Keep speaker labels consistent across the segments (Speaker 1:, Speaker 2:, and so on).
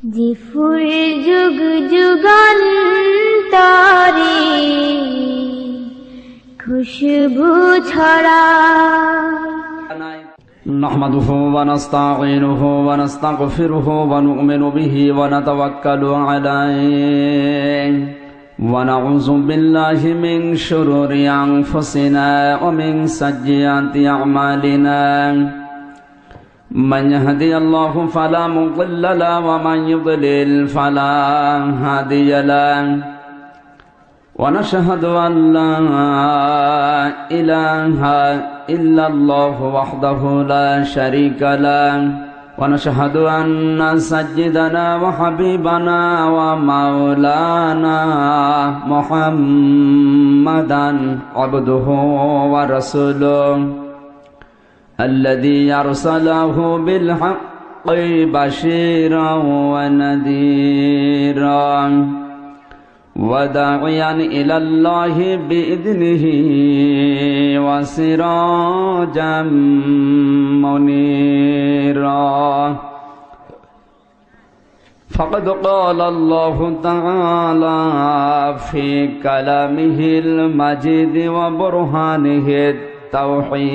Speaker 1: যে ফুল যুগ যুগান্তরে খুশবু ছড়ায়।
Speaker 2: نحمده ونستعينه ونستغفره ونؤمن به ونتوكل عليه ونعوذ بالله من شرور أنفسنا ومن سيئات أعمالنا من يهدي الله فلا مضل له ومن يضلل فلا هادي له ونشهد أن لا إله إلا الله وحده لا شريك له ونشهد أن سيدنا وحبيبنا ومولانا محمدا عبده ورسوله الذي أرسله بالحق بشيرا ونذيرا وداعيا إلى الله بإذنه وسراجا منيرا فقد قال الله تعالى في كلامه المجيد وبرهانه التوحيد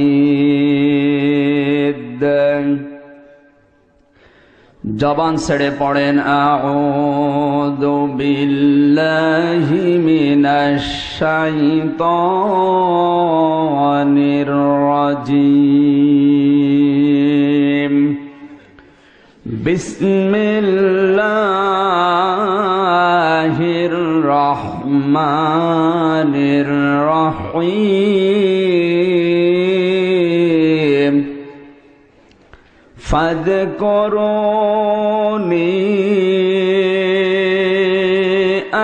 Speaker 2: জবান ছেড়ে পড়েন আউযু বিল্লাহি মিনাশ শাইতানির রাজীম বিসমিল্লাহির রহমানির রহিম فاذكروني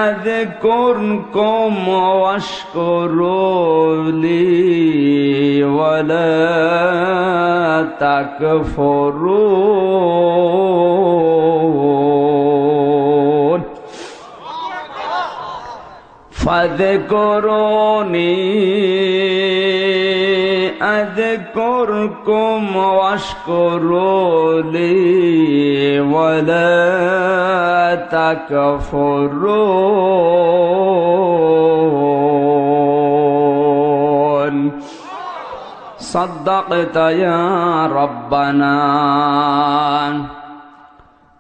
Speaker 2: أذكركم واشكروا لي ولا تكفرون فاذكروني أذكركم واشكروا لي ولا تكفرون صدقت يا ربنا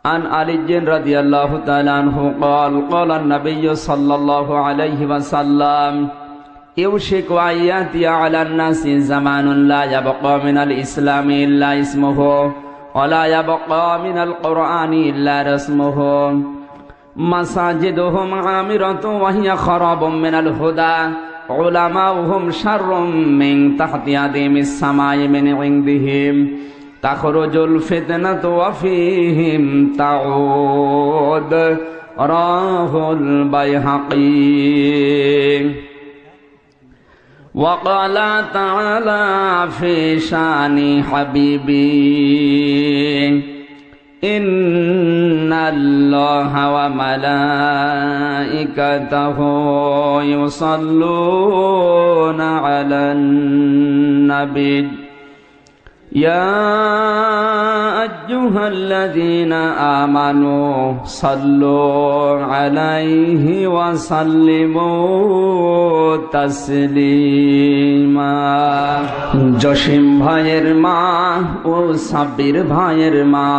Speaker 2: عن علي رضي الله تعالى عنه قال قال النبي صلى الله عليه وسلم يوشك أن يأتي على الناس زمان لا يبقى من الإسلام إلا اسمه ولا يبقى من القرآن إلا رسمه مساجدهم عامرة وهي خراب من الهدى علماؤهم شر من تحت يدهم السماء من عندهم تخرج الفتنة وفيهم تعود راه البيهقي وقال تعالى في شان حبيبي إن الله وملائكته يصلون على النبي يا أيها الذين آمنوا صلوا عليه وسلموا تسليما জসিম ভাইয়ের মা ও সাব্বির ভাইয়ের মা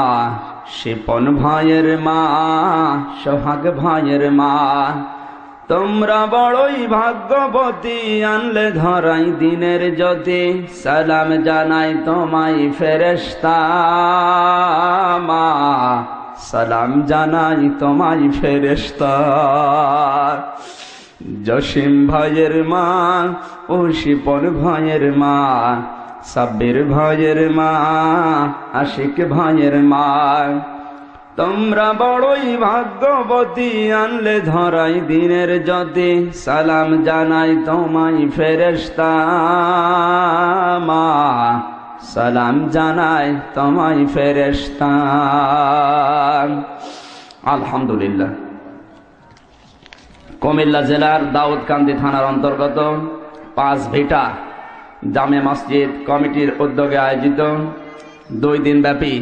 Speaker 2: শিপন ভাইয়ের মা সোহাগ ভাইয়ের মা তোমরা বড়ই ভাগ্যবতী আনলে ধরাই দিনের জ্যোতি সালাম জানাই তোমায় ফেরেশতা মা সালাম জানাই তোমায় ফেরেশতা জসিম ভাইয়ের মা ও শিপন ভাইয়ের মা সাব্বির ভাইয়ের মা আশিক ভাইয়ের মা তোমরা বড়ই ভাগ্যবতী আনলে ধরাই দিনের জ্যোতি সালাম জানাই তোমায় ফেরেশতা মা সালাম জানাই তোমায় ফেরেশতা আলহামদুলিল্লাহ। কুমিল্লা জেলার দাউদকান্দি থানার অন্তর্গত 5 ভিটা জামে মসজিদ কমিটির উদ্যোগে আয়োজিত 2 দিন ব্যাপী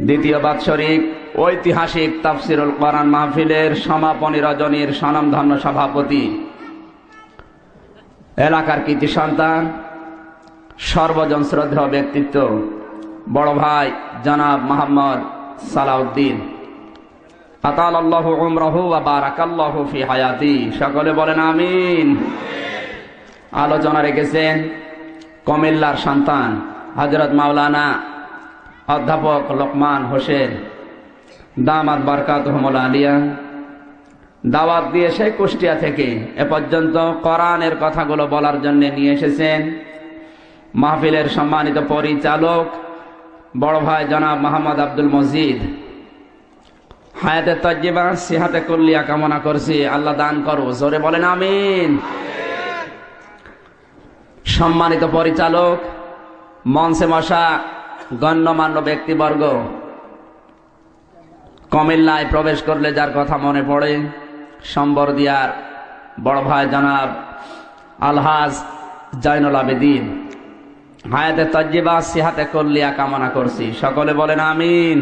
Speaker 2: দ্বিতীয় বাৎসরিক ঐতিহাসিক তাফসিরুল কোরআন মাহফিলের সমাপনী রজনীর স্বনামধন্য সভাপতি, এলাকার কৃতি সন্তান, সর্বজন শ্রদ্ধেয় ব্যক্তিত্ব, বড় ভাই জনাব মোহাম্মদ সালাউদ্দিন, আতালাল্লাহু উমরাহু ওয়া বারাকাল্লাহু ফি হায়াতি। সকলে বলেন আমিন। আলোচনা রেখেছেন কুমিল্লার সন্তান হযরত মাওলানা অধ্যাপক লোকমান হোসেন দামাত বারকাতুহুমুল আলিয়া। দাওয়াত দিয়ে সেই কুষ্টিয়া থেকে এ পর্যন্ত কোরআনের কথাগুলো বলার জন্য নিয়ে এসেছেন মাহফিলের সম্মানিত পরিচালক বড় ভাই জনাব মোহাম্মদ আব্দুল মজিদ। হায়াতে তাজ্জিবা সিহাতে কুল্লিয়া কামনা করছি, আল্লাহ দান করো, জোরে বলেন আমিন। সম্মানিত পরিচালক, মঞ্চে বসা গণ্যমান্য ব্যক্তিবর্গ, কুমিল্লায় প্রবেশ করলে যার কথা মনে পড়ে সম্বরদিয়ার বড় ভাই জনাব আলহাজ জয়নুল আবেদিন। হায়াতে তাজ্জিবা সিহাতে কুল্লিয়া কামনা করছি, সকলে বলেন আমিন।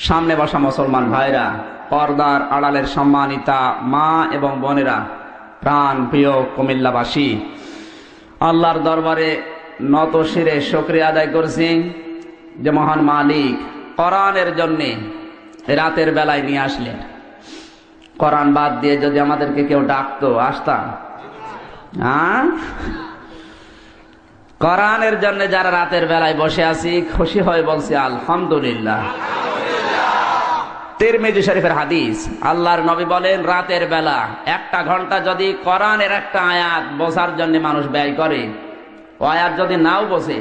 Speaker 2: সামনে বসা মুসলমান ভাইরা, পর্দার আড়ালের সম্মানিতা মা এবং বোনেরা, প্রাণ প্রিয় কুমিল্লাবাসী, আল্লাহর দরবারে নত শিরে শুকরিয়া আদায় করছি যে মহান মালিক কোরআনের জন্যে রাতের বেলায় নিয়ে আসলেন। কোরআন বাদ দিয়ে যদি আমাদেরকে কেউ ডাকতো, আসতাম? কোরআনের জন্য যারা রাতের বেলায় বসে আছি, খুশি হয়ে বলছি আলহামদুলিল্লাহ। তিরমিজি শরীফের হাদিস, আল্লাহর নবী বলেন রাতের বেলা 1 ঘন্টা যদি কোরআনের একটা আয়াত বোঝার জন্য মানুষ ব্যয় করে, ও আয়াত যদি নাও বোঝে,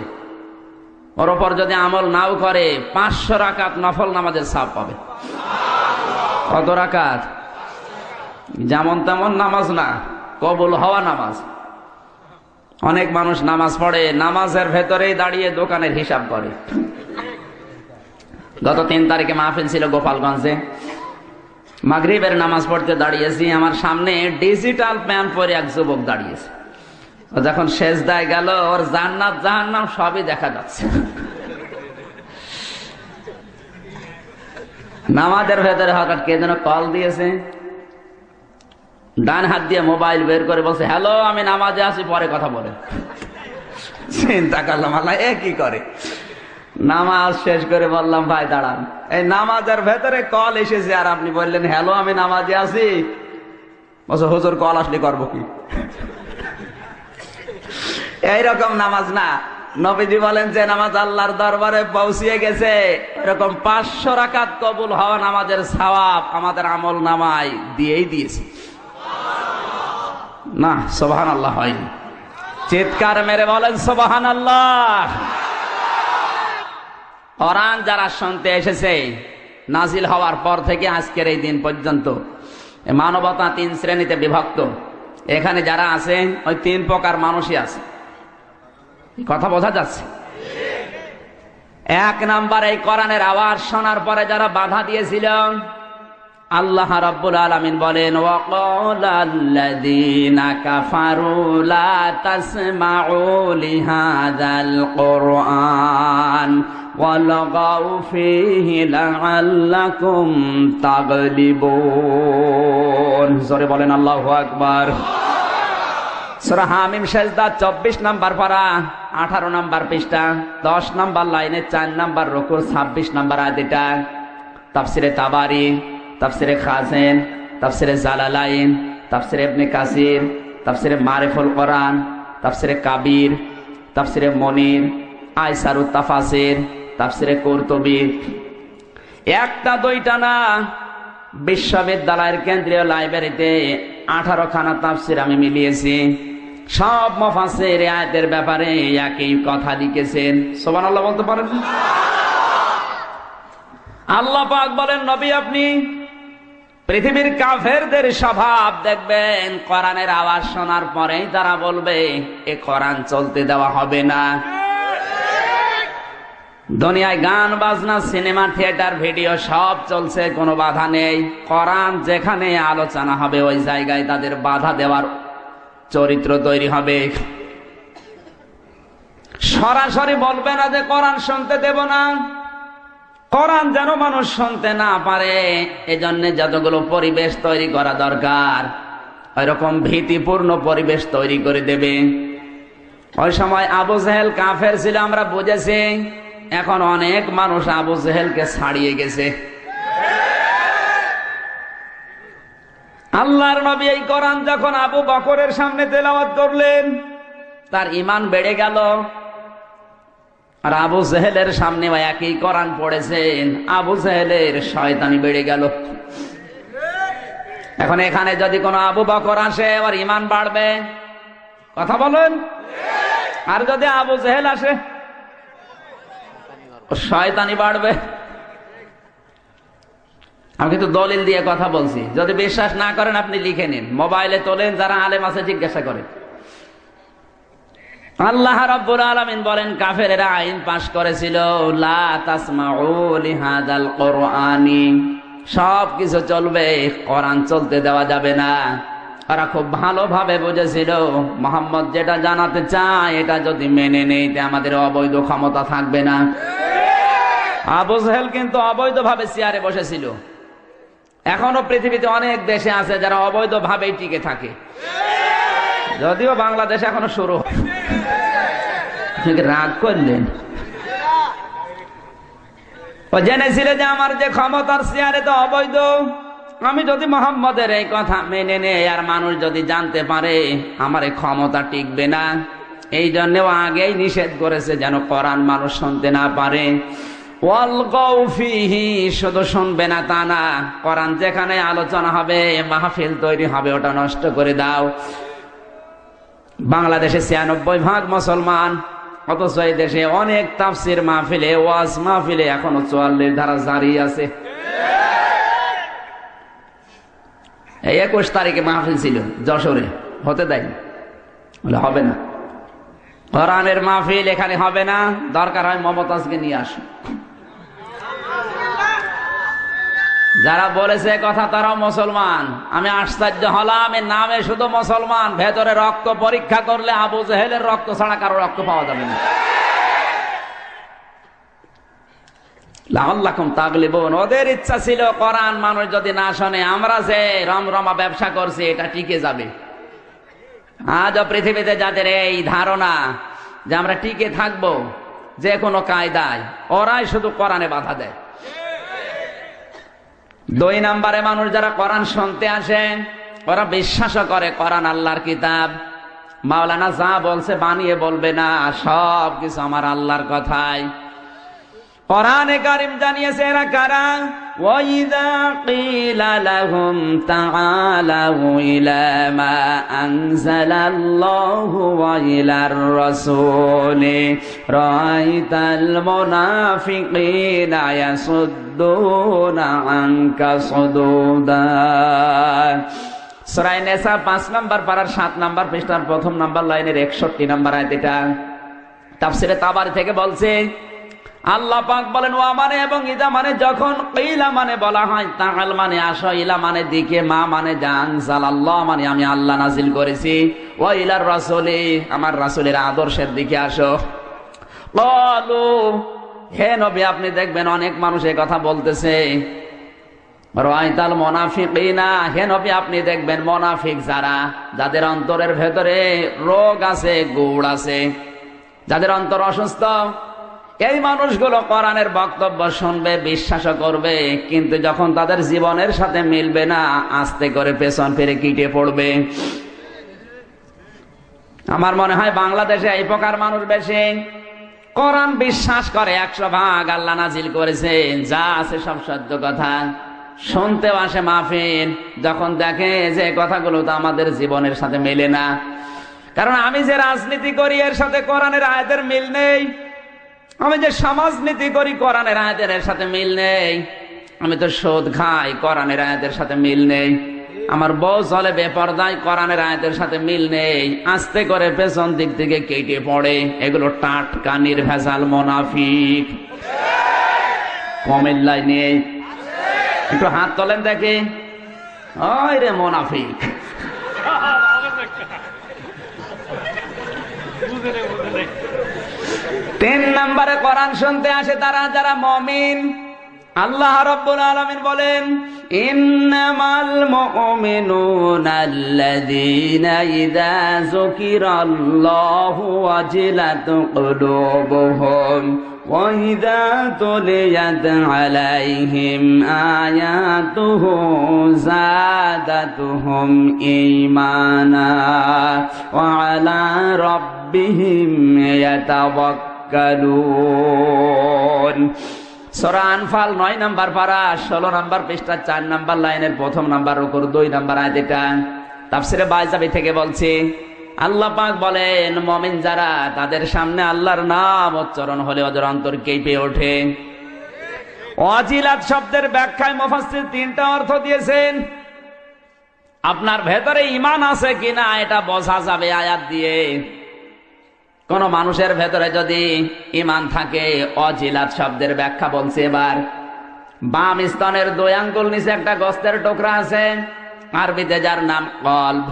Speaker 2: ওর উপর যদি আমল নাও করে, 500 রাকাত নফল নামাজের সওয়াব পাবে। কত রাকাত? যেমন তেমন নামাজ না, কবুল হওয়া নামাজ। অনেক মানুষ নামাজ পড়ে, নামাজের ভেতরেই দাঁড়িয়ে দোকানের হিসাব করে। গত 3 তারিখে মাহফিল ছিল গোপালগঞ্জে, মাগরিবের নামাজ পড়তে দাঁড়িয়েছি, আমার সামনে ডিজিটাল প্যান্ট পরে এক যুবক দাঁড়িয়েছে। ও যখন সেজদায় গেল, ওর জান্নাত জাহান্নাম সবই দেখা যাচ্ছে। নামাজের ভেতরে হঠাৎ কে যেন কল দিয়েছে, ডান হাত দিয়ে মোবাইল বের করে বলছে, হ্যালো আমি নামাজে আছি, পরে কথা বলে। চিন্তা করলাম আল্লাহ এ কি করে। নামাজ শেষ করে বললাম ভাই দাঁড়ান, এই নামাজের ভেতরে কল এসেছে আর আপনি বললেন হ্যালো আমি নামাজে আছি। বলছে হুজুর কল আসলে করবো কি? এইরকম নামাজ না। নবীজি বলেন যে নামাজ আল্লাহর দরবারে পৌঁছিয়ে গেছে, এরকম 500 রাকাত কবুল হওয়া নামাজের সওয়াব আমাদের আমল নামায় দিয়েই দিয়েছে। না সুবহানাল্লাহ হয়নি। চিৎকার মেরে বলেন সুবহানাল্লাহ। কোরআন যারা শুনতে এসেছে, নাজিল হওয়ার পর থেকে আজকের এই দিন পর্যন্ত মানবতা 3 শ্রেণীতে বিভক্ত। এখানে যারা আছে ওই 3 প্রকার মানুষই আছে, কথা বোঝা যাচ্ছে? 1 নাম্বার, এই কোরআনের আওয়াজ শোনার পরে যারা বাধা দিয়েছিল, আল্লাহ রাব্বুল আলামিন বলেন ওয়াকালাল্লাযীনা কাফারু লা তাসমাউ লিহাযাল কুরআন ওয়ালগাউ ফীহি লাআল্লাকুম তাগলিবুন। জোরে বলেন আল্লাহু আকবার। সূরা হামিম সেজদা 24 নাম্বার পারা, 18 নাম্বার পৃষ্ঠা, 10 নাম্বার লাইনে 4 নাম্বার রুকু, 26 নাম্বার আয়াত। এটা তাফসিরে তাবারি, তাফসিরে খাজেন, তাফসিরে জালালাইন, তাফসিরে ইবনে কাসির, তাফসিরে মারিফুল কোরআন, তাফসিরে কাবির, তাফসিরে মনির, আইসারুত তাফাসির, তাফসিরে কুরতুবী। 1টা 2টা না, বিশ্ববিদ্যালয়ের কেন্দ্রীয় লাইব্রেরিতে 18 খানা তাফসির আমি মিলিয়েছি। সব মুফাসসির আয়াতের ব্যাপারে একই কথা লিখেছেন। সুবহানাল্লাহ বলতে পারেন? আল্লাহ পাক বলেন নবী আপনি পৃথিবীর কাফেরদের স্বভাব দেখবেন, কোরআনের আওয়াজ শোনার পরেই তারা বলবে এ কোরআন চলতে দেওয়া হবে না। দুনিয়ায় গান বাজনা, সিনেমা, থিয়েটার, ভিডিও সব চলছে, কোনো বাধা নেই। কোরআন যেখানে আলোচনা হবে ওই জায়গায় তাদের বাধা দেওয়ার চরিত্র তৈরি হবে। সরাসরি বলবে না যে কোরআন শুনতে দেব না, কোরআন যেন মানুষ শুনতে না পারে, এজন্য যতগুলো পরিবেশ তৈরি করা দরকার ওইরকম ভীতিপূর্ণ পরিবেশ তৈরি করে দেবে। ওই সময় আবু জেহেল কাফের ছিল, আমরা বুঝেছি। এখন অনেক মানুষ আবু জেহেলকে ছাড়িয়ে গেছে। আল্লাহর নবী এই কোরআন যখন আবু বকরের সামনে তেলাওয়াত করলেন, তার ঈমান বেড়ে গেল। আর আবু জেহেলের সামনে একই কোরআন পড়েছেন, আবু জেহেলের শয়তানি বেড়ে গেল। এখন এখানে যদি কোনো আবু বকর আসে, আবার ঈমান বাড়বে, কথা বলেন। আর যদি আবু জেহেল আসে, শয়তানি বাড়বে। আমি কিন্তু দলিল দিয়ে কথা বলছি, যদি বিশ্বাস না করেন আপনি লিখে নিন, মোবাইলে তোলেন, যারা আলেম আছে জিজ্ঞাসা করেন। আল্লাহ রাব্বুল আলামিন বলেন, কাফেরেরা আইন পাশ করেছিল, লা তাসমাউ লিহাদাল কুরআনি, সবকিছু চলবে, কোরআন চলতে দেওয়া যাবে না। ওরা খুব ভালোভাবে বুঝেছিল মুহাম্মদ যেটা জানাতে চায় এটা যদি মেনে নেই তে আমাদের অবৈধ ক্ষমতা থাকবে না। আবু জেহেল কিন্তু অবৈধভাবে চেয়ারে বসেছিল। এখনো পৃথিবীতে অনেক দেশে আছে যারা অবৈধভাবেই টিকে থাকে, যদিও বাংলাদেশে এখনো শুরু। রাগ করলেন, ও জেনেছিল যে আমার যে ক্ষমতার চেয়ারে তো অবৈধ, আমি যদি মোহাম্মদের এই কথা মেনে নেই আর মানুষ যদি জানতে পারে আমার এই ক্ষমতা টিকবে না, এই জন্য আগেই নিষেধ করেছে যেন কোরআন মানুষ শুনতে না পারে। ওয়ালগাউ ফিহি, শুধু শুনবে না তা না, কোরআন যেখানে আলোচনা হবে, মাহফিল তৈরি হবে, ওটা নষ্ট করে দাও। বাংলাদেশে ৯৬% মুসলমান, অথচ এই দেশে অনেক তাফসির মাহফিলে, ওয়াজ মাহফিলে এখনো ৪৪ ধারা জারি আছে। এই ২১ তারিখে মাহফিল ছিল যশোরে, হতে দেয়নি, বলে হবে না, কোরআনের মাহফিল এখানে হবে না, দরকার হয় মমতাজকে নিয়ে আসুন। যারা বলেছে কথা তারাও মুসলমান। আমি আশ্চর্য হলাম, এর নামে শুধু মুসলমান, ভেতরে রক্ত পরীক্ষা করলে আবু জেহেলের রক্ত ছাড়া কারো রক্ত পাওয়া যাবে না। লাআল্লাকুম তাগলিবুন, ওদের ইচ্ছা ছিল কোরআন মানুষ যদি না শোনে, আমরা যে রমরমা ব্যবসা করছি এটা টিকে যাবে। আজও পৃথিবীতে যাদের এই ধারণা যে আমরা টিকে থাকবো যে কোনো কায়দায়, ওরাই শুধু কোরআনে বাধা দেয়। ২ নম্বরে মানুষ যারা কোরআন শুনতে আসে, ওরা বিশ্বাসও করে কোরআন আল্লাহর কিতাব। মাওলানা যা বলছে বানিয়ে বলবে না, সব কিছু আমার আল্লাহর কথাই। কোরআনে কারীম জানিয়েছে এরা কারা, ওয়াইযা কিলা লাহুম তাআলাউ ইলা মা আনজালাল্লাহু ওয়া ইলার রাসূলি রাআইতাল মুনাফিকিনা ইয়াসুদ্দুনা আনকা সুদুদা। সূরা নিসা ৫ নম্বর পারার ৭ নম্বর পৃষ্ঠার ১ম নম্বর লাইনের ৬১ নম্বর আয়াত। এটা তাফসীরে তাবারি থেকে বলছে, আল্লাহ পাক বলেন, ওয়া মানে এবং ইদা মানে যখন, কিলা মানে বলা হয়, তাআল মানে আসো, ইলা মানে দিকে, মা মানে জান, জালাল্লাহ মানে আমি আল্লাহ নাজিল করেছি, ওয়া ইলার রাসূলি আমার রাসূলের আদর্শের দিকে আসো। ক্বালু, হে নবী আপনি দেখবেন অনেক মানুষ এই কথা বলতেছে, রাআইতাল মুনাফিকিনা, হে নবী আপনি দেখবেন মুনাফিক যারা, যাদের অন্তরের ভেতরে রোগ আছে, গুড় আছে, যাদের অন্তর অসুস্থ, এই মানুষগুলো কোরআনের বক্তব্য শুনবে, বিশ্বাসও করবে, কিন্তু যখন তাদের জীবনের সাথে মিলবে না, আস্তে করে পেছন ফিরে কিটে পড়বে। আমার মনে হয় বাংলাদেশে এই প্রকার মানুষ বেশি। কোরআন বিশ্বাস করে ১০০%, আল্লাহ নাজিল করেছেন, যা আছে সব সত্য কথা, শুনতেও আসে মাহফিল, যখন দেখে যে কথাগুলো তো আমাদের জীবনের সাথে মেলে না। কারণ আমি যে রাজনীতি করি এর সাথে কোরআনের আয়াতের মিল নেই, আমি যে সমাজনীতি করি কোরআনের আয়াতের সাথে মিল নেই, আমি তো সুদ খাই, কোরআনের আয়াতের সাথে মিল নেই, আমার বউ চলে বেপরদায়, কোরআনের আয়াতের সাথে মিল নেই, আস্তে করে পেছন দিক থেকে কেটে পড়ে। এগুলো টাটকা নির্ভেজাল মুনাফিক। কুমিল্লায় নিয়ে একটু হাত তোলেন দেখি, ওই রে মুনাফিক। তিন নম্বরে কোরআন শুনতে আসে তারা যারা মুমিন, আল্লাহ রাব্বুল আলামিন বলেন, ইন্নামাল মুমিনুনা আল্লাযীনা ইযা যুকিরাল্লাহু ওয়াজিলাত কুলুবুহুম ওয়া ইযা তুলিয়াত আলাইহিম আয়াতুহু যাদাতুহুম ঈমানা ওয়া আলা রাব্বিহিম ইয়াতাওয়াক্কালুন। সূরা আনফাল 9 নম্বর পারা 16 নম্বর পৃষ্ঠা 4 নম্বর লাইনের প্রথম নম্বর রুকুর 2 নম্বর আয়াত। এটা তাফসিরে বাইজাবি থেকে বলছি। আল্লাহ পাক বলেন, মুমিন যারা তাদের সামনে আল্লাহর নাম উচ্চারণ হলে ওদের অন্তর কেঁপে ওঠে। ওয়াজিলাত শব্দের ব্যাখ্যায় মুফাসসির 3টা অর্থ দিয়েছেন। আপনার ভেতরে ঈমান আছে কিনা এটা বোঝা যাবে আয়াত দিয়ে। কোন মানুষের ভেতরে যদি ঈমান থাকে, ওয়াজিলাত শব্দের ব্যাখ্যা বলছে। এবার বাম স্তনের 2 আঙ্গুল নিচে একটা গোস্তের টুকরা আছে, আরবিতে যার নাম কলব।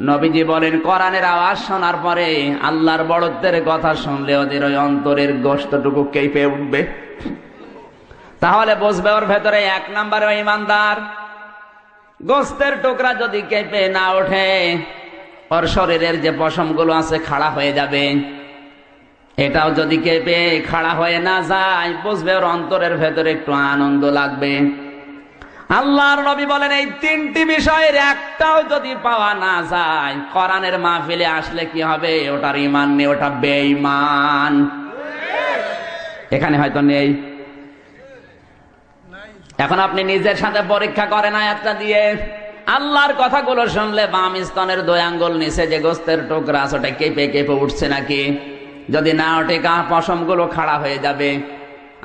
Speaker 2: নবীজি বলেন, কোরআনের আওয়াজ শোনার পরে আল্লাহর বড়ত্বের কথা শুনলে ওদের ওই অন্তরের গোশতটুকু কেঁপে উঠবে। তাহলে বুঝবে ওর ভেতরে 1 নম্বরে ঈমানদার। গোস্তের টুকরা যদি কেঁপে না ওঠে, ওর শরীরের যে পশমগুলো আছে খাড়া হয়ে যাবে। এটাও যদি কেঁপে খাড়া হয়ে না যায়, বুঝবে ওর অন্তরের ভেতরে একটু আনন্দ লাগবে। আল্লাহর নবী বলেন, এই 3টি বিষয়ের একটাও যদি পাওয়া না যায়, কোরআনের মাহফিলে আসলে কি হবে? ওটার ঈমান নেই, ওটা বেঈমান। এখানে হয়তো নেই। এখন আপনি নিজের সাথে পরীক্ষা করেন আয়াতটা দিয়ে। আল্লাহর কথাগুলো শুনলে বাম স্তনের 2 আঙ্গুল নিচে যে গোস্তের টুকরা আছে ওটা কেঁপে কেঁপে উঠছে নাকি? যদি না ওঠে, পশমগুলো খাড়া হয়ে যাবে।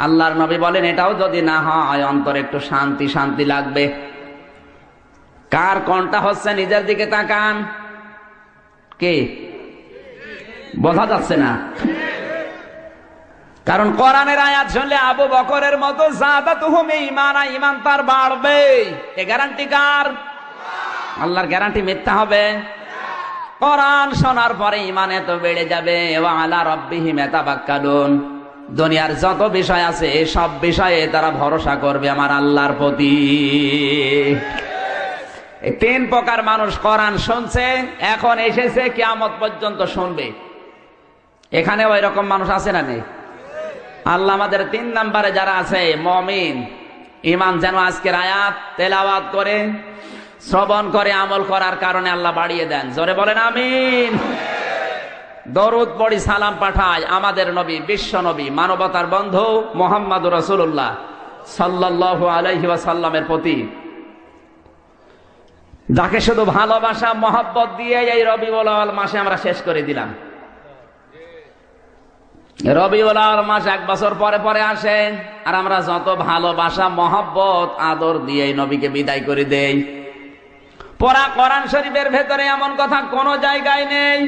Speaker 2: আল্লাহর নবী বলেন, এটাও যদি না হয়, অন্তরে একটু শান্তি শান্তি লাগবে। কার কোনটা হচ্ছে নিজের দিকে তাকান। কে বোঝা যাচ্ছে না? কারণ কোরআনের আয়াত শুনলে আবু বকরের মতো যাদাতুহুম ঈমানা, ঈমান তার বাড়বে। এ গ্যারান্টি কার? আল্লাহর গ্যারান্টি মিথ্যা হবে? কোরআন শোনার পরে ঈমান এত বেড়ে যাবে। ওয়া আলা রাব্বিহিম ইয়াতাওয়াক্কালুন। দুনিয়ার যত বিষয় আছে সব বিষয়ে তারা ভরসা করবে আমার আল্লাহর প্রতি। এই 3 প্রকার মানুষ কোরআন শুনছে, এখন এসেছে কিয়ামত পর্যন্ত শুনবে। এখানে ওই রকম মানুষ আছে না নেই? আল্লাহ আমাদের 3 নম্বরে যারা আছে মুমিন, ঈমান যেন আজকের আয়াত তেলাওয়াত করে, শ্রবণ করে, আমল করার কারণে আল্লাহ বাড়িয়ে দেন। জোরে বলেন আমিন। দরুদ পড়ি, সালাম পাঠাই আমাদের নবী, বিশ্ব নবী, মানবতার বন্ধু মুহাম্মদুর রাসূলুল্লাহ সাল্লাল্লাহু আলাইহি ওয়াসাল্লামের প্রতি, যাকে শুধু ভালোবাসা মহব্বত দিয়ে এই রবিউল আউয়াল মাসে আমরা শেষ করে দিলাম। রবিউল আউয়াল মাস 1 বছর পরে পরে আসে, আর আমরা যত ভালোবাসা মহব্বত আদর দিয়ে নবীকে বিদায় করে দেই। পড়া কোরআন শরীফের ভেতরে এমন কথা কোন জায়গায় নেই।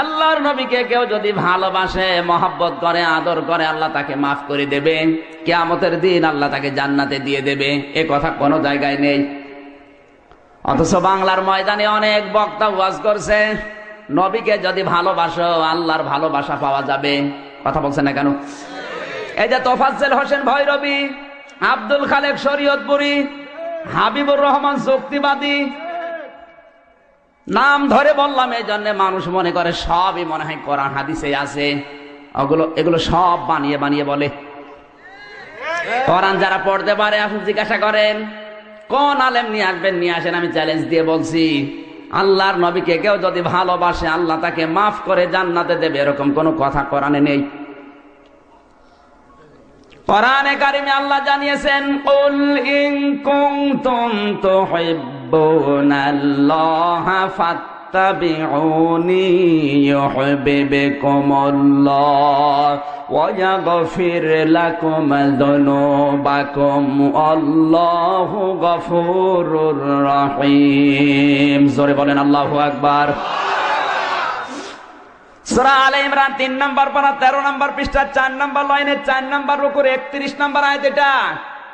Speaker 2: আল্লাহর নবীকে কেউ যদি ভালোবাসে, মহব্বত করে, আদর করে, আল্লাহ তাকে মাফ করে দেবে। কিয়ামতের দিন আল্লাহ তাকে জান্নাতে দিয়ে দেবে। এ কথা কোনো জায়গায় নেই। অথচ বাংলার ময়দানে অনেক বক্তা ওয়াজ করছে, নবীকে যদি ভালোবাসো আল্লাহর ভালোবাসা পাওয়া যাবে। কথা বলছে না কেন? এই যে তোফাজ্জল হোসেন ভৈরবী, আব্দুল খালেক শরীয়তপুরী, হাবিবুর রহমান যুক্তিবাদী, নাম ধরে বললাম এই জন্য মানুষ মনে করে সবই মনে হয় কোরআন হাদিসে আছে। এগুলো সব বানিয়ে বানিয়ে বলে। কোরআন যারা পড়তে পারে আপনি জিজ্ঞাসা করেন কোন আলেম নিয়ে আসবেন, নিয়ে আসেন। আমি চ্যালেঞ্জ দিয়ে বলছি, আল্লাহর নবীকে কেউ যদি ভালোবাসে আল্লাহ তাকে মাফ করে জান্নাতে দেবে, এরকম কোন কথা কোরআনে নেই। কোরআনে কারিমে আল্লাহ জানিয়েছেন, কুল ইন কুনতুম তুহিব্বুনাল্লাহা ফাত্তাবিউনি ইউহিব্বুকুমুল্লাহ ওয়া ইয়াগফির লাকুম যুনুবাকুম আল্লাহু গফুরুর রহিম। জোরে বলেন আল্লাহু আকবার। সূরা আলে ইমরান 3 নম্বর পারা 13 নম্বর পৃষ্ঠা 4 নম্বর লাইনে 4 নম্বর রুকুর 31 নম্বর আয়াত। এটা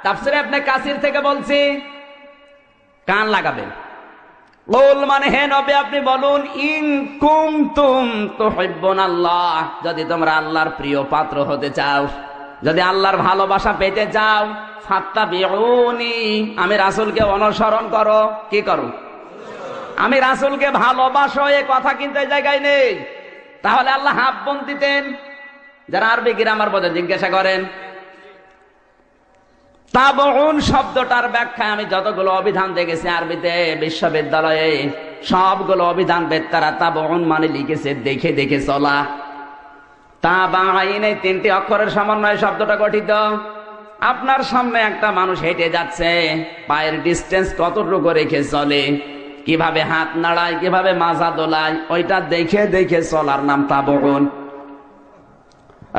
Speaker 2: তাফসীরে ইবনে কাসির থেকে বলছি, কান লাগাবেন। কুল মানে হে নবী আপনি বলুন, ইন কুনতুম তুহিব্বুনাল্লাহ, যদি তোমরা আল্লাহর প্রিয় পাত্র হতে চাও, যদি আল্লাহর ভালোবাসা পেতে চাও, ফাত্তাবিউনি, আমি রাসূলকে অনুসরণ করো। কি করো? আমি রাসূলকে ভালোবাসো, এ কথা কিন্তু এই জায়গায় নেই। তাহলে আল্লাহ হাফ বোন দিতেন। যারা আরবি গ্রামার বোঝে জিজ্ঞাসা করেন। তাবউন শব্দটার ব্যাখ্যায় আমি যতগুলো অভিধান দেখেছি আরবিতে বিশ্ববিদ্যালয়ে, সবগুলো অভিধান বেত্তারা তাবউন মানে লিখেছে দেখে দেখে চলা। তাবাইন এই তিনটি অক্ষরের সমন্বয়ে শব্দটা গঠিত। আপনার সামনে একটা মানুষ হেঁটে যাচ্ছে, পায়ের ডিস্টেন্স কতটুকু রেখে চলে, কিভাবে হাত নাড়ায়, কিভাবে মাজা দোলায়, ওইটা দেখে দেখে চলার নাম তাবউন।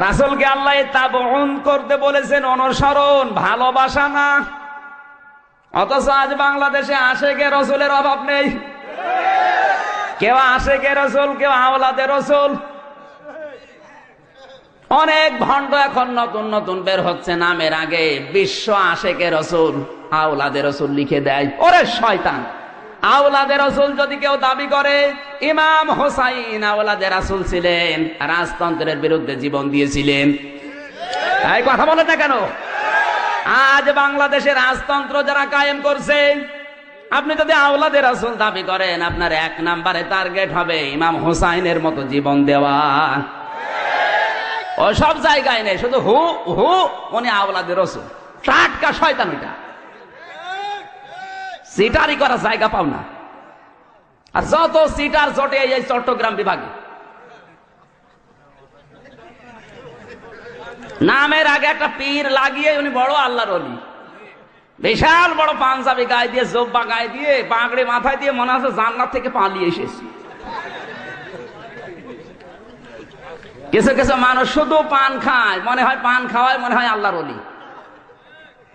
Speaker 2: রাসূলকে আল্লাহ তাবউন করতে বলেছেন, অনুসরণ, ভালোবাসা না। অথচ আজ বাংলাদেশে আশেকে রাসূলের অভাব নেই। কেউ আশেকে রাসূল, কেউ আওলাদে রাসূল। অনেক ভণ্ড এখন নতুন নতুন বের হচ্ছে, নামের আগে বিশ্ব আশেকে রাসূল, আওলাদে রাসূল লিখে দেয়। ওরে শয়তান! আওলাদে রাসূল যদি কেউ দাবি করে, ইমাম হোসাইন আওলাদে রাসূল ছিলেন, রাজতন্ত্রের বিরুদ্ধে জীবন দিয়েছিলেন। এই কথা বলে না কেন? আজ বাংলাদেশের রাজতন্ত্র যারা কায়েম করছে, আপনি যদি আওলাদে রাসূল দাবি করেন, আপনার 1 নম্বরে টার্গেট হবে ইমাম হোসাইনের মতো জীবন দেওয়া। ও সব জায়গায় নেই, শুধু হু হু উনি আওলাদে রাসূল। টাটকা শয়তান ওইটা। সিটারি করার জায়গা পাও না। আর যত সিটার জটে এই চট্টগ্রাম বিভাগে, নামের আগে একটা পীর লাগিয়ে উনি বড় আল্লাহর ওলি, বিশাল বড় পাঞ্জাবি গায়ে দিয়ে, জোব্বা গায়ে দিয়ে, পাগড়ি মাথায় দিয়ে, মনে হচ্ছে জান্নাত থেকে পালিয়ে এসেছে। কিছু কিছু মানুষ শুধু পান খায়, মনে হয় পান খাওয়ায় মনে হয় আল্লাহর ওলি।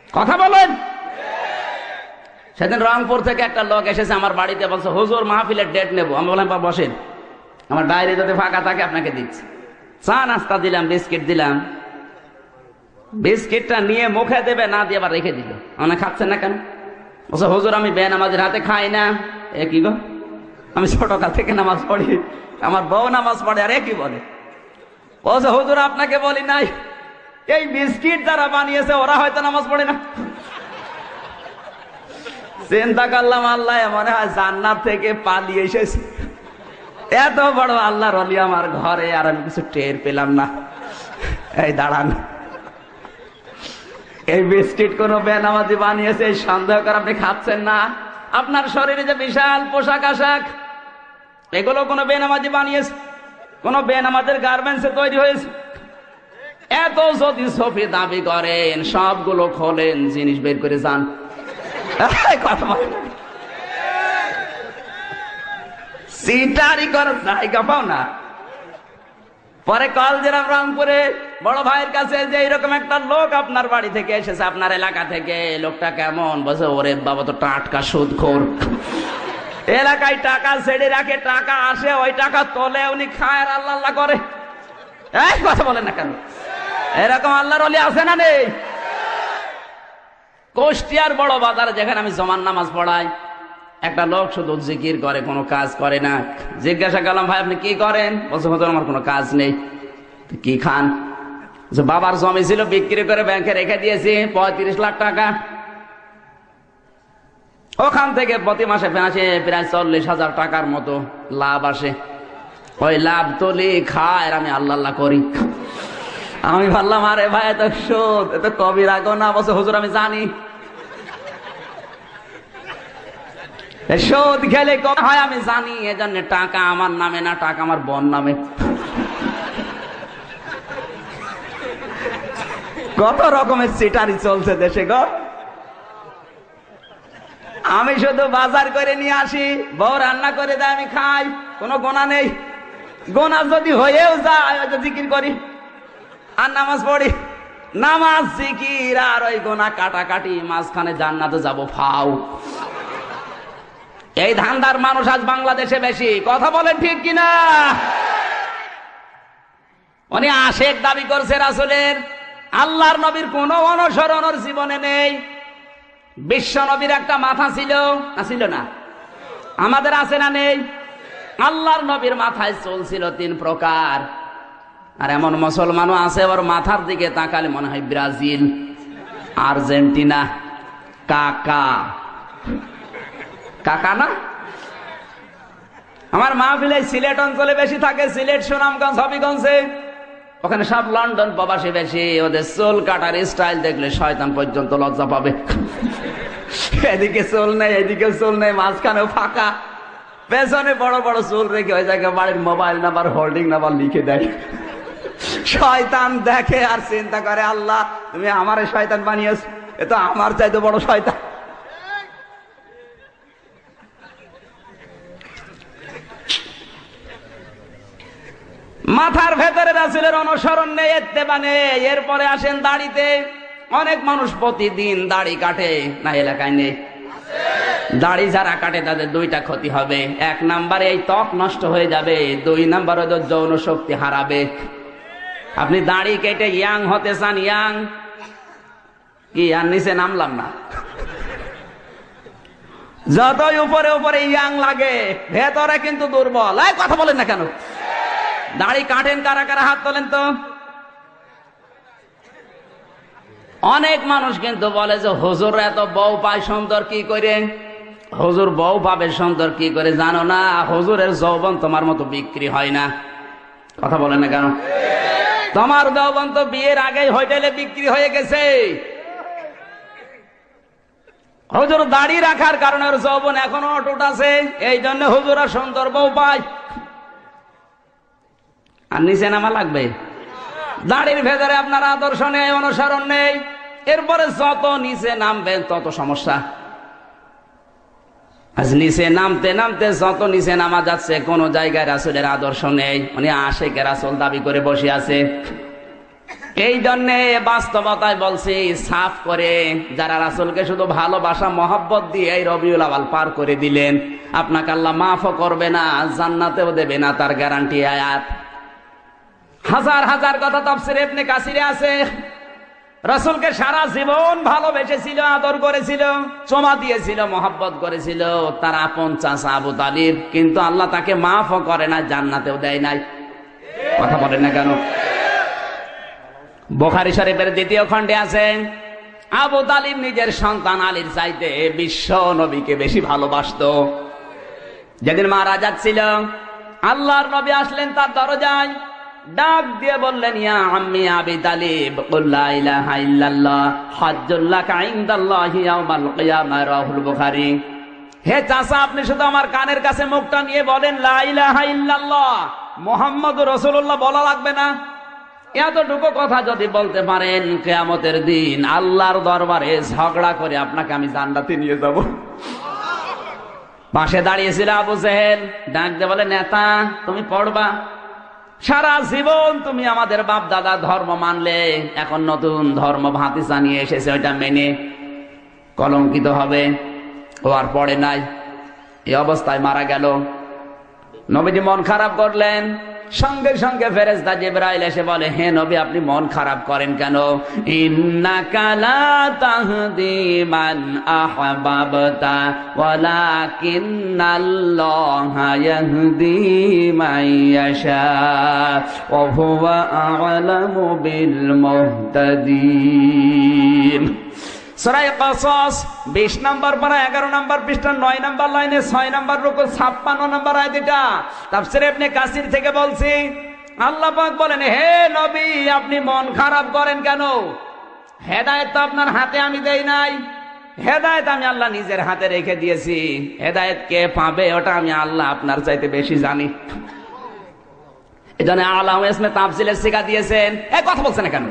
Speaker 2: কথা বলেন। সেদিন রংপুর থেকে একটা লোক এসেছে আমার বাড়িতে, বলছে হুজুর মাহফিলের ডেট নেবো। আমি বললাম বসেন, আমার ডায়েরি যদি ফাঁকা থাকে আপনাকে দিচ্ছি। চা নাস্তা দিলাম, বিস্কিট দিলাম। বিস্কিটটা নিয়ে মুখে দেবে, না দিয়ে আবার রেখে দিল। মানে খাচ্ছেন না কেন? বলছে হুজুর আমি বেনামাজির হাতে খাই না। এ কি গো? আমি ছোটকাল থেকে নামাজ পড়ি, আমার বউ নামাজ পড়ে। আর এ কি বলে? বলছে হুজুর আপনাকে বলি নাই, এই বিস্কিট যারা বানিয়েছে ওরা হয়তো নামাজ পড়ে না। চিন্তা করলাম আল্লাহ মনে হয় জান্নাত থেকে পালিয়ে এসেছে। এত বড় আল্লাহর ওলি আমার ঘরে, আর আমি কিছু টের পেলাম না। এই দাঁড়ান, এই বিস্কিট কোন বেনামাজি বানিয়েছে এই সন্দেহ করে আপনি খাচ্ছেন না? আপনার শরীরে যে বিশাল পোশাক আশাক, এগুলো কোন বেনামাজি বানিয়েছে? কোন বেনামাজের গার্মেন্টসে তৈরি হয়েছে? এত যদি সফি দাবি করেন, সবগুলো খোলেন, জিনিস বের করে যান। কথা বলেন। সিটারি করার জায়গা পাও না। পরে কল দিলাম রংপুরে বড় ভাইয়ের কাছে যে এরকম একটা লোক আপনার বাড়ি থেকে এসেছে, আপনার এলাকা থেকে। লোকটা কেমন? বলছে ওরে বাবা তো টাটকা সুদখোর, এলাকায় টাকা ছেড়ে রাখে, টাকা আসে, ওই টাকা তোলে, উনি খায় আর আল্লাহ আল্লাহ করে। এই কথা বলেন না কেন? এরকম আল্লাহর ওলি আছে না নেই? কুষ্টিয়ার বড় বাজারে যেখানে আমি জমান নামাজ পড়াই, একটা লোক শুধু জিকির করে, কোনো কাজ করে না। জিজ্ঞাসা করলাম ভাই আপনি কি করেন? বলছে হুজুর আমার কোনো কাজ নেই। কি খান? বাবার জমি ছিল, বিক্রি করে ব্যাংকে রেখে দিয়েছি 35 লাখ টাকা। ওখান থেকে প্রতি মাসে আসে প্রায় 40,000 টাকার মতো লাভ আসে। ওই লাভ তুলি খায় আর আমি আল্লাহ আল্লাহ করি। আমি ভাবলাম আরে ভাই এত সুদ, এত কবিরা গোনা। বলছে হুজুর আমি জানি, সুদ খেলে কম হয় আমি জানি, এজন্য টাকা আমার নামে না, টাকা আমার বোন নামে। কত রকমের সিটারি চলছে দেশে গো। আমি শুধু বাজার করে নিয়ে আসি, বউ রান্না করে দেয়, আমি খাই, কোনো গোনা নেই। গোনা যদি হয়েও যায় জিকির করি আর নামাজ পড়ি। নামাজ, জিকির আর ওই গোনা কাটাকাটি, মাঝখানে জান্নাতে যাব ফাও। এই ধান্দার মানুষ আজ বাংলাদেশে বেশি। কথা বলেন ঠিক কিনা? উনি আশেক দাবি করছে রাসূলের। আল্লাহর নবীর কোন অনুসরণ ওর জীবনে নেই। বিশ্ব নবীর একটা মাথা ছিল না? ছিল না? আমাদের আছে না নেই? আল্লাহর নবীর মাথায় চুল ছিল 3 প্রকার। আর এমন মুসলমানও আছে ওর মাথার দিকে তাকালে মনে হয় ব্রাজিল। আর্জেন্টিনা। কাকা কাকা না? আমার মাহফিলে সিলেট অঞ্চলে বেশি থাকে, সিলেট, সুনামগঞ্জ, হবিগঞ্জে। ওখানে সব লন্ডন প্রবাসী বেশি। ওদের চুল কাটার স্টাইল দেখলে শয়তান পর্যন্ত লজ্জা পাবে। এদিকে চুল নেই, এদিকে চুল নেই, মাঝখানেও ফাঁকা, পেছনে বড় বড় চুল রেখে ওই জায়গায় বাড়ির মোবাইল নাম্বার, হোল্ডিং নাম্বার লিখে দেয়। শয়তান দেখে আর চিন্তা করে, আল্লাহ তুমি আমারে শয়তান বানিয়েছ, এ তো আমার চাইতে বড় শয়তান। মাথার ভেতরে রাসূলের অনুসরণ নেই, ইত্তেবা নেই। এরপরে আসেন দাড়িতে। অনেক মানুষ প্রতিদিন দাড়ি কাটে, না এলাকায় নেই? দাড়ি যারা কাটে তাদের দুইটা ক্ষতি হবে। এক নাম্বারে এই ত্বক নষ্ট হয়ে যাবে, দুই নাম্বার ওদের যৌন শক্তি হারাবে। আপনি দাড়ি কেটে ইয়াং হতে চান? ইয়াং কি আর নিচে নামলাম না? যতই উপরে উপরে ইয়াং লাগে, ভেতরে কিন্তু দুর্বল। এই কথা বলেন না কেন? দাড়ি কাটেন কারা কারা? হাত তোলেন তো। অনেক মানুষ কিন্তু বলে যে হুজুর এত বউ পায় সুন্দর কি করে? হুজুর বউ পাবে সুন্দর কি করে জানো না? হুজুরের যৌবন তোমার মতো বিক্রি হয় না। কথা বলেন না কেন? তোমার যৌবন তো বিয়ের আগেই হোটেলে বিক্রি হয়ে গেছে। হুজুর দাড়ি রাখার কারণে ওর যৌবন এখনো অটুট আছে, এই জন্য হুজুর আর সুন্দর বউ পায়। আর নিচে নামা লাগবে। দাড়ির ভেতরে আপনার আদর্শ নেই, অনুসরণ নেই। এরপরে যত নিচে নামবেন তত সমস্যা। আজ নিচে নামতে নামতে যত নিচে নামা যাচ্ছে, কোন জায়গায় রাসূলের আদর্শ নেই। উনি আশিকে রাসূল দাবি করে বসে আছে। এই জন্যে বাস্তবতায় বলছি, সাফ করে যারা রাসূলকে শুধু ভালোবাসা মহব্বত দিয়ে এই রবিউল আউয়াল পার করে দিলেন, আপনাকে আল্লাহ মাফও করবে না, জান্নাতেও দেবে না, তার গ্যারান্টি আয়াত। হাজার হাজার কথা তাফসীরে ইবনে কাসিরে আছে। রাসূলকে সারা জীবন ভালোবেসেছিল, আদর করেছিল, চুমা দিয়েছিল, মহব্বত করেছিল তার আপন চাচা আবু তালিব, কিন্তু আল্লাহ তাকে মাফও করে না, জান্নাতেও দেয় নাই। কথা বলেন না কেন? বুখারী শরীফের দ্বিতীয় খণ্ডে আছে, আবু তালিব নিজের সন্তান আলীর চাইতে বিশ্ব নবীকে বেশি ভালোবাসতো। যেদিন মারা যাচ্ছিল, আল্লাহর নবী আসলেন তার দরজায়, ডাক দিয়ে বললেন, ইয়া আম্মি আবি তালিব, কুল লা ইলাহা ইল্লাল্লাহ হাজ্জুল লাকা ইনদাল্লাহি ইয়াউমাল কিয়ামাহ। রাহুল বুখারী। হে চাচা, আপনি শুধু আমার কানের কাছে মুখটা নিয়ে বলেন লা ইলাহা ইল্লাল্লাহ মুহাম্মাদুর রাসূলুল্লাহ, বলা লাগবে না। এতটুকু কথা যদি বলতে পারেন, কিয়ামতের দিন আল্লাহর দরবারে ঝগড়া করে আপনাকে আমি জান্নাতে নিয়ে যাব। পাশে দাঁড়িয়েছিল আবু জেহেল, ডাক দিয়ে বলে, নেতা তুমি পড়বা, সারা জীবন তুমি আমাদের বাপ দাদা ধর্ম মানলে, এখন নতুন ধর্ম ভাতিজা নিয়ে এসেছে, ওইটা মেনে কলঙ্কিত হবে। ও আর পড়ে নাই, এই অবস্থায় মারা গেল। নবীজি মন খারাপ করলেন। সঙ্গে সঙ্গে ফেরেশতা জিবরাইল এসে বলে, হে নবী, আপনি মন খারাপ করেন কেন? ইন্নাকা লা তাহদি মান আহবাবতা ওয়ালাকিন্নাল্লাহা ইয়াহদি মান ইয়াশা ওয়া হুয়া আ'লামু বিল মুহতাদিন। সূরা কসস 20 নম্বর পারা 11 নম্বর পৃষ্ঠা 9 নম্বর লাইনে 6 নম্বর রুকু 56 নম্বর আয়াত। এটা তাফসীর ইবনে কাসির থেকে বলছি। আল্লাহ পাক বলেন, হে নবী, আপনি মন খারাপ করেন কেন? হেদায়েত তো আপনার হাতে আমি দেই নাই। হেদায়েত আমি আল্লাহ নিজের হাতে রেখে দিয়েছি। হেদায়েত কে পাবে ওটা আমি আল্লাহ আপনার চাইতে বেশি জানি। এজন্য আল্লাহ ইসমে তাফসীলের শিক্ষা দিয়েছেন। এই কথা বলছেন না কেন?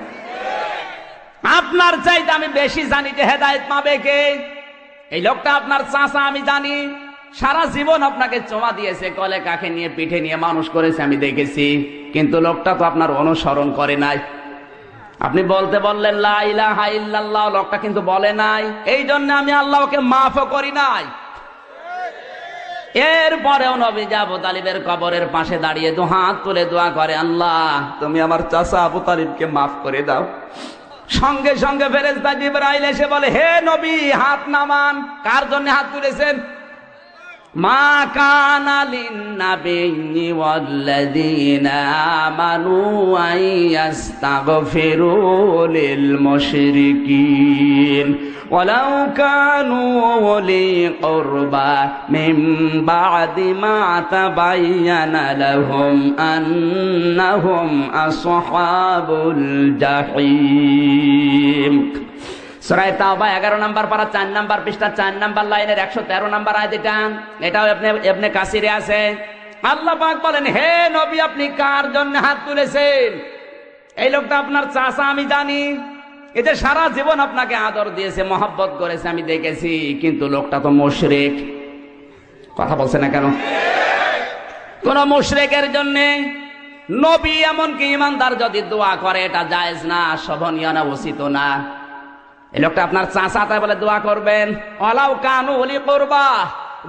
Speaker 2: আপনার চাইতে আমি বেশি জানি যে হেদায়েত পাবে কে। এই লোকটা আপনার চাচা, আমি জানি। সারা জীবন আপনাকে চোমা দিয়েছে, কলে কাকে নিয়ে পিঠে নিয়ে মানুষ করেছে, আমি দেখেছি। কিন্তু লোকটা তো আপনার অনুসরণ করে নাই। আপনি বলতে বললেন লা ইলাহা ইল্লাল্লাহ, লোকটা কিন্তু বলে নাই। এই জন্য আমি আল্লাহকে মাফও করি নাই। এরপরেও নবীজি আবু তালিবের কবরের পাশে দাঁড়িয়ে দুহাত তুলে দোয়া করে, আল্লাহ তুমি আমার চাচা আবু তালিবকে মাফ করে দাও। সঙ্গে সঙ্গে ফেরেশতা জিবরাইল এসে বলে, হে নবী, হাত নামান। কার জন্য হাত তুলেছেন? মা কানা লিন-নাবিয়্যি ওয়াল্লাযীনা আমানু আইয়াস্তাগফিরু লিল মুশরিকিন ওয়ালাউ কানু উলি কুরবা মিন বা'দি মা তাবায়্যানা লাহুম আন্নাহুম আসহাবুল জাহিম। সূরা তাওবা 11 নম্বর পারা 4 নম্বর পৃষ্ঠা 4 নম্বর লাইনের 113 নম্বর আয়াত এটাও ইবনে কাসিরে আছে। আল্লাহ পাক বলেন, হে নবী আপনি কার জন্য হাত তুলেছেন? এই লোকটা আপনার চাচা, আমি জানি। এতে সারা জীবন আপনাকে আদর দিয়েছে, মহব্বত করেছে, আমি দেখেছি, কিন্তু লোকটা তো মুশরিক। কথা বলছে না কেন? কোন মুশরিকের জন্য নবী এমনকি ইমানদার যদি দোয়া করে এটা জায়েজ না, শোভনীয় না, উচিত না। এই লোকটা আপনার চাচা, তাই বলে দোয়া করবেন? ওয়ালাউ কানু উলি কুরবা,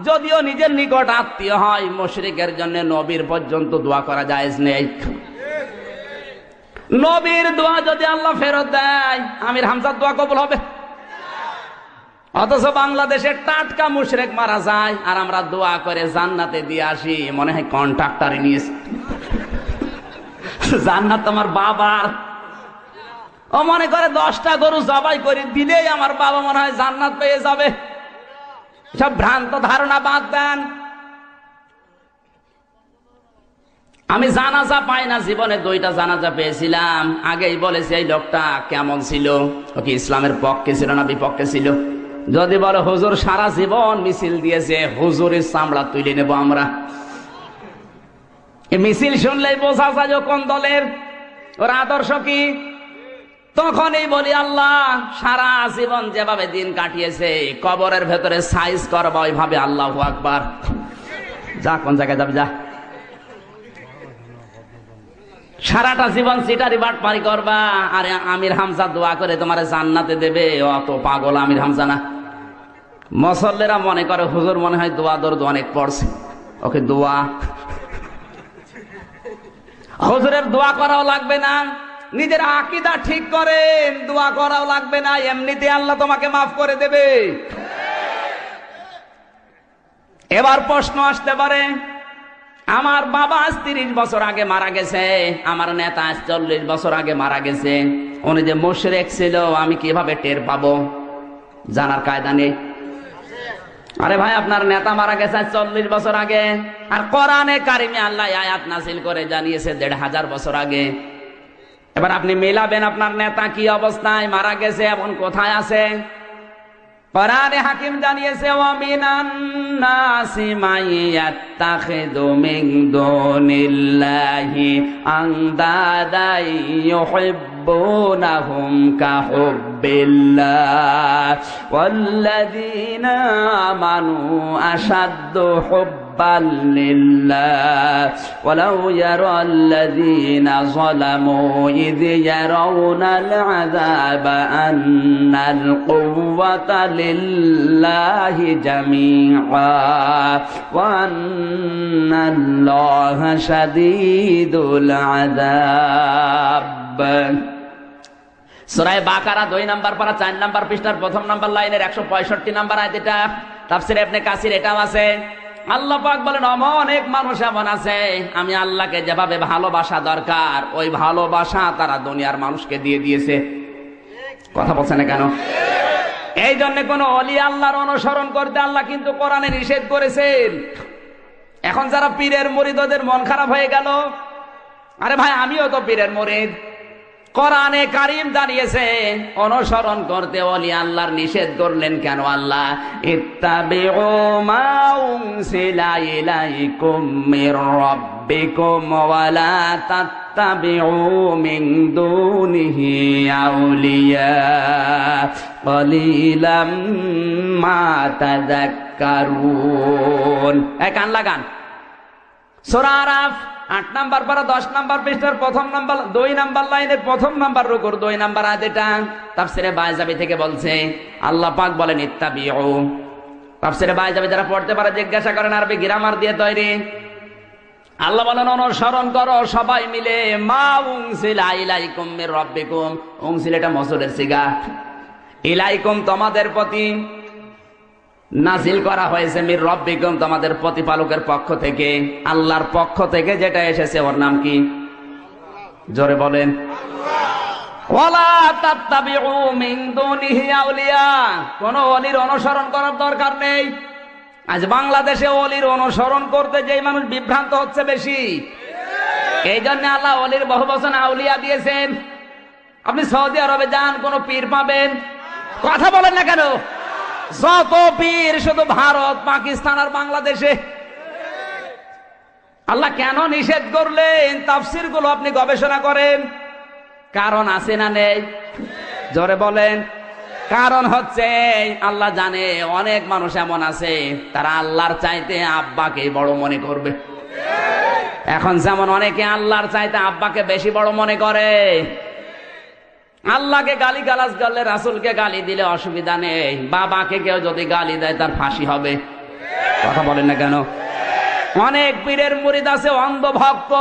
Speaker 2: যদিও নিজের নিকট আত্মীয় হয়, মুশরিকের জন্য নবীর পর্যন্ত দোয়া করা জায়েজ নেই। নবীর দোয়া যদি আল্লাহ ফেরত দেয়, আমির হামজার দোয়া কবুল হবে? অথচ বাংলাদেশে টাটকা মুশরিক মারা যায় আর আমরা দোয়া করে জান্নাতে দিয়ে আসি, মনে হয় কন্ট্রাক্টরে নিয়েছে। জান্নাত তোমার বাবার। ও মনে করে 10টা গরু জবাই করে দিলেই আমার বাবা মনে হয় জান্নাত পেয়ে যাবে। সব ভ্রান্ত ধারণা বাদ দেন। আমি জানাজা পাই না, জীবনে 2টা জানাজা পেয়েছিলাম। আগেই বলেছি এই লোকটা কেমন ছিল, ও কি ইসলামের পক্ষে ছিল না বিপক্ষে ছিল? যদি বলে হুজুর সারা জীবন মিছিল দিয়েছে, হুজুরের চামড়া তুলে নেব আমরা। এই মিছিল শুনলেই বোঝা যায় কোন দলের, ওর আদর্শ কি। তখনই বলি আল্লাহ সারা জীবন যেভাবে দিন কাটিয়েছে, কবরের ভেতরে সাইজ করবা ওইভাবে। আল্লাহু আকবার। যা, কোন জায়গায় যাবে যা। সারাটা জীবন সিটারি বাটপারি করবা, আরে আমির হামজা দোয়া করে তোমার জান্নাতে দেবে। অত পাগল আমির হামজা না। মুসল্লিরা মনে করে হুজুর মনে হয় দোয়া দরদ অনেক পড়ছে, ওকে দোয়া। হুজুরের দোয়া করাও লাগবে না, নিজের আকীদা ঠিক করেন, দোয়া করাও লাগবে না, এমনিতে আল্লাহ তোমাকে মাফ করে দেবে। এবার প্রশ্ন আসতে পারে, আমার বাবা আজ 30 বছর আগে মারা গেছে, আমার নেতা আজ 40 বছর আগে মারা গেছে, উনি যে মুশরিক ছিল আমি কিভাবে টের পাবো? জানার কায়দা নেই। আরে ভাই, আপনার নেতা মারা গেছে 40 বছর আগে, আর কোরআনে কারিমে আল্লাহ আয়াত নাযিল করে জানিয়েছে 1500 বছর আগে। এবার আপনি মেলাবেন আপনার নেতা কি অবস্থায় মারা গেছে এবং কোথায় আছে। কোরআনে হাকিম জানিয়েছে, ওয়া মিনান নাসি মাইয়াত্তাখিযু মিন দুনিল্লাহি আনদাদান ইউহিব্বুনাহুম কাহুব্বিল্লাহ ওয়াল্লাযীনা আমানু আশাদ্দু হুব্বান লিল্লাহ ওয়ালাউ ইয়ারাল্লাযীনা যালামু ইয ইয়ারাউনাল আযাবা আন্নাল কুওয়াতা লিল্লাহি জামিআ ওয়া আন্নাল্লাহা শাদীদুল আযাব। সূরা বাকারা 2 নম্বর পারা 4 নম্বর পৃষ্ঠার 1ম নম্বর লাইনের 165 নম্বর আয়াত। এটা তাফসীরে ইবনে কাসির এটাও আছে। আল্লাহ পাক বলেন, অনেক মানুষ এমন আছে আমি আল্লাহকে যেভাবে ভালোবাসা দরকার ওই ভালোবাসা তারা দুনিয়ার মানুষকে দিয়ে দিয়েছে। কথা বলছেন না কেন? এই জন্য কোন ওলি আল্লাহর অনুসরণ করতে আল্লাহ কিন্তু কোরআনে নিষেধ করেছেন। এখন যারা পীরের মুরিদ ওদের মন খারাপ হয়ে গেল। আরে ভাই, আমিও তো পীরের মুরিদ। কোরআনে কারীম জানিয়েছে অনুসরণ করতে, ওলি আল্লাহর নিষেধ করলেন কেন আল্লাহ? ইত্তাবিউ মা উনসিলা ইলাইকুম মির রাব্বিকুম ওয়া লা তাত্তাবিউ মিন দুনিহি আউলিয়া ক্বালিলাম মা তাযাক্কারুন। কান লাগান। সূরা আরাফ 8 নম্বর পারা 10 নম্বর পৃষ্ঠার 1ম নম্বর 2 নম্বর লাইনের 1ম নম্বর রুকুর 2 নম্বর আয়াত। এটা তাফসীরে বাইজাবি থেকে বলছে। আল্লাহ পাক বলেন ইত্তাবিউ। তাফসীরে বাইজাবি যারা পড়তে পারে জিজ্ঞাসা করেন, আরবি গ্রামার দিয়ে তৈরি। আল্লাহ বলেন অনুসরণ করো সবাই মিলে মা উনসিলা ইলাইকুম মির রাব্বিকুম। উনসিলা এটা মসুলের সিগা। ইলাইকুম তোমাদের প্রতি, নাজিল করা হয়েছে মির রব্বিকুম, তোমাদের প্রতিপালকের পক্ষ থেকে, আল্লাহর পক্ষ থেকে যেটা এসেছে ওর নাম কি? জোরে বলেন। ওয়ালা তাত্তাবিউ মিন দুনিহি আউলিয়া, কোন ওলির অনুসরণ করার দরকার নেই। আজ বাংলাদেশে ওলির অনুসরণ করতে যেই মানুষ বিভ্রান্ত হচ্ছে বেশি, এই জন্য আল্লাহ ওলির বহু বচন আউলিয়া দিয়েছেন। আপনি সৌদি আরবে যান, কোন পীর পাবেন? কথা বলেন না কেন? যত পীর শুধু ভারত, পাকিস্তান আর বাংলাদেশে। আল্লাহ কেন নিষেধ করলেন? তাফসীর গুলো আপনি গবেষণা করেন, কারণ আছে না নেই? জোরে বলেন। কারণ হচ্ছে আল্লাহ জানে অনেক মানুষ এমন আছে তারা আল্লাহর চাইতে আব্বাকে বড় মনে করবে। এখন যেমন অনেকে আল্লাহর চাইতে আব্বাকে বেশি বড় মনে করে। আল্লাহকে গালি গালাজ করলে, রাসূলকে গালি দিলে অসুবিধা নেই, বাবাকে কেউ যদি গালি দেয় তার ফাঁসি হবে। কথা বলেন না কেন? অনেক পীরের মুরিদ আছে অন্ধ ভক্ত,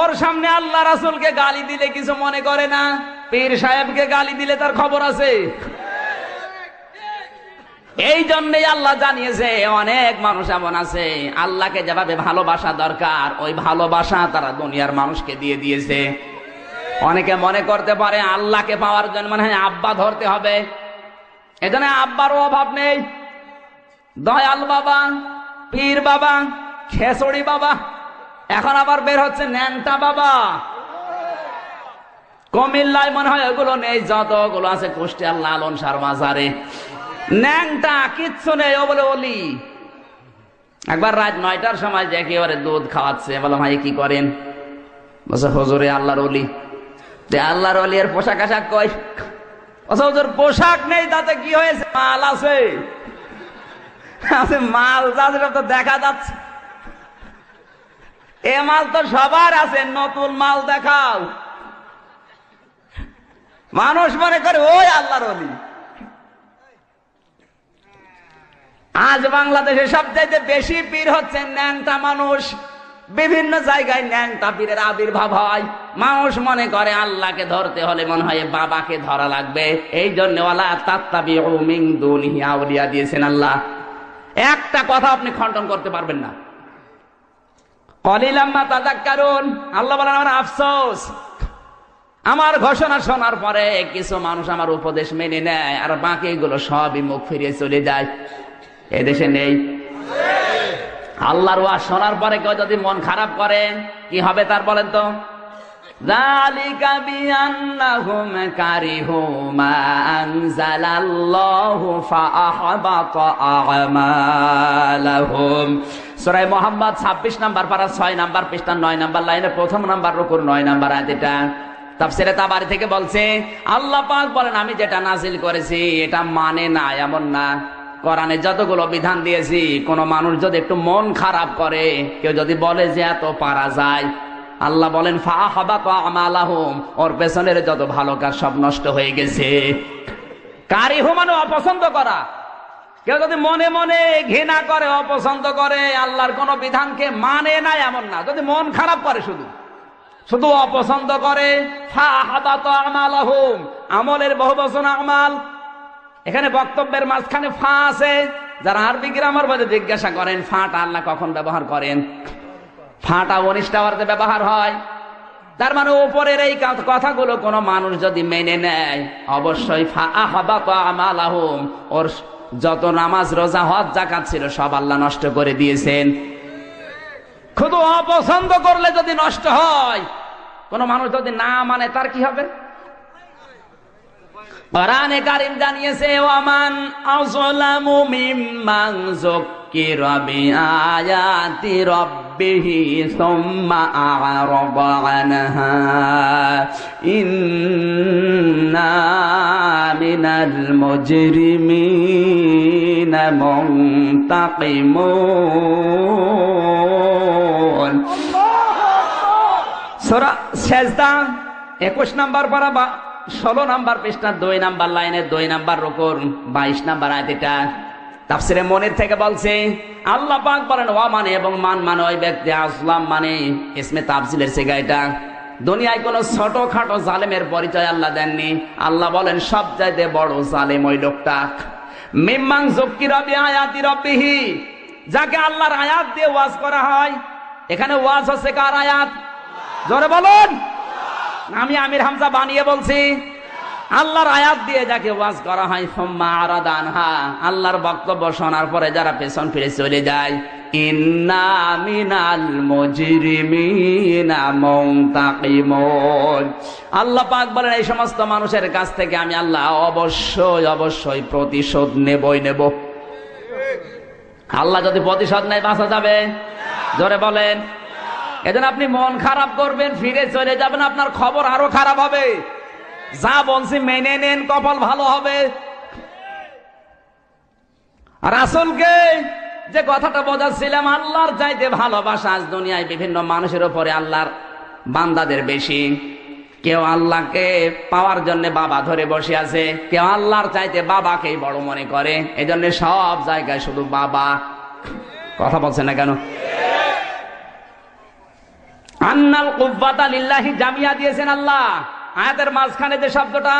Speaker 2: ওর সামনে আল্লাহ রাসূলকে গালি দিলে কিছু মনে করে না, পীর সাহেবকে গালি দিলে তার খবর আছে। এই জন্যই আল্লাহ জানিয়েছে অনেক মানুষ এমন আছে আল্লাহকে যেভাবে ভালোবাসা দরকার ওই ভালোবাসা তারা দুনিয়ার মানুষকে দিয়ে দিয়েছে। অনেকে মনে করতে পারে আল্লাহকে পাওয়ার জন্য মনে হয় আব্বা ধরতে হবে, এজন্য আব্বারও অভাব নেই। দয়াল বাবা, পীর বাবা, খেসড়ি বাবা, এখন আবার বের হচ্ছে ন্যাংটা বাবা। কুমিল্লায় মনে হয় ওগুলো নেই, যতগুলো আছে কুষ্টিয়ার লালন সার মাজারে ন্যাংটা কিচ্ছু নেই, ও বলে ওলি। একবার রাত 9টার সময় দেখি ওরে দুধ খাওয়াচ্ছে, বললাম ভাই কি করেন? বলছে হুজুরে আল্লাহর ওলি। আল্লাহর ওলি এর পোশাক আশাক কই? হুজুর পোশাক নেই, তাতে কি হয়েছে? মাল আছে। মাল যাচ্ছে তো দেখা যাচ্ছে, এ মাল তো সবার আছে, নতুন মাল দেখাও। মানুষ মনে করে ওই আল্লাহর ওলি। আজ বাংলাদেশে সবচাইতে বেশি পীর হচ্ছেন ন্যাংটা মানুষ। বিভিন্ন জায়গায় ন্যাংটা পীরের আবির্ভাব হয়। মানুষ মনে করে আল্লাহকে ধরতে হলে মনে হয় বাবাকে ধরা লাগবে, এই জন্য ওয়ালা তাত্তাবিউ মিন দুনিহি আউলিয়া দিয়েছেন আল্লাহ। একটা কথা আপনি খণ্ডন করতে পারবেন না। কলিলাম মা তাযাক্কারুন, আল্লাহ বলেন আমার আফসোস, আমার ঘোষণা শোনার পরে কিছু মানুষ আমার উপদেশ মেনে নেয় আর বাকিগুলো সবই মুখ ফিরিয়ে চলে যায়। এদেশে নেই? আল্লাহর ওয়াজ শোনার পরে কেউ যদি মন খারাপ করে কি হবে তার বলেন তো? যালিকা বিআন্নাহুম কারিহু মা আনজালাল্লাহু ফাআহবাতা আমালাহুম। সূরা মুহাম্মদ 26 নাম্বার পারা 6 নাম্বার পৃষ্ঠা 9 নাম্বার লাইনে প্রথম নাম্বার রুকুর 9 নাম্বার আয়াত। এটা তাফসীরে তাবারী থেকে বলছে আল্লাহ পাক বলেন আমি যেটা নাযিল করেছি এটা মানে না এমন না। কোরআনে যতগুলো বিধান দিয়েছি কোন মানুষ যদি একটু মন খারাপ করে, কেউ যদি বলে যে এত পারা যায়, আল্লাহ বলেন ফাআহবাতা আমালাহুম, ওর পেছনের যত ভালো কাজ সব নষ্ট হয়ে গেছে। কারিহু মানে অপছন্দ করা। কেউ যদি মনে মনে ঘৃণা করে, অপছন্দ করে, আল্লাহর কোন বিধানকে মানে না এমন না, যদি মন খারাপ করে শুধু শুধু অপছন্দ করে, ফাআহবাতা আমালাহুম, আমলের বহুবচন আমাল। এখানে বক্তব্যের মাঝখানে ফা আছে। যারা আরবি গ্রামার বলে জিজ্ঞাসা করেন ফাটা আল্লাহ কখন ব্যবহার করেন, ফাটা অনিষ্টাবার্থে ব্যবহার হয়। তার মানে উপরের এই কথাগুলো কোন মানুষ যদি মেনে নেয় অবশ্যই ফাআহবাতা আমালাহুম, ওর যত নামাজ রোজা হজ যাকাত ছিল সব আল্লাহ নষ্ট করে দিয়েছেন। শুধু অপছন্দ করলে যদি নষ্ট হয়, কোন মানুষ যদি না মানে তার কি হবে? কোরআনে কারীম জানিয়েছে ওয়ামান আযলামু মিম্মান যুক্কিরা বিআয়াতি রাব্বিহি সুম্মা আ'রাদা আনহা ইন্না মিনাল মুজরিমিনা মুনতাকিমুন। সূরা সেজদা 21 নাম্বার পারা 16 নাম্বার পৃষ্ঠা 2 নাম্বার লাইনে 2 নাম্বার রুকুর 22 নাম্বার আয়াত। এটা তাফসীরে মনির থেকে বলছে আল্লাহ পাক বলেন ওয়া মানে এবং মান মানে ওই ব্যক্তি, আসলাম মানে ইসমে তাফসীলের সিগা। এটা দুনিয়ায় কোন ছোটখাটো জালেমের পরিচয় আল্লাহ দেননি। আল্লাহ বলেন সবচাইতে বড় জালেম ওই লোকটা। মিম্মান যুক্কিরা বিআয়াতি রাব্বিহি, যাকে আল্লাহর আয়াত দিয়ে ওয়াজ করা হয়। এখানে ওয়াজ হচ্ছে কার আয়াত? জোরে বলুন। আমি আমির হামজা বানিয়ে বলছি? আল্লাহর আয়াত দিয়ে যাকে ওয়াজ করা হয়, সুম্মা আরাদা আনহা, আল্লাহর বক্তব্য শোনার পরে যারা পেছন ফিরে চলে যায়, ইন্না মিনাল মুজরিমিনা মুনতাকিমুন, আল্লাহ পাক বলেন এই সমস্ত মানুষের কাছ থেকে আমি আল্লাহ অবশ্যই অবশ্যই প্রতিশোধ নেবই নেব। আল্লাহ যদি প্রতিশোধ নেয় বাঁচা যাবে? জোরে বলেন। এজন্য আপনি মন খারাপ করবেন, ফিরে চলে যাবেন, আপনার খবর আরো খারাপ হবে। যা বলছি মেনে নেন, কপাল ভালো হবে। রাসূলকে যে কথাটা বোঝাচ্ছিলাম, আল্লাহর চাইতে ভালোবাসা আজ দুনিয়ায় বিভিন্ন মানুষের উপরে আল্লাহর বান্দাদের বেশি। কেউ আল্লাহকে পাওয়ার জন্য বাবা ধরে বসে আছে, কেউ আল্লাহর চাইতে বাবাকেই বড় মনে করে। এজন্য সব জায়গায় শুধু বাবা। কথা বলছে না কেন? আন্নাল কুব্বাতা লিল্লাহি জামিয়া দিয়েছেন আল্লাহ। আয়াতের মাঝখানে যে শব্দটা,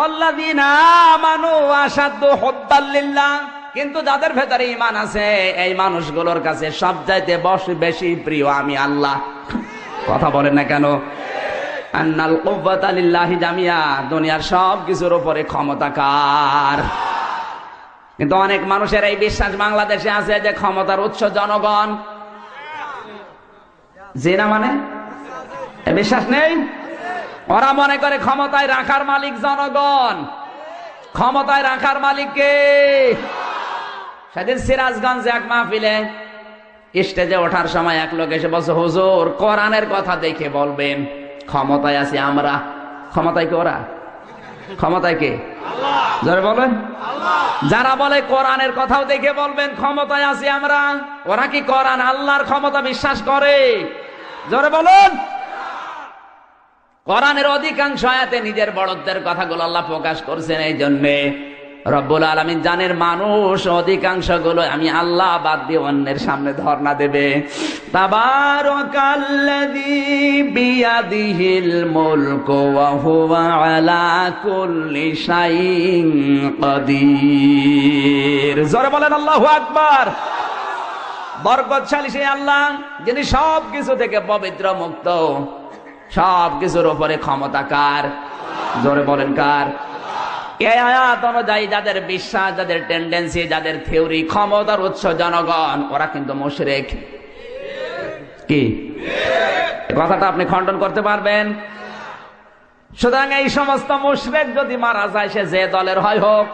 Speaker 2: আল্লাযীনা আমানু আশাদ্দু হুব্বাল লিল্লাহ, কিন্তু যাদের ভেতরে ঈমান আছে এই মানুষগুলোর কাছে সবচাইতে বেশি প্রিয় আমি আল্লাহ। কথা বলেন না কেন? আন্নাল কুব্বাতা লিল্লাহি জামিয়া, দুনিয়ার সব কিছুর উপরে ক্ষমতা কার? কিন্তু অনেক মানুষের এই বিশ্বাস বাংলাদেশে আছে যে ক্ষমতার উৎস জনগণ। জিনা মানে বিশ্বাস নেই। ওরা মনে করে ক্ষমতায় রাখার মালিক জনগণ। ক্ষমতায় রাখার মালিক কে? সেদিন সিরাজগঞ্জে এক মাহফিলে স্টেজে ওঠার সময় এক লোক এসে বলছে, হুজুর কোরআনের কথা দেখে বলবেন ক্ষমতায় আছি আমরা। ক্ষমতায় কে ওরা? ক্ষমতায় কে? জোরে বলেন। যারা বলে কোরআনের কথাও দেখে বলবেন ক্ষমতায় আছি আমরা, ওরা কি কোরআন আল্লাহর ক্ষমতা বিশ্বাস করে? জোরে বলুন। কোরআনের অধিকাংশ আয়াতে নিজের বড়ত্বের কথাগুলো আল্লাহ প্রকাশ করছেন। এই জন্যে রব্বুল আলামিন জানেন মানুষ অধিকাংশ গুলো আমি আল্লাহ বাদ দিয়ে অন্যের সামনে ধর্ণা দেবে। তাবারাকাল্লাযী বিয়াদিহিল মুলকু ওয়া হুয়া আলা কুল্লি শাইইন কাদির। জোরে বলেন আল্লাহু আকবার। বরকতশালী সেই আল্লাহ যিনি সব কিছু থেকে পবিত্র, মুক্ত, সব কিছুর উপরে ক্ষমতা কার? জোরে বলেন কার? এই আয়াত অনুযায়ী যাদের বিশ্বাস, যাদের টেন্ডেন্সি, যাদের থিওরি ক্ষমতার উৎস জনগণ, ওরা কিন্তু মুশরিক। কি কথাটা আপনি খণ্ডন করতে পারবেন? সুতরাং এই সমস্ত মুশরিক যদি মারা যায়, সে যে দলের হয় হোক,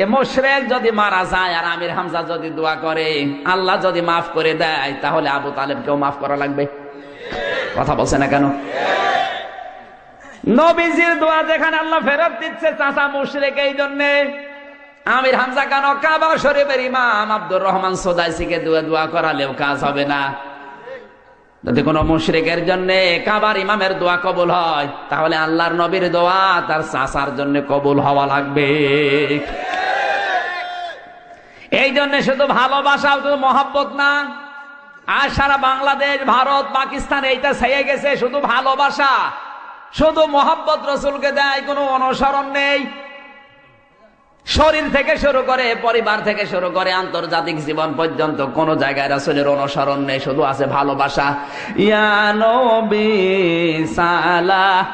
Speaker 2: এ মুশরিক যদি মারা যায় আর আমির হামজা যদি দোয়া করে, আল্লাহ যদি মাফ করে দেয়, তাহলে আবু তালেবকেও মাফ করা লাগবে। কথা বলছে না কেন? নবীজির দোয়া যেখানে আল্লাহ ফেরত দিচ্ছে চাচা মুশরিক, এই জন্য আমির হামজা কেন? কাবা শরীফের ইমাম আব্দুর রহমান সুদাইসিকে দোয়া করালেও কাজ হবে না। যদি কোনো মুশরিকের জন্য কাবার ইমামের দোয়া কবুল হয়, তাহলে আল্লাহর নবীর দোয়া তার চাচার জন্য কবুল হওয়া লাগবে। এই জন্য শুধু ভালোবাসা, শুধু মহব্বত না। আর সারা বাংলাদেশ, ভারত, পাকিস্তান এইটা ছেয়ে গেছে শুধু ভালোবাসা, শুধু মহব্বত রসুলকে দেয়, কোনো অনুসরণ নেই। শরীর থেকে শুরু করে, পরিবার থেকে শুরু করে, আন্তর্জাতিক জীবন পর্যন্ত কোন জায়গায় রাসূলের অনুসরণ নেই, শুধু আছে ভালোবাসা। ইয়া নবী সালাম।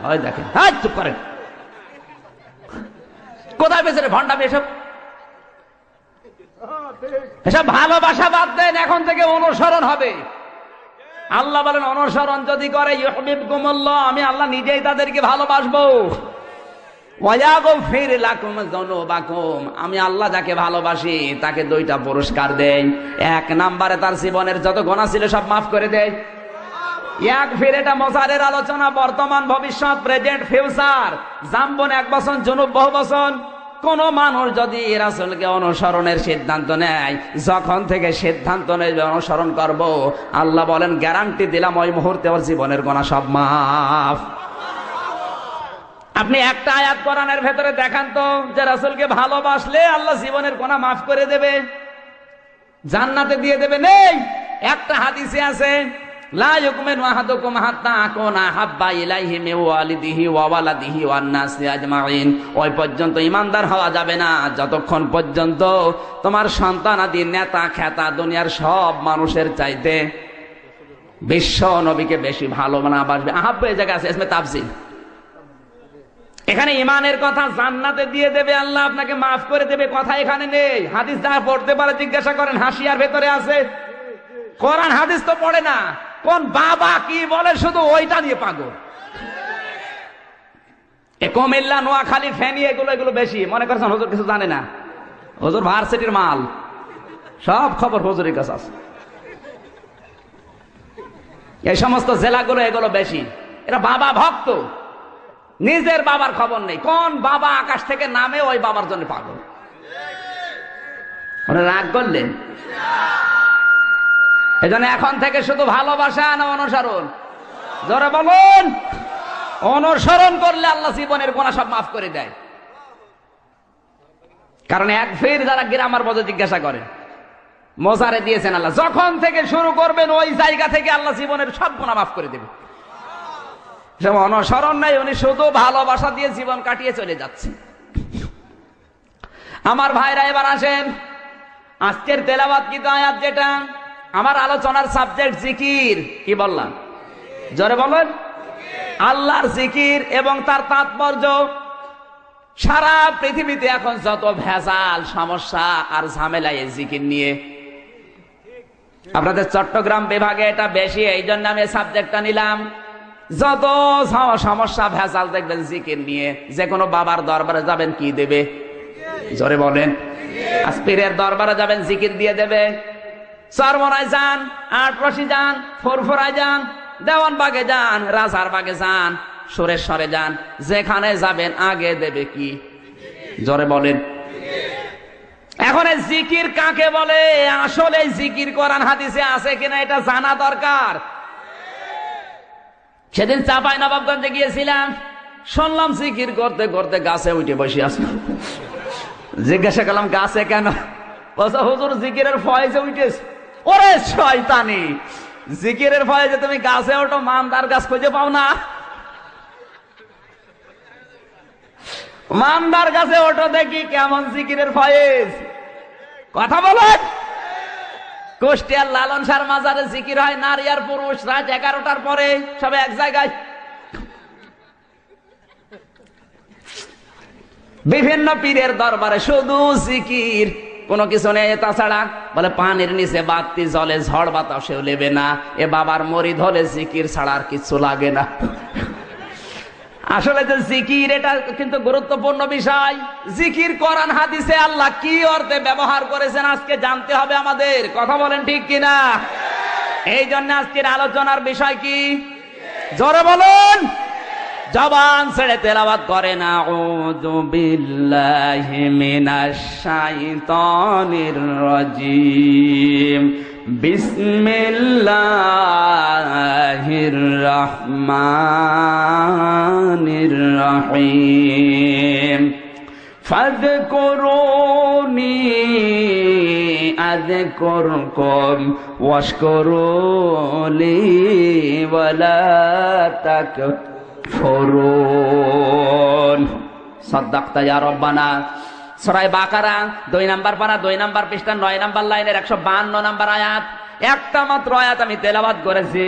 Speaker 2: ওই দেখেন, হাত চুপ করেন। কোথায় পেছনে ভণ্ডামি এসব? এসব ভালোবাসা বাদ দেন, এখন থেকে অনুসরণ হবে। আল্লাহ বলেন অনুসরণ যদি করে ইউহিব্বুকুমুল্লাহ, আমি আল্লাহ নিজেই তাদেরকে ভালোবাসবো। ওয়ায়াগফির লাকুম যুনুবাকুম, আমি আল্লাহ যাকে ভালোবাসি তাকে দুইটা পুরস্কার দেই। এক নম্বরে তার জীবনের যত গুনাহ ছিল সব মাফ করে দেয়। ইয়াগফির, এটা মজারের আলোচনা, বর্তমান, ভবিষ্যৎ, প্রেজেন্ট, ফিউচার। জামবন এক বছর, জুনুব বহু বছর। কোন মানুষ যদি রাসূলকে অনুসরণের সিদ্ধান্ত নেয়, যখন থেকে সিদ্ধান্ত নেবে অনুসরণ করব, আল্লাহ বলেন গ্যারান্টি দিলাম ওই মুহূর্তে ওর জীবনের গুনাহ সব মাফ। আপনি একটা আয়াত কোরআনের ভেতরে দেখান তো যে রাসূলকে ভালোবাসলে আল্লাহ জীবনের গুনাহ মাফ করে দেবে, জান্নাতে দিয়ে দেবে। নেই। একটা হাদিসে আছে লা ইউমিনু আহাদুকুম হাত্তা আকুনা হাব্বা ইলাইহি মিন ওয়ালিদিহি ওয়া ওয়ালাদিহি ওয়ান নাসি আজমাইন। ওই পর্যন্ত ঈমানদার হওয়া যাবে না যতক্ষণ পর্যন্ত তোমার সন্তানাদি নেতা খেতা দুনিয়ার সব মানুষের চাইতে বিশ্ব নবীকে বেশি ভালো না বাসবে। আহাব্বা এই জায়গায় আছে ইসমে তাফসীর। এখানে ইমানের কথা জান্নাতে দিয়ে দেবে আল্লাহ, আপনাকে মাফ করে দেবে কথা এখানে নেই। হাদিস যা পড়তে পারে জিজ্ঞাসা করেন, হাসিয়ার ভেতরে আছে। কোরআন হাদিস তো পড়ে না, কোন বাবা কি বলে শুধু ওইটা নিয়ে পাগল। কুমিল্লা, নোয়াখালী, ফেনী এগুলো বেশি মনে করছেন হুজুর কিছু জানে না। হুজুর ভার্সিটির মাল, সব খবর হুজুরের কাছে আছে। এই সমস্ত জেলাগুলো এগুলো বেশি, এরা বাবা ভক্ত, নিজের বাবার খবর নেই। কোন বাবা আকাশ থেকে নামে ওই বাবার জন্য পাগল। রাগ করলেন? এজন্য এখন থেকে শুধু ভালোবাসা না অনুসরণ? জোরে বলুন। অনুসরণ করলে আল্লাহ জীবনের গুনাহ সব মাফ করে দেয়। কারণ এক ফের যারা গ্রামার মধ্যে জিজ্ঞাসা করে মোজারে দিয়েছেন আল্লাহ, যখন থেকে শুরু করবেন ওই জায়গা থেকে আল্লাহ জীবনের সব গুনাহ মাফ করে দেবে। অনুসরণ নাই, উনি শুধু ভালোবাসা দিয়ে জীবন কাটিয়ে চলে যাচ্ছে। আমার ভাইরা এবার আসেন, আজকের তেলাওয়াত কি আয়াত, যেটা আমার আলোচনার সাবজেক্ট জিকির। কি বললাম? জোরে বলেন। আল্লাহর জিকির এবং তার তাৎপর্য। সারা পৃথিবীতে এখন যত ভেজাল, সমস্যা আর ঝামেলা এই জিকির নিয়ে। আপনাদের চট্টগ্রাম বিভাগে এটা বেশি, এই জন্য আমি সাবজেক্টটা নিলাম। যত সমস্যা ভেজাল দেখবেন জিকির নিয়ে। যে কোনো বাবার দরবারে যাবেন কি দেবে? জোরে বলেন। পীরের দরবারে যাবেন জিকির দিয়ে দেবে। চরমনায় যান, আটরশি যান, ফুরফুরায় যান, দেওয়ানবাগে যান, রাজারবাগে যান, সুরেশ্বরে যান, যেখানে যাবেন আগে দেবে কি? জোরে বলেন। এখন এই জিকির কাকে বলে? আসলে জিকির কোরআন হাদিসে আছে কিনা এটা জানা দরকার। সেদিন চাপাই নবাবগঞ্জে গিয়েছিলাম, শুনলাম জিকির করতে করতে গাছে উঠে বসে আছে। জিজ্ঞাসা করলাম গাছে কেন? বলছে হুজুর জিকিরের ফয়েজে উঠেছে। ওরে শয়তানি, জিকিরের ফয়েজে তুমি গাছে ওঠো, মানদার গাছ খুঁজে পাও না? মানদার গাছে ওঠো দেখি কেমন জিকিরের ফয়েজ। কথা বলেন। কুষ্টিয়ার লালন শাহর মাজারে জিকির হয়, নারী আর পুরুষ, রাত 11টার পরে সব এক জায়গায়। বিভিন্ন পীরের দরবারে শুধু জিকির, কোনো কিছু নেই তাছাড়া। বলে পানির নিচে বাতি জ্বলে, ঝড় বাতাসেও লেবে না। এ বাবার মরিদ হলে জিকির ছাড়া আর কিছু লাগে না। আসলে যে জিকির, এটা কিন্তু গুরুত্বপূর্ণ বিষয়। জিকির কোরআন হাদিসে আল্লাহ কি অর্থে ব্যবহার করেছেন আজকে জানতে হবে আমাদের। কথা বলেন ঠিক কিনা? এই জন্য আজকের আলোচনার বিষয় কি? জোরে বলুন। জবান ছেড়ে তেলাওয়াত করেন, আউযু বিল্লাহি মিনাশ শাইতানির রাজিম, বিসমিল্লাহির রহমানির রহিম, ফাযকুরুনি আযকুরকুম ওয়াশকুরুলি ওয়ালা তাকফুরুন। সাদাক্তা ইয়া রব্বানা। সূরা বাকারা 2 নাম্বার পারা 2 নাম্বার পৃষ্ঠা 9 নাম্বার লাইনের 152 নাম্বার আয়াত। একটা মাত্র আয়াত আমি তেলাওয়াত করেছি।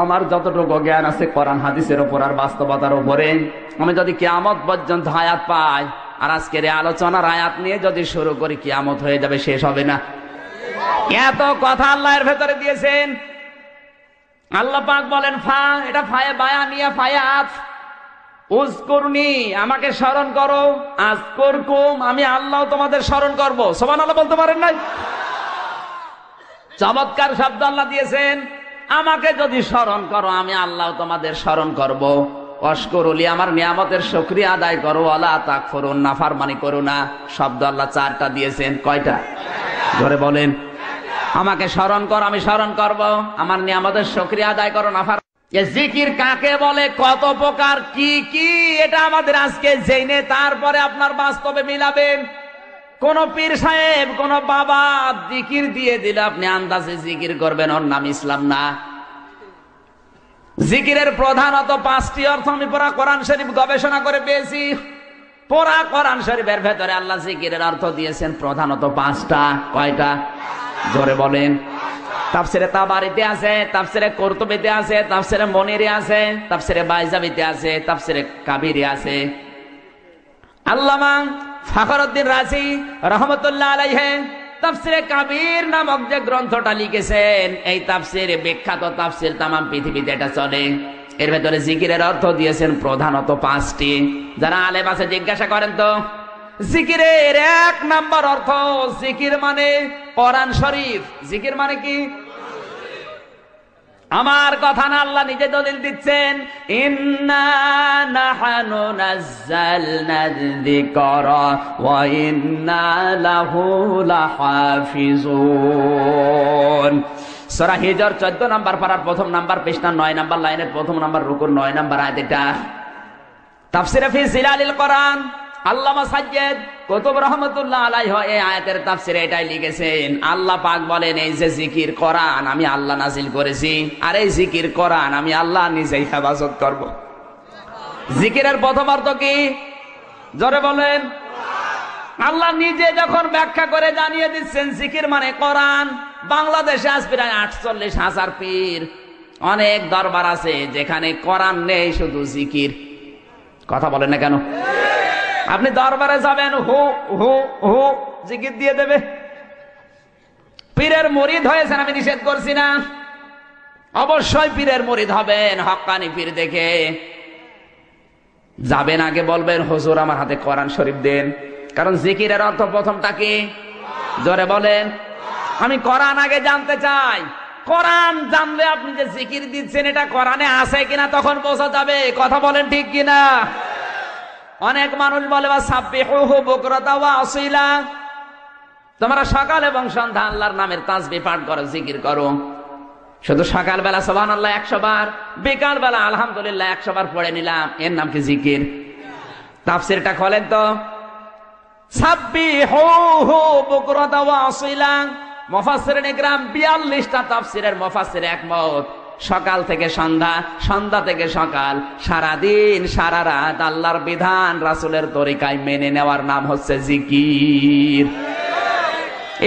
Speaker 2: আমার যতটুকু জ্ঞান আছে কোরআন হাদিসের উপর আর বাস্তবতার উপরে, আমি যদি কিয়ামত পর্যন্ত আয়াত পাই, আর আজকের এই আলোচনার আয়াত নিয়ে যদি শুরু করি, কিয়ামত হয়ে যাবে, শেষ হবে না। এত কথা আল্লাহর ভেতরে দিয়েছেন। আল্লাহ পাক বলেন ফা, এটা ফায়ে বায়ানিয়া, ফায়াত। উযকুরনি, আমাকে স্মরণ করো। আযকুরকুম, আমি আল্লাহ তোমাদের স্মরণ করব। সুবহানাল্লাহ বলতে পারেন নাই? চমৎকার শব্দ আল্লাহ দিয়েছেন। আমাকে যদি স্মরণ করো, আমি আল্লাহ তোমাদের স্মরণ করব। ওয়াশকুরুলি, আমার নিয়ামতের শুকরিয়া আদায় করো। ওয়ালা তাকফুরুন, নাফরমানি করো না। শব্দ আল্লাহ 4টা দিয়েছেন। কয়টা? ধরে বলেন। আমাকে স্মরণ করো, আমি স্মরণ করব। আমার নিয়ামতের শুকরিয়া আদায় করো, নাফরমানি। জিকির কাকে বলে, কত প্রকার, কি কি, এটা আমাদের আজকে জেনে তারপরে আপনার বাস্তবে মিলাবেন। কোন পীর সাহেব, কোন বাবা জিকির দিয়ে দিলে আপনি আন্দাজে জিকির করবেন, ওর নাম ইসলাম না। জিকিরের প্রধানত 5টি অর্থ আমি পুরা কোরআন শরীফ গবেষণা করে পেয়েছি। পুরা কোরআন শরীফের ভেতরে আল্লাহ জিকিরের অর্থ দিয়েছেন প্রধানত 5টা। কয়টা? জোরে বলেন। তাফসিরে তাবারিতে আছে, তাফসিরে কুরতুবিতে আছে, তাফসিরে মুনিরে আছে, তাফসিরে বাইজাবিতে আছে, তাফসিরে কাবিরে আছে। আল্লামা ফখরুদ্দিন রাজি রহমতুল্লাহ আলাইহি তাফসিরে কাবির নামক যে গ্রন্থটা লিখেছেন, এই তাফসিরে বিখ্যাত তাফসির তামাম পৃথিবীতে এটা চলে। এর ভেতরে জিকিরের অর্থ দিয়েছেন প্রধানত 5টি। যারা আলেম আছে জিজ্ঞাসা করেন তো, জিকিরের 1 নাম্বার অর্থ, জিকির মানে কোরআন শরীফ। জিকির মানে কি? আমার কথা না, আল্লাহ নিজে দলিল দিচ্ছেন, ইন্না নাহনু নাযালনা যিকরা ওয়া ইন্না লাহু লাহাফিজুন। সূরা হিজর 14 নাম্বার পারার 1ম নাম্বার পৃষ্ঠা 9 নাম্বার লাইনের 1ম নাম্বার রুকুর 9 নাম্বার আয়াত। এটা তাফসিরে ফি জিলালিল কোরআন আল্লামা সাজ্জাদ কুতুব রহমাতুল্লাহ আলাইহি এই আয়াতের তাফসিরে এটাই লিখেছেন। আল্লাহ পাক বলেন, এই যে জিকির কোরআন আমি আল্লাহ নাজিল করেছি, আর এই জিকির কোরআন আমি আল্লাহ নিজেই হেফাজত করব। জিকিরের প্রথম অর্থ কি? জোরে বলেন। আল্লাহ নিজে যখন ব্যাখ্যা করে জানিয়ে দিচ্ছেন জিকির মানে কোরআন। বাংলাদেশে আজ প্রায় 48,000 পীর, অনেক দরবার আছে যেখানে কোরআন নেই, শুধু জিকির। কথা বলেন না কেন? আপনি দরবারে যাবেন, হু হু হু জিকির দিয়ে দেবে। পীরের মুরিদ হয়েছেন, আমি নিষেধ করছি না, অবশ্যই পীরের মুরিদ হবেন, হক্কানি পীর দেখে যাবেন। আগে বলবেন, হুজুর আমার হাতে কোরআন শরীফ দেন। কারণ জিকিরের অর্থ প্রথমটা কি? জোরে বলেন। আমি কোরআন আগে জানতে চাই। কোরআন জানলে আপনি যে জিকির দিচ্ছেন এটা কোরআনে আছে কিনা তখন বোঝা যাবে। কথা বলেন ঠিক কিনা? অনেক মানুষ বলে সাব্বিহুহু বুকরাতা ওয়া আসিলা, তোমরা সকাল এবং সন্ধ্যা আল্লাহর নামের তাসবিহ পাঠ করো, জিকির করো। শুধু সকালবেলা সুবহানাল্লাহ 100 বার, বিকাল বেলা আলহামদুলিল্লাহ 100 বার পড়ে নিলাম, এর নাম কি জিকির? তাফসীরটা খোলেন তো, সাব্বিহুহু বুকরাতা ওয়া আসিলা। মুফাসসিরিন ইকরাম 42টা তাফসীরের মুফাসসির একমত, সকাল থেকে সন্ধ্যা, সন্ধ্যা থেকে সকাল, সারা দিন সারা রাত আল্লাহর বিধান রাসূলের তরিকায় মেনে নেওয়ার নাম হচ্ছে জিকির।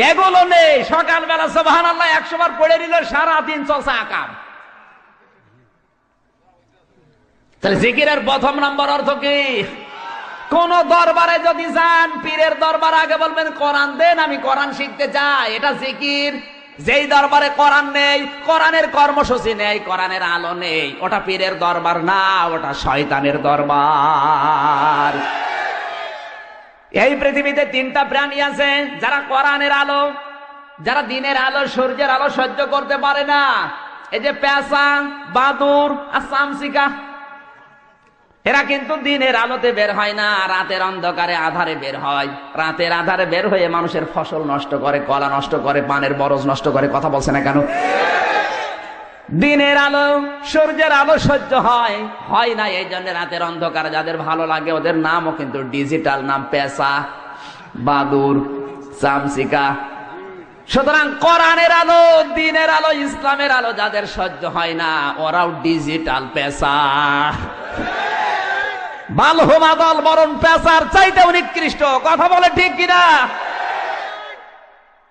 Speaker 2: এগুলো নেই, সকালবেলা সুবহানাল্লাহ 100 বার পড়ে নিল, সারা দিন চলছে আকাম। তাহলে জিকিরের প্রথম নম্বর অর্থ কি? কোন দরবারে যদি যান, পীরের দরবার, আগে বলবেন কোরআন দেন, আমি কোরআন শিখতে চাই, এটা জিকির। যেই দরবারে কোরআন নেই, কোরআনের কর্মসূচি নেই, কোরআনের আলো নেই, ওটা পীরের দরবার না, ওটা শয়তানের দরবার। এই পৃথিবীতে 3টা প্রাণী আছে যারা কোরআনের আলো, যারা দিনের আলো, সূর্যের আলো সহ্য করতে পারে না। এই যে পেঁচা, বাদুর আর চামচিকা, এরা কিন্তু দিনের আলোতে বের হয় না, রাতের অন্ধকারে আধারে বের হয়। রাতের আধারে বের হয়ে মানুষের ফসল নষ্ট করে, কলা নষ্ট করে, পানের বরজ নষ্ট করে। কথা বলছে না কেন? দিনের আলো, সূর্যের আলো সহ্য হয় না, এই জন্য রাতের অন্ধকারে যাদের ভালো লাগে ওদের নামও কিন্তু ডিজিটাল নাম, পেঁচা, বাদুর, চামচিকা। সুতরাং কোরআনের আলো, দিনের আলো, ইসলামের আলো যাদের সহ্য হয় না, ওরাও ডিজিটাল পেঁচা। বালহুমা দল বরং পেঁচার চাইতে নিকৃষ্ট। কথা বলে ঠিক কিনা?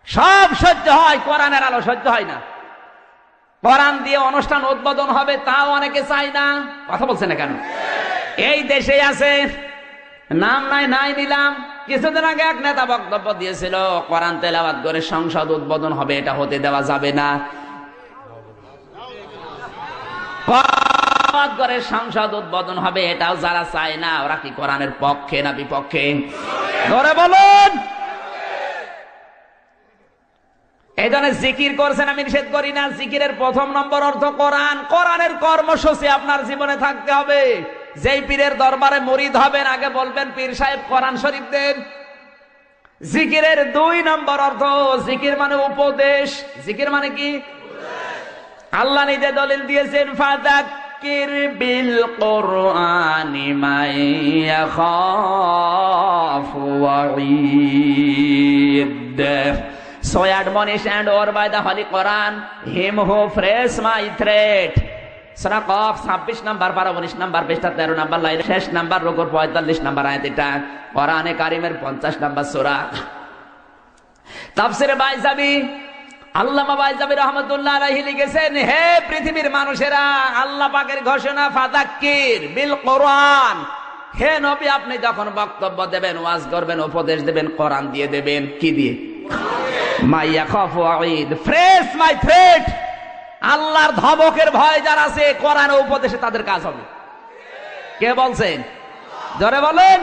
Speaker 2: সব সহ্য হয়, কোরআনের আলো সহ্য হয় না। কোরআন দিয়ে অনুষ্ঠান উদ্বোধন হবে, তাও অনেকে চায় না। কথা বলছে না কেন? এই দেশে আছে, নাম নাই নিলাম, কিছুদিন আগে এক নেতা বক্তব্য দিয়েছিল, কোরআন তেলাওয়াত করে সংসদ উদ্বোধন হবে, এটা হতে দেওয়া যাবে না। করে সংসদ উদ্বোধন হবে, এটাও যারা চায় না, ওরা কি কোরআনের পক্ষে না বিপক্ষে? ধরে বলুন। এই জন্য জিকির করছেন, আমি নিষেধ করি না। জিকিরের প্রথম নম্বর অর্থ কোরআন। কোরআনের কর্মসূচি আপনার জীবনে থাকতে হবে। যেই পীরের দরবারে মুরিদ হবেন, আগে বলবেন, পীর সাহেব কোরআন শরীফ দেন। জিকিরের 2 নম্বর অর্থ, জিকির মানে উপদেশ। জিকির মানে কি? আল্লাহ নিজে দলিল দিয়েছেন, ফাযাক্কির বিল কুরআনি মান ইয়াখাফু ওয়াঈদ। So admonish and over by the Holy Quran him who frays my threat. Surah cough 26 number পারা 19 নাম্বার পৃষ্ঠা 13 নাম্বার লাইনে শেষ নাম্বার রুকুর 45 নাম্বার আয়াত। এটা কোরআনে কারীমের 50 নাম্বার সূরা। তাফসীরে বাইজাবি আল্লামা বাইজাবি রাহমাতুল্লাহ আলাইহি লিখেছেন, হে পৃথিবীর মানুষেরা, আল্লাহ পাকের ঘোষণা ফাযাক্কির বিল কোরআন। হে নবী, আপনি যখন বক্তব্য দেবেন, ওয়াজ করবেন, উপদেশ দেবেন, কোরআন দিয়ে দেবেন। কি দিয়ে? মাইয়া খাফু আইদ, ফ্রেশ মাই থ্রেট। আল্লাহর ধমকের ভয় যারা আছে, কোরআন ও উপদেশে তাদের কাজ হবে। কে বলছেন? জোরে বলেন।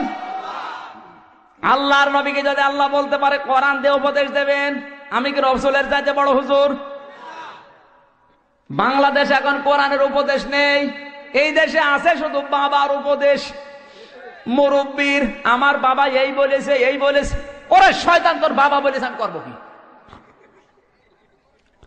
Speaker 2: আল্লাহর নবীকে যদি আল্লাহ বলতে পারে কোরআন দিয়ে উপদেশ দেবেন, আমি কি রাসূলের চাইতে বড় হুজুর? বাংলাদেশে এখন কোরআনের উপদেশ নেই। এই দেশে আছে শুধু বাবার উপদেশ, মুরব্বীর। আমার বাবা এই বলেছে, এই বলেছে। ওরে শয়তান, তোর বাবা বলেছে, আমি করবো কি?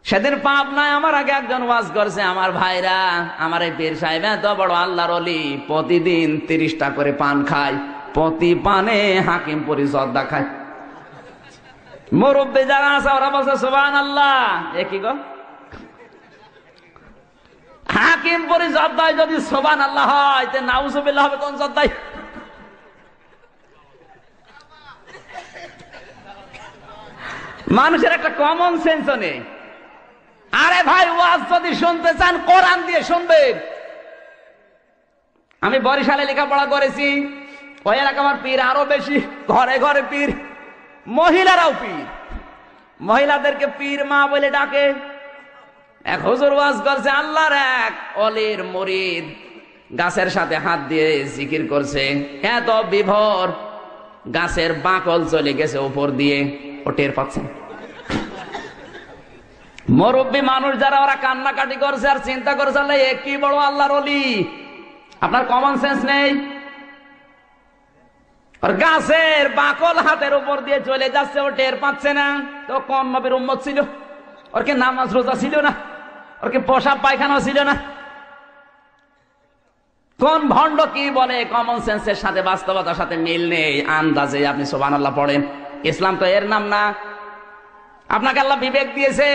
Speaker 2: সেদিন পাপ নাই, আমার আগে একজন ওয়াজ করছে, আমার ভাইরা, আমার এই পীর সাহেব এত বড় আল্লাহর ওলি, প্রতিদিন 30টা করে পান খায়, প্রতি পানে হাকিমপুরি জর্দা খায়। মুরব্বী যারা আছে ওরা বলছে সুবহানাল্লাহ। এ কি গো? হাকিমপুরি জর্দায় যদি সুবহানাল্লাহ হয়, তে নাউজুবিল্লাহ হবে কোন জর্দায়? মানুষের একটা কমন সেন্সও নেই। আরে ভাই, ওয়াজ যদি শুনতে চান কোরআন দিয়ে শুনবেন। আমি বরিশালে লেখাপড়া করেছি, ওই এলাকার পীর আরো বেশি, ঘরে ঘরে পীর, মহিলারাও পীর। মহিলাদেরকে পীর মা বলে ডাকে। এক হুজুর ওয়াজ করছে, আল্লাহর এক অলির মুরিদ গাছের সাথে হাত দিয়ে জিকির করছে, এত বিভোর, গাছের বাকল চলে গেছে উপর দিয়ে, ও টের পাচ্ছে। মুরব্বী মানুষ যারা, ওরা কান্নাকাটি করছে আর চিন্তা করছে, আল্লাহ এ কি বড় আল্লাহর ওলি। আপনার কমন সেন্স নেই। আর গাছের বাকল হাতের উপর দিয়ে চলে যাচ্ছে, ও টের পাচ্ছে না। তো কোন নবীর উম্মত ছিল? ওর কি নামাজ রোজা ছিল না? ওর কি পোশাক পায়খানা ছিল না? কোন ভণ্ড কি বলে? কমন সেন্সের সাথে বাস্তবতার সাথে মিল নেই। আন্দাজে আপনি সুবহানাল্লাহ পড়েন। ইসলাম তো এর নাম না। আপনাকে আল্লাহ বিবেক দিয়েছে।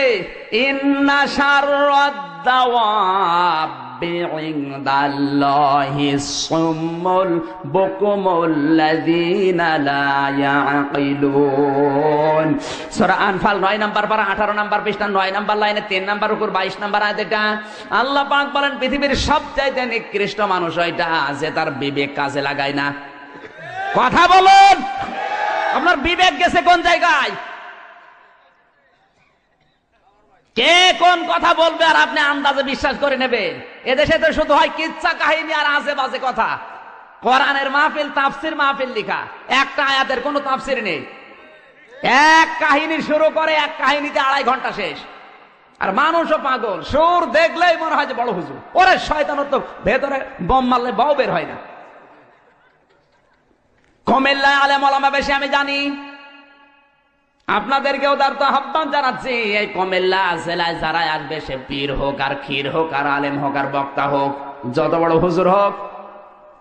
Speaker 2: ইন্না শাররাদ দাওয়াবি ইনদাল্লাহি সুম্মুল বুকুমুল লাযিনা লা ইয়াকিলুন। সূরা আনফাল 9 নাম্বার পারা 18 নাম্বার পৃষ্ঠা 9 নাম্বার লাইনে 3 নাম্বার উপর 22 নাম্বার আয়াত। এটা আল্লাহ পাক বলেন, পৃথিবীর সবচাইতে নিকৃষ্ট মানুষ ওইটা যে তার বিবেক কাজে লাগায় না। কথা বলুন, আপনার বিবেক গেছে কোন জায়গায়? কে কোন কথা বলবে আর আপনি আন্দাজে বিশ্বাস করে নেবেন? এদেশে তো শুধু হয় কিচ্ছা কাহিনী আর আজে বাজে কথা। কোরআনের মাহফিল, তাফসির মাহফিল লিখা, একটা আয়াতের কোনো তাফসির নেই। এক কাহিনী শুরু করে, এক কাহিনীতে 2.5 ঘন্টা শেষ। আর মানুষও পাগল, সুর দেখলেই মনে হয় যে বড় হুজুর। ওরে শয়তানের তো ভেতরে বম মারলে বাও বের হয় না। কুমিল্লায় আলেম ওলামা বেশি, আমি জানি। আপনাদেরকেও তার তো আহ্বান জানাচ্ছি, এই কুমিল্লা জেলায় যারা আসবে, সে পীর হোক আর ক্ষীর হোক আর আলেম হোক আর বক্তা হোক, যত বড় হুজুর হোক,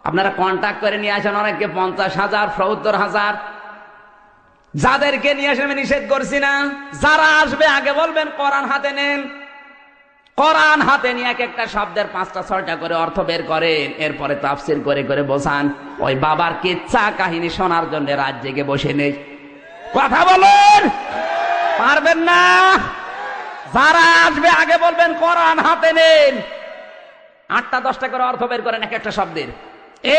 Speaker 2: আপনারা কন্ট্যাক্ট করে নিয়ে আসেন। অনেককে 50,000, 70,000, যাদেরকে নিয়ে আসে আমি নিষেধ করছি না। যারা আসবে আগে বলবেন কোরআন হাতে নেন। কোরআন হাতে নিয়ে এক একটা শব্দের 5টা 6টা করে অর্থ বের করেন, এরপরে তাফসির করে করে বোঝান। ওই বাবার কিচ্ছা কাহিনী শোনার জন্য রাত জেগে বসে নেই। কথা বলুন, পারবেন না? যারা আসবে আগে বলবেন কোরআন হাতে নেন, 8টা 10টা করে অর্থ বের করেন এক একটা শব্দের,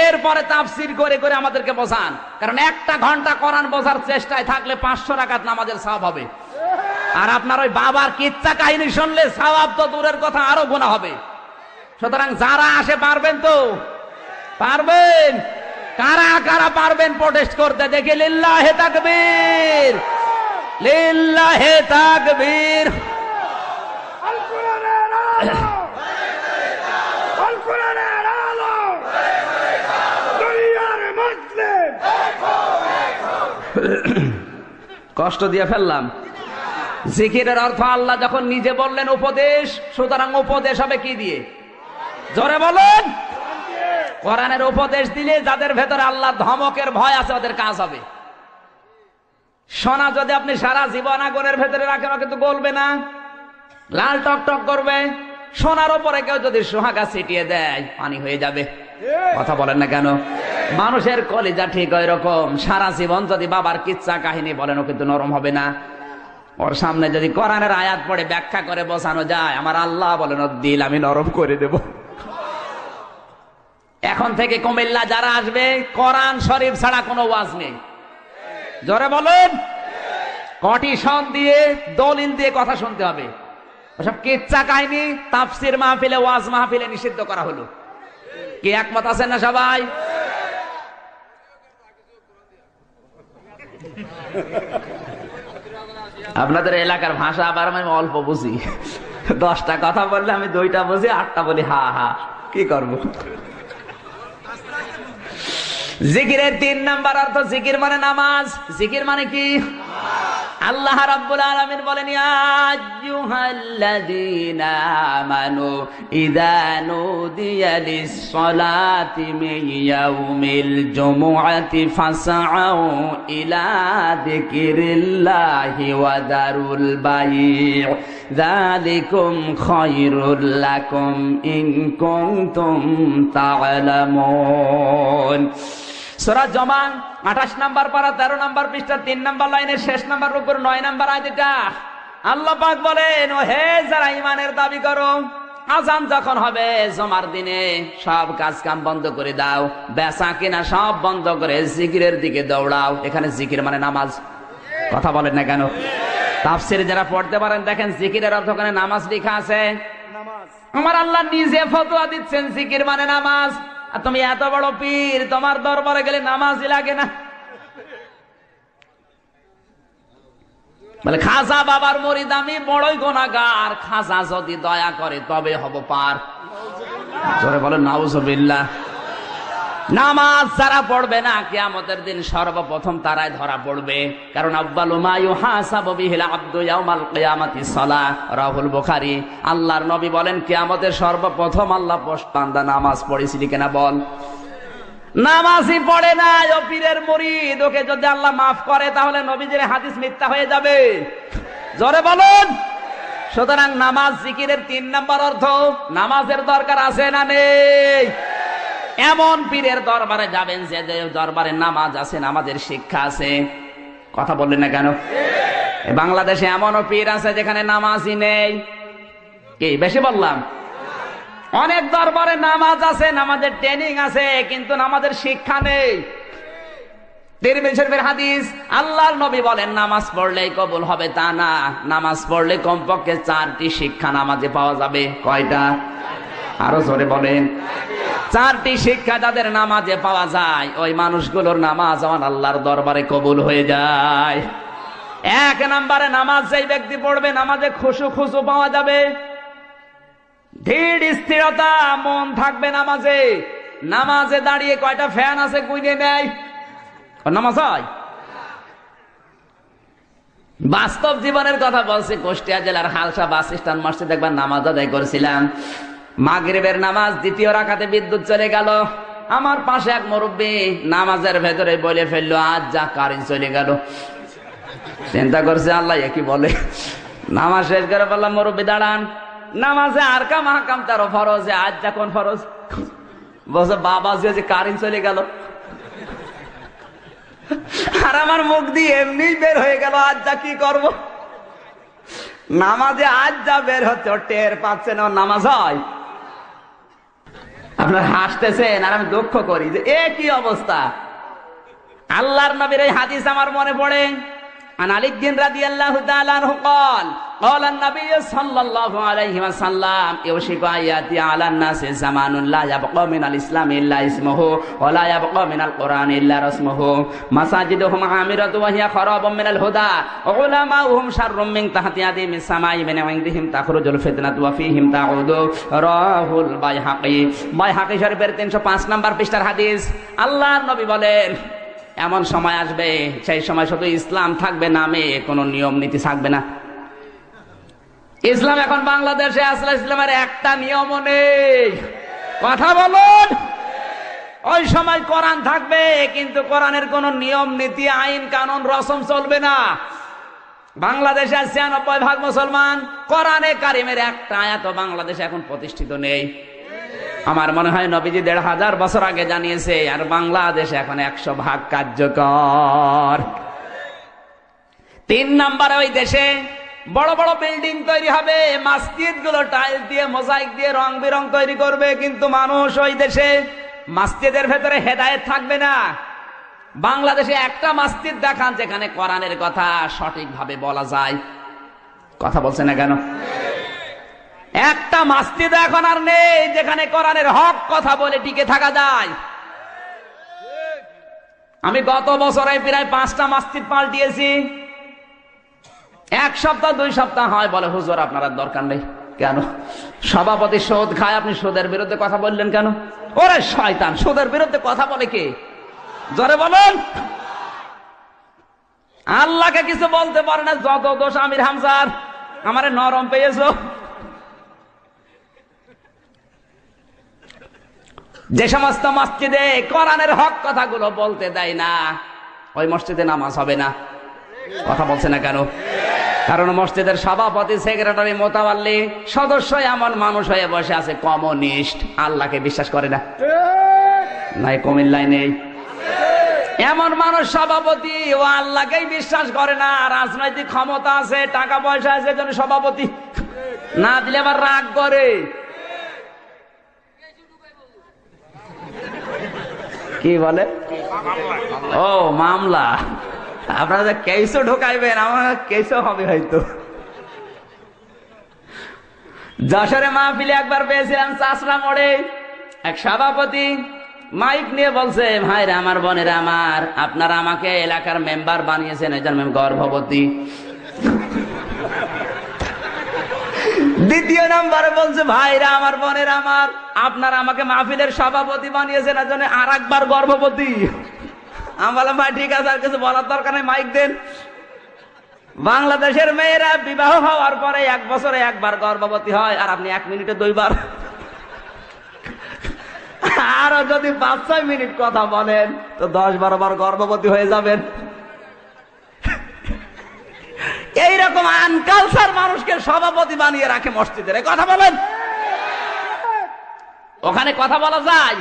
Speaker 2: এরপরে তাফসির করে করে আমাদেরকে বোঝান। কারণ 1 ঘন্টা কোরআন বোঝার চেষ্টায় থাকলে 500 রাকাত নামাজের সওয়াব হবে। আর আপনার ওই বাবার কিচ্ছা কাহিনী শুনলে সওয়াব তো দূরের কথা, আরো গুনাহ হবে। সুতরাং যারা আসে পারবেন তো? পারবেন? কারা কারা পারবেন প্রোটেস্ট করতে দেখে? লিল্লাহে তাকবীর, লিল্লাহে তাকবীর।
Speaker 3: আল কোরআনের আলো, আল কোরআনের আলো, দুনিয়ার মুসলিম।
Speaker 2: কষ্ট দিয়ে ফেললাম। জিকিরের অর্থ আল্লাহ যখন নিজে বললেন উপদেশ, সুতরাং উপদেশ হবে কি দিয়ে? জোরে বলেন। কোরআনের উপদেশ দিলে যাদের ভেতরে আল্লাহ ধমকের ভয় আছে, ওদের কাজ হবে। সোনা যদি আপনি সারা জীবন আগুনের ভেতরে রাখেন, কিন্তু গলবে না, লাল টক টক করবে। সোনার উপরে কেউ যদি সোহাগা ছিটিয়ে দেয় পানি হয়ে যাবে। কথা বলেন না কেন? মানুষের কলিজা ঠিক ওই রকম, সারা জীবন যদি বাবার কিচ্ছা কাহিনী বলেন ও কিন্তু নরম হবে না। ওর সামনে যদি কোরআনের আয়াত পড়ে ব্যাখ্যা করে বোঝানো যায়, আমার আল্লাহ বলেন ওর দিল আমি নরম করে দেব। এখন থেকে কুমিল্লা যারা আসবে, কোরআন শরীফ ছাড়া কোনো ওয়াজ নেই। জোরে বলেন। কটিশন দিয়ে দলিল দিয়ে কথা শুনতে হবে। ওসব কিচ্ছা কাহিনী তাফসির মাহফিলে, ওয়াজ মাহফিলে নিষিদ্ধ করা হলো। কি একমত আছেন না সবাই? আপনাদের এলাকার ভাষা আবার আমি অল্প বুঝি। 10টা কথা বললে আমি 2টা বুঝি, 8টা বলি হা হা। কি করব? জিকিরের 3 নাম্বার অর্থ, জিকির মানে নামাজ। জিকির মানে কি? আল্লাহ রাব্বুল আলামিন বলেন, ইয়া আইয়ুহাল্লাযীনা আমানু ইযা নুদিয়া লিস-সালাতি মিন ইয়াউমিল জুমুআতি ফাসআউ ইলা যিকিরিল্লাহি ওয়া দারুল বাই' যালিকুম খায়রুল লাকুম ইন কুনতুম তা'লামুন। সূরা জমা 28 নাম্বার পারা 13 নাম্বার পৃষ্ঠা 3 নাম্বার লাইনের শেষ নাম্বার উপর 9 নাম্বার আয়াতটা আল্লাহ পাক বলেন, ও হে যারা ঈমানের দাবি করো, আযান যখন হবে জুমার দিনে সব কাজ কাম বন্ধ করে দাও, বেচা কিনা সব বন্ধ করে জিকিরের দিকে দৌড়াও। এখানে জিকির মানে নামাজ। কথা বলেন না কেন? তাফসীর যারা পড়তে পারেন দেখেন জিকিরের অর্থ ওখানে নামাজ লেখা আছে। আমার আল্লাহ নিজে ফতোয়া দিচ্ছেন জিকির মানে নামাজ। আর তুমি এত বড় পীর, তোমার দরবারে গেলে নামাজই লাগে না? বলে খাজা বাবার মুরিদ আমি, বড়ই গুনাহগার, খাজা যদি দয়া করে তবে হব পার। জোরে বলেন নাউজুবিল্লাহ। নামাজ যারা পড়বে না কিয়ামতের দিন সর্বপ্রথম তারাই ধরা পড়বে। কারণ আউয়ালু মা ইউহাসাবু বিহিল আবদু ইয়াউমাল কিয়ামাতিস সালাহ, রাহুল বুখারী। আল্লাহর নবী বলেন কিয়ামতের সর্বপ্রথম আল্লাহ বান্দা নামাজ পড়েছিলি কিনা বল। নামাজই পড়ে না ও পীরের মুরিদ, ওকে যদি আল্লাহ মাফ করে তাহলে নবীজির হাদিস মিথ্যা হয়ে যাবে। জোরে বলুন। সুতরাং নামাজ জিকিরের 3 নাম্বার অর্থ, নামাজের দরকার আছে না নেই? এমন পীরের দরবারে যাবেন যে দরবারে নামাজ আছে, নামাজের শিক্ষা আছে। কথা বললেন না কেন? বাংলাদেশে এমনও পীর আছে যেখানে নামাজই নেই। কি বেশি বললাম? অনেক দরবারে নামাজ আছে, নামাজের ট্রেনিং আছে, কিন্তু নামাজের শিক্ষা নেই। তিরমিজি শরীফের হাদিস, আল্লাহর নবী বলেন নামাজ পড়লেই কবুল হবে তা না, নামাজ পড়লে কমপক্ষে 4টি শিক্ষা নামাজে পাওয়া যাবে। কয়টা? আরো জোরে বলেন। 4টি শিক্ষা যাদের নামাজে পাওয়া যায়, ওই মানুষগুলোর নামাজ আমার আল্লাহর দরবারে কবুল হয়ে যায়। 1 নম্বরে নামাজ যেই ব্যক্তি পড়বে, নামাজে খুশু পাওয়া যাবে, ধীর স্থিরতা, মন থাকবে নামাজে। নামাজে দাঁড়িয়ে কয়টা ফ্যান আছে গুইনে নেয়, নামাজ হয়? বাস্তব জীবনের কথা বলছি। কুষ্টিয়া জেলার হালসা বাস স্ট্যান্ড মসজিদে একবার নামাজ আদায় করেছিলাম। মাগরিবের নামাজ 2য় রাকাতে বিদ্যুৎ চলে গেল। আমার পাশে এক মুরব্বী নামাজের ভেতরে বলে ফেললো, আজ যা কারেন্ট চলে গেল। চিন্তা করছে আল্লাহ কি বলে। নামাজ শেষ করে বললাম, মুরব্বী দাঁড়ান, নামাজে আর কাম হাকাম তারও ফরজ, আজ যা কোন ফরজ? বলছে বাবা যে কারেন্ট চলে গেল। আর আমার মুখ দিয়ে এমনি বের হয়ে গেল, আজ যা কি করব? নামাজে আজ যা বের হচ্ছে ও টের পাচ্ছে না, নামাজ হয়? আপনারা হাসতেছেন আর আমি দুঃখ করি যে এ কি অবস্থা। আল্লাহর নবীর এই হাদিস আমার মনে পড়ে। عن علي رضي الله تعالى عنه قال قال النبي صلى الله عليه وسلم يوشك أن يأتي على الناس زمان لا يبقى من الإسلام إلا اسمه ولا يبقى من القرآن إلا رسمه مساجدهم عامرة وهي خراب من الهدى علماؤهم شر من تحت يدهم السماء من عندهم تخرج الفتنة وفيهم تعود رواه البيهقي বাইহাকী শরীফের 305 নম্বর পৃষ্ঠার হাদিস। আল্লাহর নবী বলেন এমন সময় আসবে, সেই সময় শুধু ইসলাম থাকবে নামে, কোনো নিয়ম নীতি থাকবে না। ইসলাম এখন বাংলাদেশে আসলে ইসলামের একটা নিয়মও নেই। কথা বলুন। ওই সময় কোরআন থাকবে, কিন্তু কোরআনের কোনো নিয়ম নীতি, আইন কানুন, রসম চলবে না। বাংলাদেশে 96% মুসলমান, কোরআনে কারিমের একটা আয়াত বাংলাদেশে এখন প্রতিষ্ঠিত নেই। আমার মনে হয় নবীজি 1500 বছর আগে জানিয়েছে, আর বাংলাদেশে এখন 100% কার্যকর। 3 নম্বরে ওই দেশে বড় বড় বিল্ডিং তৈরি হবে, মসজিদ গুলো টাইলস দিয়ে মোজাইক দিয়ে রং বেরং তৈরি করবে, কিন্তু মানুষ ওই দেশে মসজিদের ভেতরে হেদায়েত থাকবে না। বাংলাদেশে একটা মসজিদ দেখান যেখানে কোরআনের কথা সঠিকভাবে বলা যায়। কথা বলছে না কেন? একটা মসজিদ এখন আর নেই যেখানে কোরআনের হক কথা বলে টিকে থাকা যায়। আমি গত বছরে প্রায় 5টা মসজিদ পাল্টিয়েছি। 1 সপ্তাহ 2 সপ্তাহ হয়, বলে হুজুর আপনার দরকার নেই। কেন? সভাপতি সুদ খায়, আপনি সুদের বিরুদ্ধে কথা বললেন কেন? ওরে শয়তান, সুদের বিরুদ্ধে কথা বলে কে? জোরে বলেন। আল্লাহকে কিছু বলতে পারে না, যত দোষ আমির হামজার। আমারে নরম পেয়েছো। যে সমস্ত মসজিদে কোরআনের হক কথাগুলো বলতে দেয় না, ওই মসজিদে নামাজ হবে না। কথা বলছে না কেন? কারণ মসজিদের সভাপতি, সেক্রেটারি, মোতাওয়াল্লি সদস্য এমন মানুষ হয়ে বসে আছে কমিউনিস্ট, আল্লাহকে বিশ্বাস করে না। নাই কুমিল্লায় নেই এমন মানুষ সভাপতি, ও আল্লাহকেই বিশ্বাস করে না। রাজনৈতিক ক্ষমতা আছে, টাকা পয়সা আছে, জন্য সভাপতি না দিলে আবার রাগ করে। কি বলে? ও মামলা। আপনারা যে কেসও ঢোকাইবেন, আমার কেসও হবে হয়তো। যশোরে মাহফিলে একবার পেয়েছিলাম চাষরা মোড়ে, এক সভাপতি মাইক নিয়ে বলছে, ভাইরা আমার, বোনেরা আমার, আপনারা আমাকে এলাকার মেম্বার বানিয়েছেন, এই জন্য আমি গর্ভবতী। দ্বিতীয় নম্বরে বলছে, ভাইরা আমার, বোনেরা আমার, আপনারা আমাকে মাহফিলের সভাপতি বানিয়েছেন, এই জন্য আর একবার গর্ভবতী। আমি বললাম, ভাই ঠিক আছে, আর কিছু বলার দরকার নেই, মাইক দেন। বাংলাদেশের মেয়েরা বিবাহ হওয়ার পরে 1 বছরে 1 বার গর্ভবতী হয়, আর আপনি 1 মিনিটে 2 বার। আরো যদি 5-6 মিনিট কথা বলেন তো 10-12 বার গর্ভবতী হয়ে যাবেন। এইরকম আনকালচার মানুষকে সভাপতি বানিয়ে রাখে মসজিদের। কথা বলেন, ওখানে কথা বলা যায়?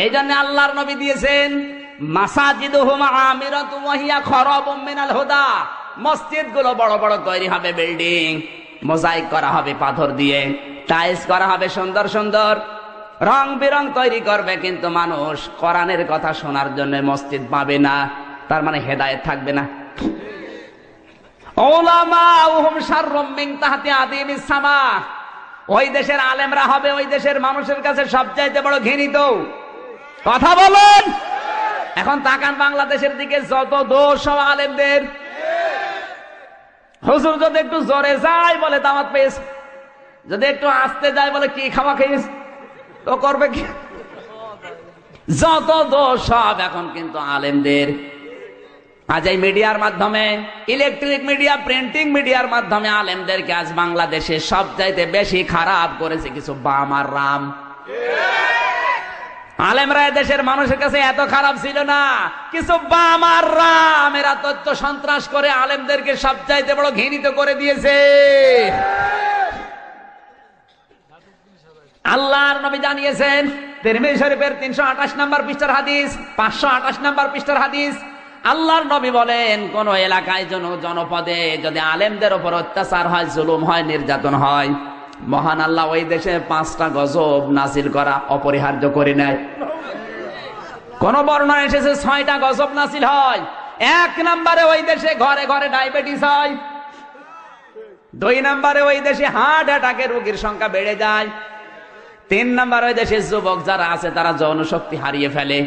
Speaker 2: এই জন্য আল্লাহর নবী দিয়েছেন, মাসাজিদুহুম আমিরাতুম ওয়া হিয়া খারাবুম মিনাল হুদা। মসজিদগুলো বড় বড় তৈরি হবে, বিল্ডিং মোজাইক করা হবে পাথর দিয়ে, টাইলস করা হবে, সুন্দর সুন্দর রং বেরং তৈরি করবে, কিন্তু মানুষ কোরআনের কথা শোনার জন্য মসজিদ পাবে না। তার মানে হেদায়েত থাকবে না। উলামাউহুম শাররুম মিন তাহতি আদিমিস সামা। ওই দেশের আলেমরা হবে ওই দেশের মানুষের কাছে সবচাইতে বড় ঘৃণিত। কথা বলেন। এখন তাকান বাংলাদেশের দিকে, যত দোষ সব আলেমদের। হুজুর যদি একটু জোরে যায় বলে দাওয়াত পেয়েছে, যদি একটু আস্তে যায় বলে কি খাওয়া খেয়েছে, তো করবে কি? যত দোষ সব এখন কিন্তু আলেমদের। আজ এই মিডিয়ার মাধ্যমে, ইলেকট্রিক মিডিয়া, প্রিন্টিং মিডিয়ার মাধ্যমে আলেমদেরকে আজ বাংলাদেশে সবচাইতে বেশি খারাপ করেছে কিছু বাম আর রাম। আলেমরা দেশের মানুষের কাছে এত খারাপ ছিল না, কিছু বাম আর রাম এরা তথ্য সন্ত্রাস করে আলেমদেরকে সবচাইতে বড় ঘৃণিত করে দিয়েছে। আল্লাহর নবী জানিয়েছেন, তিরমিজি শরীফের 328 নম্বর পৃষ্ঠার হাদিস, 528 নম্বর পৃষ্ঠার হাদিস, আল্লাহর নবী বলেন, কোন এলাকায় জনপদে যদি আলেমদের উপর অত্যাচার হয়, জুলুম হয়, নির্যাতন হয়, মহান আল্লাহ ওই দেশে 5টা গজব নাজিল করা অপরিহার্য করে নেয়। কোন বর্ণনা এসেছে 6টা গজব নাজিল হয়। 1 নম্বরে ওই দেশে ঘরে ঘরে ডায়াবেটিস হয়। 2 নম্বরে ওই দেশে হার্ট অ্যাটাকের রোগীর সংখ্যা বেড়ে যায়। 3 নম্বরে ওই দেশের যুবক যারা আছে তারা যৌন শক্তি হারিয়ে ফেলে।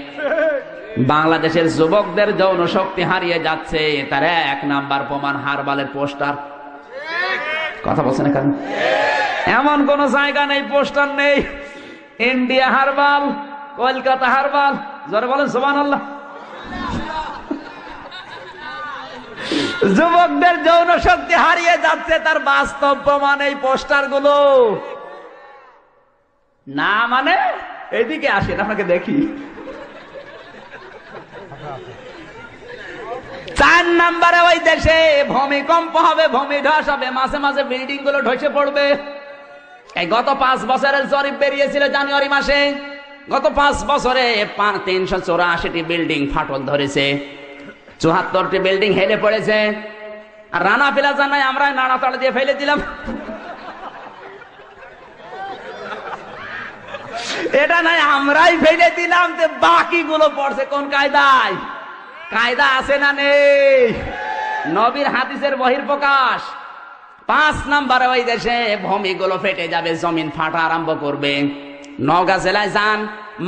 Speaker 2: বাংলাদেশের যুবকদের যৌন শক্তি হারিয়ে যাচ্ছে, তার 1 নাম্বার প্রমাণ হারবালের পোস্টার। কথা বলছে না কেন? এমন কোন জায়গা নেই পোস্টার নেই। ইন্ডিয়া হারবাল, কলকাতা হারবাল, জোরে বলেন সুবহানাল্লাহ। যুবকদের যৌন শক্তি হারিয়ে যাচ্ছে, তার বাস্তব প্রমাণ এই পোস্টার গুলো। না মানে এদিকে আসেন, আপনাকে দেখি। 4 নম্বরে ওই দেশে ভূমিকম্প হবে, ভূমিধস হবে, মাঝে মাঝে বিল্ডিং গুলো ধসে পড়বে। এই গত 5 বছরের জরিপ বেরিয়েছিল জানুয়ারি মাসে, গত 5 বছরে 384টি বিল্ডিং ফাটল ধরেছে, 74টি বিল্ডিং হেলে পড়েছে। আর রানা প্লাজা নাই, আমরা নাড়াতাড়া দিয়ে ফেলে দিলাম। এটা নাই আমরাই ফেলে দিলাম, বাকিগুলো পড়ছে কোন কায়দায়? কায়দা আছে না নেই? নবীর হাদিসের বহির্প্রকাশ। 5 নম্বরে ওই দেশে ভূমিগুলো ফেটে যাবে, জমিন ফাটা আরম্ভ করবে। নওগাঁ জেলায় যান,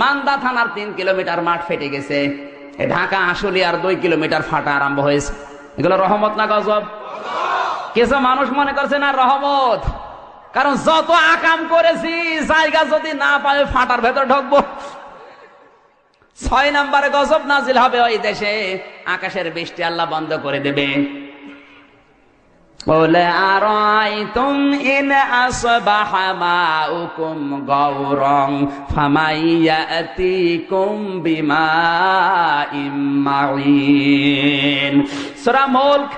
Speaker 2: মান্দা থানার 3 কিলোমিটার মাঠ ফেটে গেছে। ঢাকা আশুলিয়ার 2 কিলোমিটার ফাটা আরম্ভ হয়েছে। এগুলো রহমত না গজব? কিছু মানুষ মনে করছে না রহমত, কারণ যত আকাম করেছি জায়গা যদি না পাবে ফাটার ভেতর ঢুকবো। 6 নম্বরে গজব নাজিল হবে ওই দেশে, আকাশের বৃষ্টি আল্লাহ বন্ধ করে দেবে। বলে আরাইতুম ইন আসবাহা মাউকুম গাওরান ফামাইয়াতিকুম বিমাইম মাইন। সূরা মুলক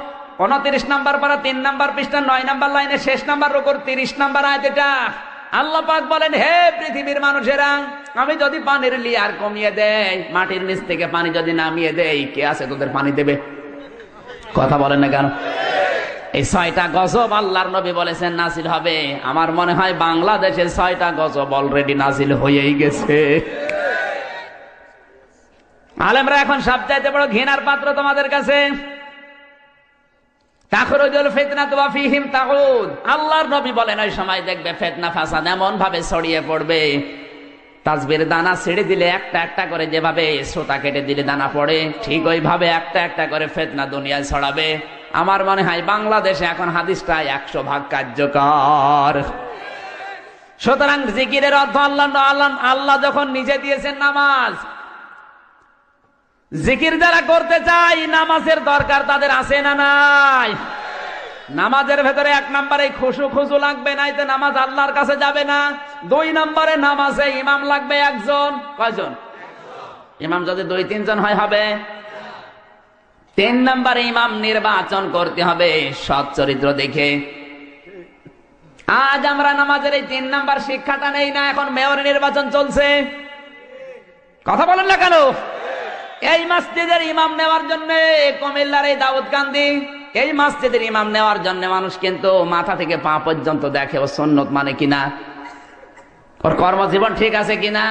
Speaker 2: 29 নম্বর পারা 3 নম্বর পৃষ্ঠা 9 নম্বর লাইনে শেষ নম্বর রুকুর 30 নম্বর আয়াত। এটা আল্লাহ পাক বলেন, হে পৃথিবীর মানুষেরা, আমি যদি পানির লেয়ার কমিয়ে দেই, মাটির নিচ থেকে পানি যদি নামিয়ে দেই, কে আছে তোদের পানি দেবে? কথা বলেন না কেন? এই 6টা গজব আল্লাহর নবী বলেছেন নাজিল হবে। আমার মনে হয় বাংলাদেশে 6টা গজব অলরেডি নাজিল হয়েই গেছে। আলেমরা এখন সবচাইতে বড় ঘৃণার পাত্র তোমাদের কাছে। তাখরুজুল ফিতনাতু ওয়া ফীহিম তাউদ। আল্লাহর নবী বলেন ওই সময় দেখবে ফিতনা ফাসাদ এমন ভাবে ছড়িয়ে পড়বে, তাসবির দানা ছেড়ে দিলে একটা একটা করে যেভাবে সুতা কেটে দিলে দানা পড়ে, ঠিক ওইভাবে একটা একটা করে ফিতনা দুনিয়ায় ছড়াবে। আমার মনে হয় বাংলাদেশে এখন হাদিসটা 100% কার্যকর। সুতরাং জিকিরের অর্থ আল্লাহ যখন নিজে দিয়েছেন নামাজ, জিকির যারা করতে চাই নামাজের দরকার তাদের আছে না নাই? নামাজের ভেতরে 1 নম্বরে খুশু লাগবে, নাইতে নামাজ আল্লাহর কাছে যাবে না। 2 নম্বরে নামাজে ইমাম লাগবে একজন। কয়জন? ইমাম যদি 2-3 জন হয় হবে। 3 নম্বরে ইমাম নির্বাচন করতে হবে সৎ চরিত্র দেখে। আজ আমরা নামাজের এই 3 নম্বর শিক্ষাটা নেই না, এখন মেয়র নির্বাচন চলছে। কথা বলেন না কেন? এই মসজিদের ইমাম নেওয়ার জন্য কুমিল্লার এই দাউদকান্দি, এই মসজিদের ইমাম নেওয়ার জন্য মানুষ কিন্তু মাথা থেকে পা পর্যন্ত দেখে ও সুন্নত মানে কিনা, ওর কর্মজীবন ঠিক আছে কিনা,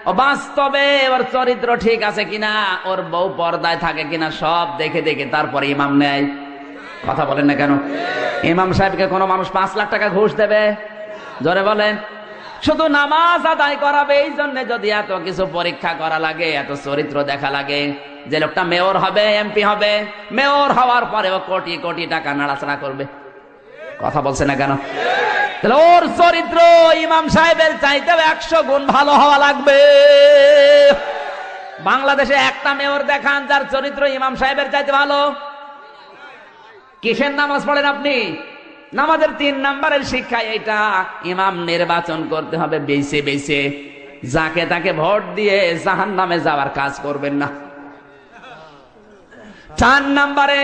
Speaker 2: ও বাস্তবে ওর চরিত্র ঠিক আছে কিনা, ওর বউ পর্দায় থাকে কিনা, সব দেখে দেখে তারপরে ইমাম নেয়। কথা বলেন না কেন? ইমাম সাহেবকে কোনো মানুষ 5 লাখ টাকা ঘুষ দেবে? জোরে বলেন। শুধু নামাজ আদায় করাবে, এই জন্য যদি এত কিছু পরীক্ষা করা লাগে, এত চরিত্র দেখা লাগে। যে লোকটা মেয়র হবে, এমপি হবে, মেয়র হওয়ার পরে ও কোটি কোটি টাকা নাড়াচাড়া করবে। কথা বলছে না কেন? ওর চরিত্র ইমাম সাহেবের চাইতে 100 গুণ ভালো হওয়া লাগবে। বাংলাদেশে একটা মেয়র দেখান যার চরিত্র ইমাম সাহেবের চাইতে ভালো। কিসের নামাজ পড়েন আপনি? নামাজের 3 নম্বরের শিক্ষা এটা, ইমাম নির্বাচন করতে হবে বেছে বেছে, যাকে তাকে ভোট দিয়ে জাহান্নামে যাওয়ার কাজ করবেন না। 4 নম্বরে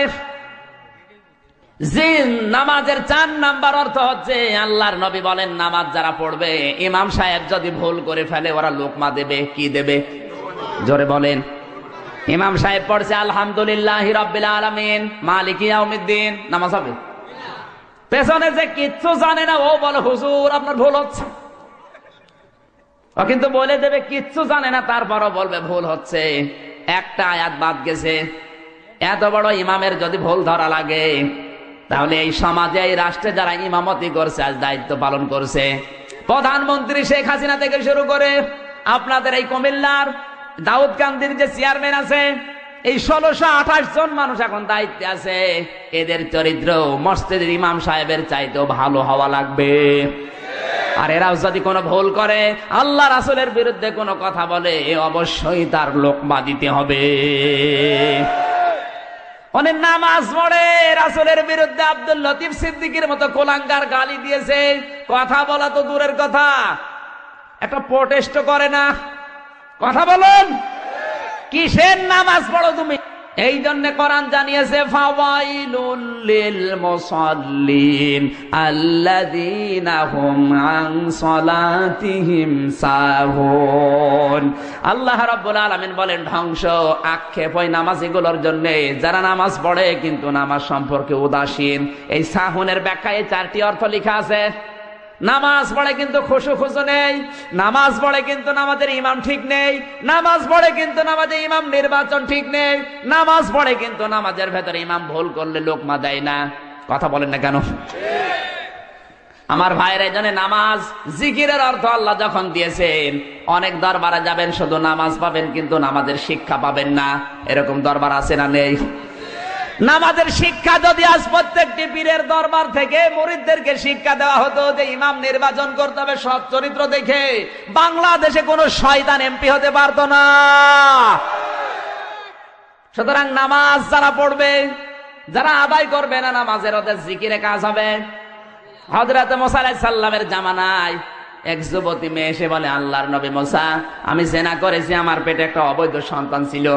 Speaker 2: নামাজের 4 নম্বর অর্থ হচ্ছে, আল্লাহর নবী বলেন নামাজ যারা পড়বে, ইমাম সাহেব যদি ভুল করে ফেলে ওরা লোকমা দেবে। কি দেবে? জোরে বলেন। ইমাম সাহেব পড়ছে আলহামদুলিল্লাহি রাব্বিল আলামিন মালিকি ইয়াউমিদ্দিন, নামাজ হবে? পেছনে যে কিচ্ছু জানে না ও বলে হুজুর আপনার ভুল হচ্ছে, ও কিন্তু বলে দেবে কিচ্ছু জানে না, তারপরও বলবে ভুল হচ্ছে, একটা আয়াত বাদ গেছে। এত বড় ইমামের যদি ভুল ধরা লাগে, তাহলে এই সমাজে এই রাষ্ট্রে যারা ইমামতি করছে, আজ দায়িত্ব পালন করছে, প্রধানমন্ত্রী শেখ হাসিনা থেকে শুরু করে আপনাদের এই কুমিল্লার দাউদকান্দির যে চেয়ারম্যান আছে, এই 1628 জন মানুষ এখন দায়িত্বে আছে, এদের চরিত্র মসজিদের ইমাম সাহেবের চাইতেও ভালো হওয়া লাগবে। আর এরাও যদি কোনো ভুল করে, আল্লাহ রাসূলের বিরুদ্ধে কোনো কথা বলে, অবশ্যই তার লোকমা দিতে হবে। অনেক নামাজ পড়ে রাসূলের বিরুদ্ধে আব্দুল লতিফ সিদ্দিকীর মতো কোলাঙ্গার গালি দিয়েছে, কথা বলা তো দূরের কথা, একটা প্রোটেস্ট করে না। কথা বলুন, কিসের নামাজ পড়ো তুমি? এই জন্য কোরআন জানিয়েছে ফাওয়াইলুল লিল মুসাল্লিন আল্লাযীনা হুম আন সালাতিহিম সাহুন। আল্লাহ রাব্বুল আলামিন বলেন ধ্বংস আক্ষেপ ওই নামাজীগুলোর জন্য যারা নামাজ পড়ে কিন্তু নামাজ সম্পর্কে উদাসীন। এই সাহুনের ব্যাখ্যায় 4টি অর্থ লেখা আছে। নামাজ পড়ে কিন্তু খুশু নেই, নামাজ পড়ে কিন্তু নামাজের ইমাম ঠিক নেই, নামাজ পড়ে কিন্তু নামাজের ইমাম নির্বাচন ঠিক নেই, নামাজ পড়ে কিন্তু নামাজের ভেতরে ইমাম ভুল করলে লোকমা দেয় না। কথা বলেন না কেন? আমার ভাইয়ের এই জন্য নামাজ জিকিরের অর্থ আল্লাহ যখন দিয়েছেন, অনেক দরবারে যাবেন শুধু নামাজ পাবেন কিন্তু নামাজের শিক্ষা পাবেন না, এরকম দরবার আছে না নেই? নামাজের শিক্ষা যদি আজ প্রত্যেকটি পীরের দরবার থেকে মুরিদদেরকে শিক্ষা দেওয়া হতো যে ইমাম নির্বাচন করতে হবে সৎ চরিত্র দেখে, বাংলাদেশে কোন শয়তান এমপি হতে পারতো না। সুতরাং নামাজ যারা পড়বে, যারা আদায় করবে না নামাজের, ওদের জিকিরে কাজ হবে। হযরত মুসা আলাইহিস সালামের জামানায় এক যুবতী মেয়ে এসে বলে, আল্লাহর নবী মুসা, আমি জিনা করেছি, আমার পেটে একটা অবৈধ সন্তান ছিল,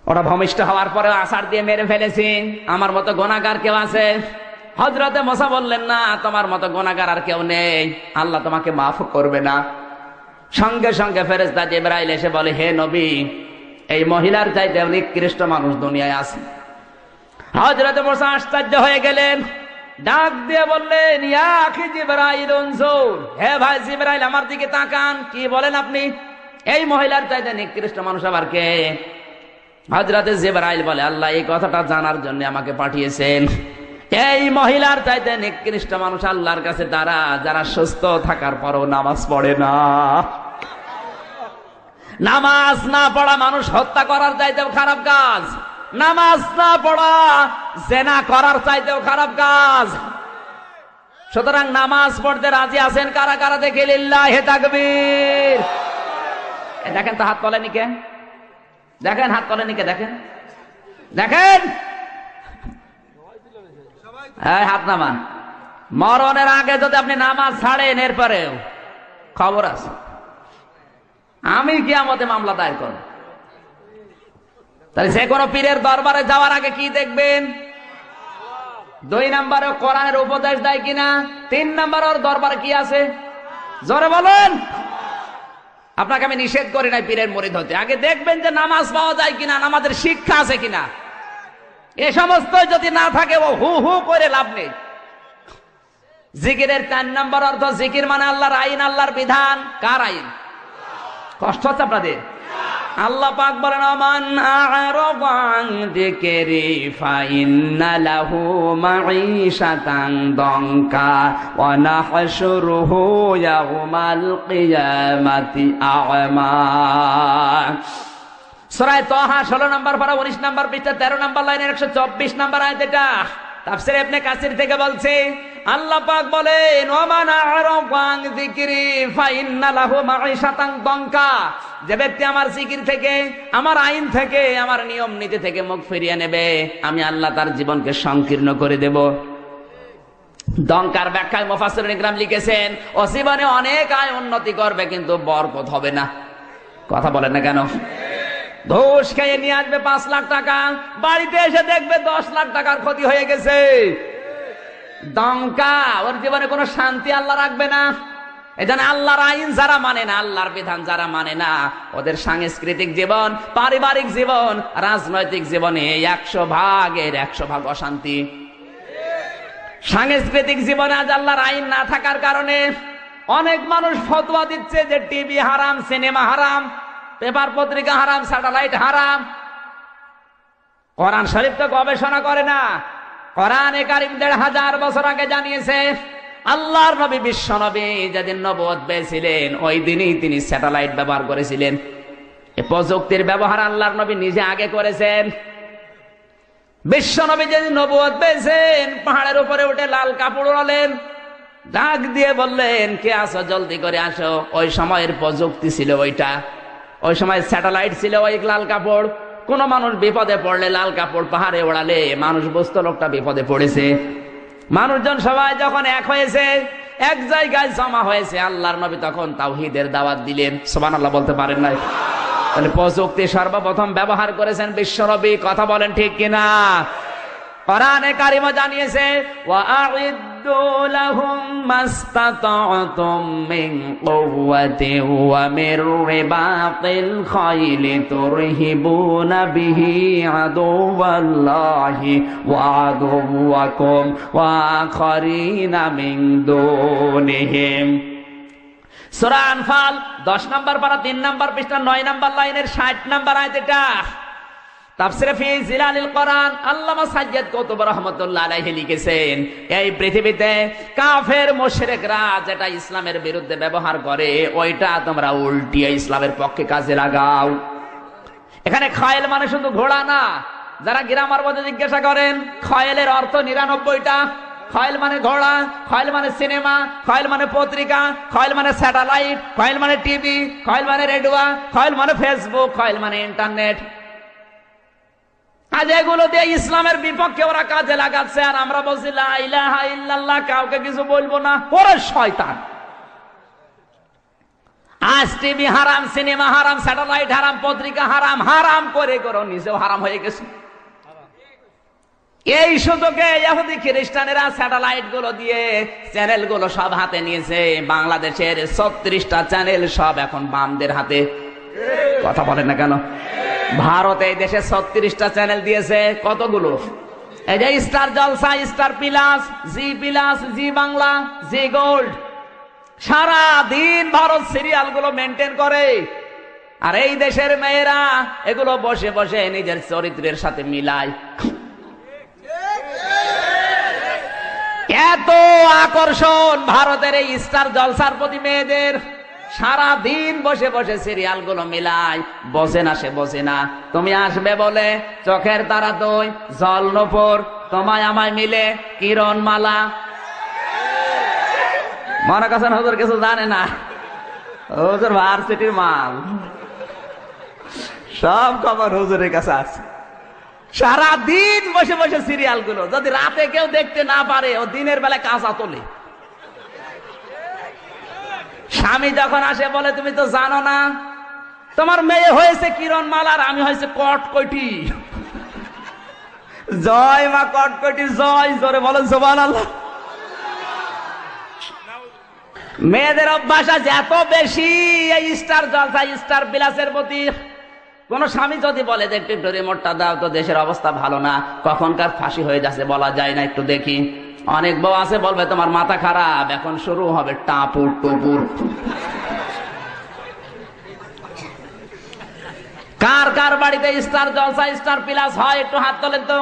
Speaker 2: ওরা ভূমিষ্ঠ হওয়ার পরে আছাড় দিয়ে মেরে ফেলেছি, আমার মতো গুনাহগার কেউ আছে? হযরতে মুসা বললেন, না, তোমার মতো গুনাহগার আর কেউ নেই, আল্লাহ তোমাকে মাফ করবে না। সঙ্গে সঙ্গে ফেরেশতা জিবরাইল এসে বলে, হে নবী, এই মহিলার চাইতে নিকৃষ্ট মানুষ দুনিয়ায় আছে। হযরতে মুসা আশ্চর্য হয়ে গেলেন, ডাক দিয়ে বললেন, ইয়া আখি জিবরাইল উনজুর, হে ভাই জিবরাইল আমার দিকে তাকান, কি বলেন আপনি? এই মহিলার চাইতে নিকৃষ্ট মানুষ আবার কে? হযরতে জিবরাইল বলে, আল্লাহ এই কথাটা জানার জন্য আমাকে পাঠিয়েছেন। এই মহিলার চাইতে নিকৃষ্ট মানুষ আল্লাহর কাছে তারা যারা সুস্থ থাকার পরও নামাজ পড়ে না। নামাজ না পড়া মানুষ হত্যা করার চাইতেও খারাপ কাজ, নামাজ না পড়া জিনা করার চাইতেও খারাপ কাজ। সুতরাং নামাজ পড়তে রাজি আছেন কারা কারা? দেখে লিল্লাহি তাকবীর। দেখেন তো হাত তোলেনি কে? দেখেন হাত তোলেনি কে? দেখেন দেখেন, হাত নামান। মরণের আগে যদি আপনি নামাজ ছাড়েন, এরপরেও খবর আছে, আমি কিয়ামতে মামলা দায়ের করব। তাহলে যে কোনো পীরের দরবারে যাওয়ার আগে কি দেখবেন? 2 নম্বরে কোরআনের উপদেশ দেয় কিনা, 3 নম্বর ওর দরবারে কি আছে, জোরে বলেন। আপনাকে আমি নিষেধ করি নাই পীরের মুরিদ হতে, আগে দেখবেন যে নামাজ পাওয়া যায় কিনা, নামাজের শিক্ষা আছে কিনা। এ সমস্ত যদি না থাকে, ও হু হু করে লাভ নেই। জিকিরের 4 নম্বর অর্থ, জিকির মানে আল্লাহর আইন, আল্লাহর বিধান। কার আইন? কষ্ট হচ্ছে আপনাদের? আল্লাহ পাক বলেন, আমান আ'রাদা আন যিকরি ফাইন্না লাহু মাঈশাতান দানকা ওয়া নাহশুরুহু ইয়াওমাল কিয়ামাতি আ'মা। সূরা তাহা 16 নম্বর পারা 19 নম্বর পৃষ্ঠা 13 নম্বর লাইনের 124 নম্বর আয়াত। এটা তাফসীর ইবনে কাসির থেকে বলছে, আল্লাহ পাক বলেন, ওমান আ'রাদা আন যিকরি ফাইন্না লাহু মাঈশাতান দানকা, যে ব্যক্তি আমার জিকির থেকে, আমার আইন থেকে, আমার নিয়ম নীতি থেকে মুখ ফিরিয়ে নেবে, আমি আল্লাহ তার জীবনকে সংকীর্ণ করে দেব। দঙ্কার ব্যাখ্যায় মুফাসসিরুন ইকরাম লিখেছেন, ও জীবনে অনেক আয় উন্নতি করবে কিন্তু বরকত হবে না। কথা বলেন না কেন? ঘুষ খেয়ে নিয়ে আসবে 5 লাখ টাকা, বাড়িতে এসে দেখবে 10 লাখ টাকার ক্ষতি হয়ে গেছে। দঙ্কা, ওর জীবনে কোনো শান্তি আল্লাহ রাখবে না। এজন্য আল্লাহর আইন যারা মানে না, আল্লাহর বিধান যারা মানে না, ওদের সাংস্কৃতিক জীবন, পারিবারিক জীবন, রাজনৈতিক জীবনে 100 ভাগের 100 ভাগ অশান্তি। সাংস্কৃতিক জীবনে আজ আল্লাহর আইন না থাকার কারণে অনেক মানুষ ফতোয়া দিচ্ছে যে টিভি হারাম, সিনেমা হারাম, পেপার পত্রিকা হারাম, স্যাটেলাইট হারাম। কোরআন শরীফ তো গবেষণা করে না। কোরআনে কারীম 1500 বছর আগে জানিয়েছে, আল্লাহর নবী বিশ্ব নবী যেদিন নবুয়ত পেয়েছিলেন, ওই দিনই তিনি স্যাটেলাইট ব্যবহার করেছিলেন। এই প্রযুক্তির ব্যবহার আল্লাহর নবী নিজে আগে করেছেন। বিশ্ব নবী যেদিন নবুয়ত পেয়েছেন, পাহাড়ের উপরে উঠে লাল কাপড় ওড়ালেন, ডাক দিয়ে বললেন, কে আসো, জলদি করে আসো। ওই সময়ের প্রযুক্তি ছিল ওইটা, ওই সময় স্যাটেলাইট ছিল, ওই লাল কাপড়। কোন মানুষ বিপদে পড়লে লাল কাপড় পাহাড়ে ওড়ালে মানুষ বুঝতো লোকটা বিপদে পড়েছে। মানুষজন সবাই যখন এক হয়েছে, এক জায়গায় জমা হয়েছে, আল্লাহর নবী তখন তাওহীদের দাওয়াত দিলেন। সুবহানাল্লাহ বলতে পারেন নাই? তাহলে প্রযুক্তি সর্বপ্রথম ব্যবহার করেছেন বিশ্বনবী, কথা বলেন ঠিক কিনা? কোরআনে কারিমে জানিয়েছে ওয়াআইদ্দু লাহুম মাস্তাতা'তুম মিন কুওয়াতিন ওয়া মির রিবাতিল খাইলি তুরহিবুনা বিহি আদুওয়াল্লাহি ওয়া আদুওয়াকুম ওয়া আখারিনা মিন দুনিহিম। সূরা আনফাল 10 নম্বর পারা 3 নম্বর পৃষ্ঠা 9 নম্বর লাইনের 60 নম্বর আয়াত। এটা তাফসীরে ফি জিলালিল কোরআন আল্লামা সাজ্জাদ কুতুব রাহমাতুল্লাহ আলাইহি লিখেছেন, এই পৃথিবীতে কাফের মুশরিকরা যেটা ইসলামের বিরুদ্ধে ব্যবহার করে ওইটা তোমরা উল্টিয়ে ইসলামের পক্ষে কাজে লাগাও। এখানে খায়েল মানে শুধু ঘোড়া না। যারা গ্রামার মধ্যে জিজ্ঞাসা করেন খায়েলের অর্থ 99টা। খায়েল মানে ঘোড়া, খায়েল মানে সিনেমা, খায়েল মানে পত্রিকা, খায়েল মানে স্যাটেলাইট, খায়েল মানে টিভি, খায়েল মানে রেডিও, খায়েল মানে ফেসবুক, খায়েল মানে ইন্টারনেট। আজ এগুলো দিয়ে ইসলামের বিপক্ষে ওরা কাজে লাগাচ্ছে, আর আমরা বলছি লা ইলাহা ইল্লাল্লাহ, কাউকে কিছু বলবো না। ওরে শয়তান! আজ টিভি হারাম, সিনেমা হারাম, স্যাটেলাইট হারাম, পত্রিকা হারাম, হারাম করে করে নিজেও হারাম হয়ে গেছে। এই সুযোগে ইহুদি খ্রিস্টানেরা স্যাটেলাইট গুলো দিয়ে চ্যানেল গুলো সব হাতে নিয়েছে। বাংলাদেশের 36টা চ্যানেল সব এখন বামদের হাতে। কথা বলেন না কেন? ভারতে এই দেশে 36টা চ্যানেল দিয়েছে। কতগুলো? এই যে স্টার জলসা, স্টার প্লাস, জি প্লাস, জি বাংলা, জি গোল্ড। সারা দিন ভারত সিরিয়াল গুলো মেনটেন করে, আর এই দেশের মেয়েরা এগুলো বসে বসে নিজের চরিত্রের সাথে মিলায়। এত আকর্ষণ ভারতের এই স্টার জলসার প্রতি মেয়েদের, সারা দিন বসে বসে সিরিয়াল গুলো মিলাই। বসে না, সে বসে না। তুমি আসবে বলে চোখের তারা 2, জল নূপুর, তোমায় আমায় মিলে কিরণমালা। মনে করছেন হুজুর কিছু জানে না? হুজুর ভার্সিটির মাল, সব খবর হুজুরের কাছে আছে। সারা দিন বসে বসে সিরিয়াল গুলো, যদি রাতে কেউ দেখতে না পারে ও দিনের বেলায় কাঁচা তোলে। স্বামী যখন আসে বলে তুমি তো জানো না তোমার মেয়ে হয়েছে কিরণমালার, আমি হয়েছে কটকটি। জয় মা কটকটি জয়, জোরে বলো সুবহানাল্লাহ। মেয়েদের অভ্যাস আছে এত বেশি এই স্টার জলসা, স্টার প্লাসের প্রতি। কোন স্বামী যদি বলে যে একটু রিমোটটা দাও তো, দেশের অবস্থা ভালো না, কখনকার ফাঁসি হয়ে যাচ্ছে বলা যায় না, একটু দেখি। অনেক বউ আছে বলবে তোমার মাথা খারাপ, এখন শুরু হবে টাপুর টুপুর। কার কার বাড়িতে স্টার জলসা, স্টার প্লাস হয় একটু হাত তোলেন তো।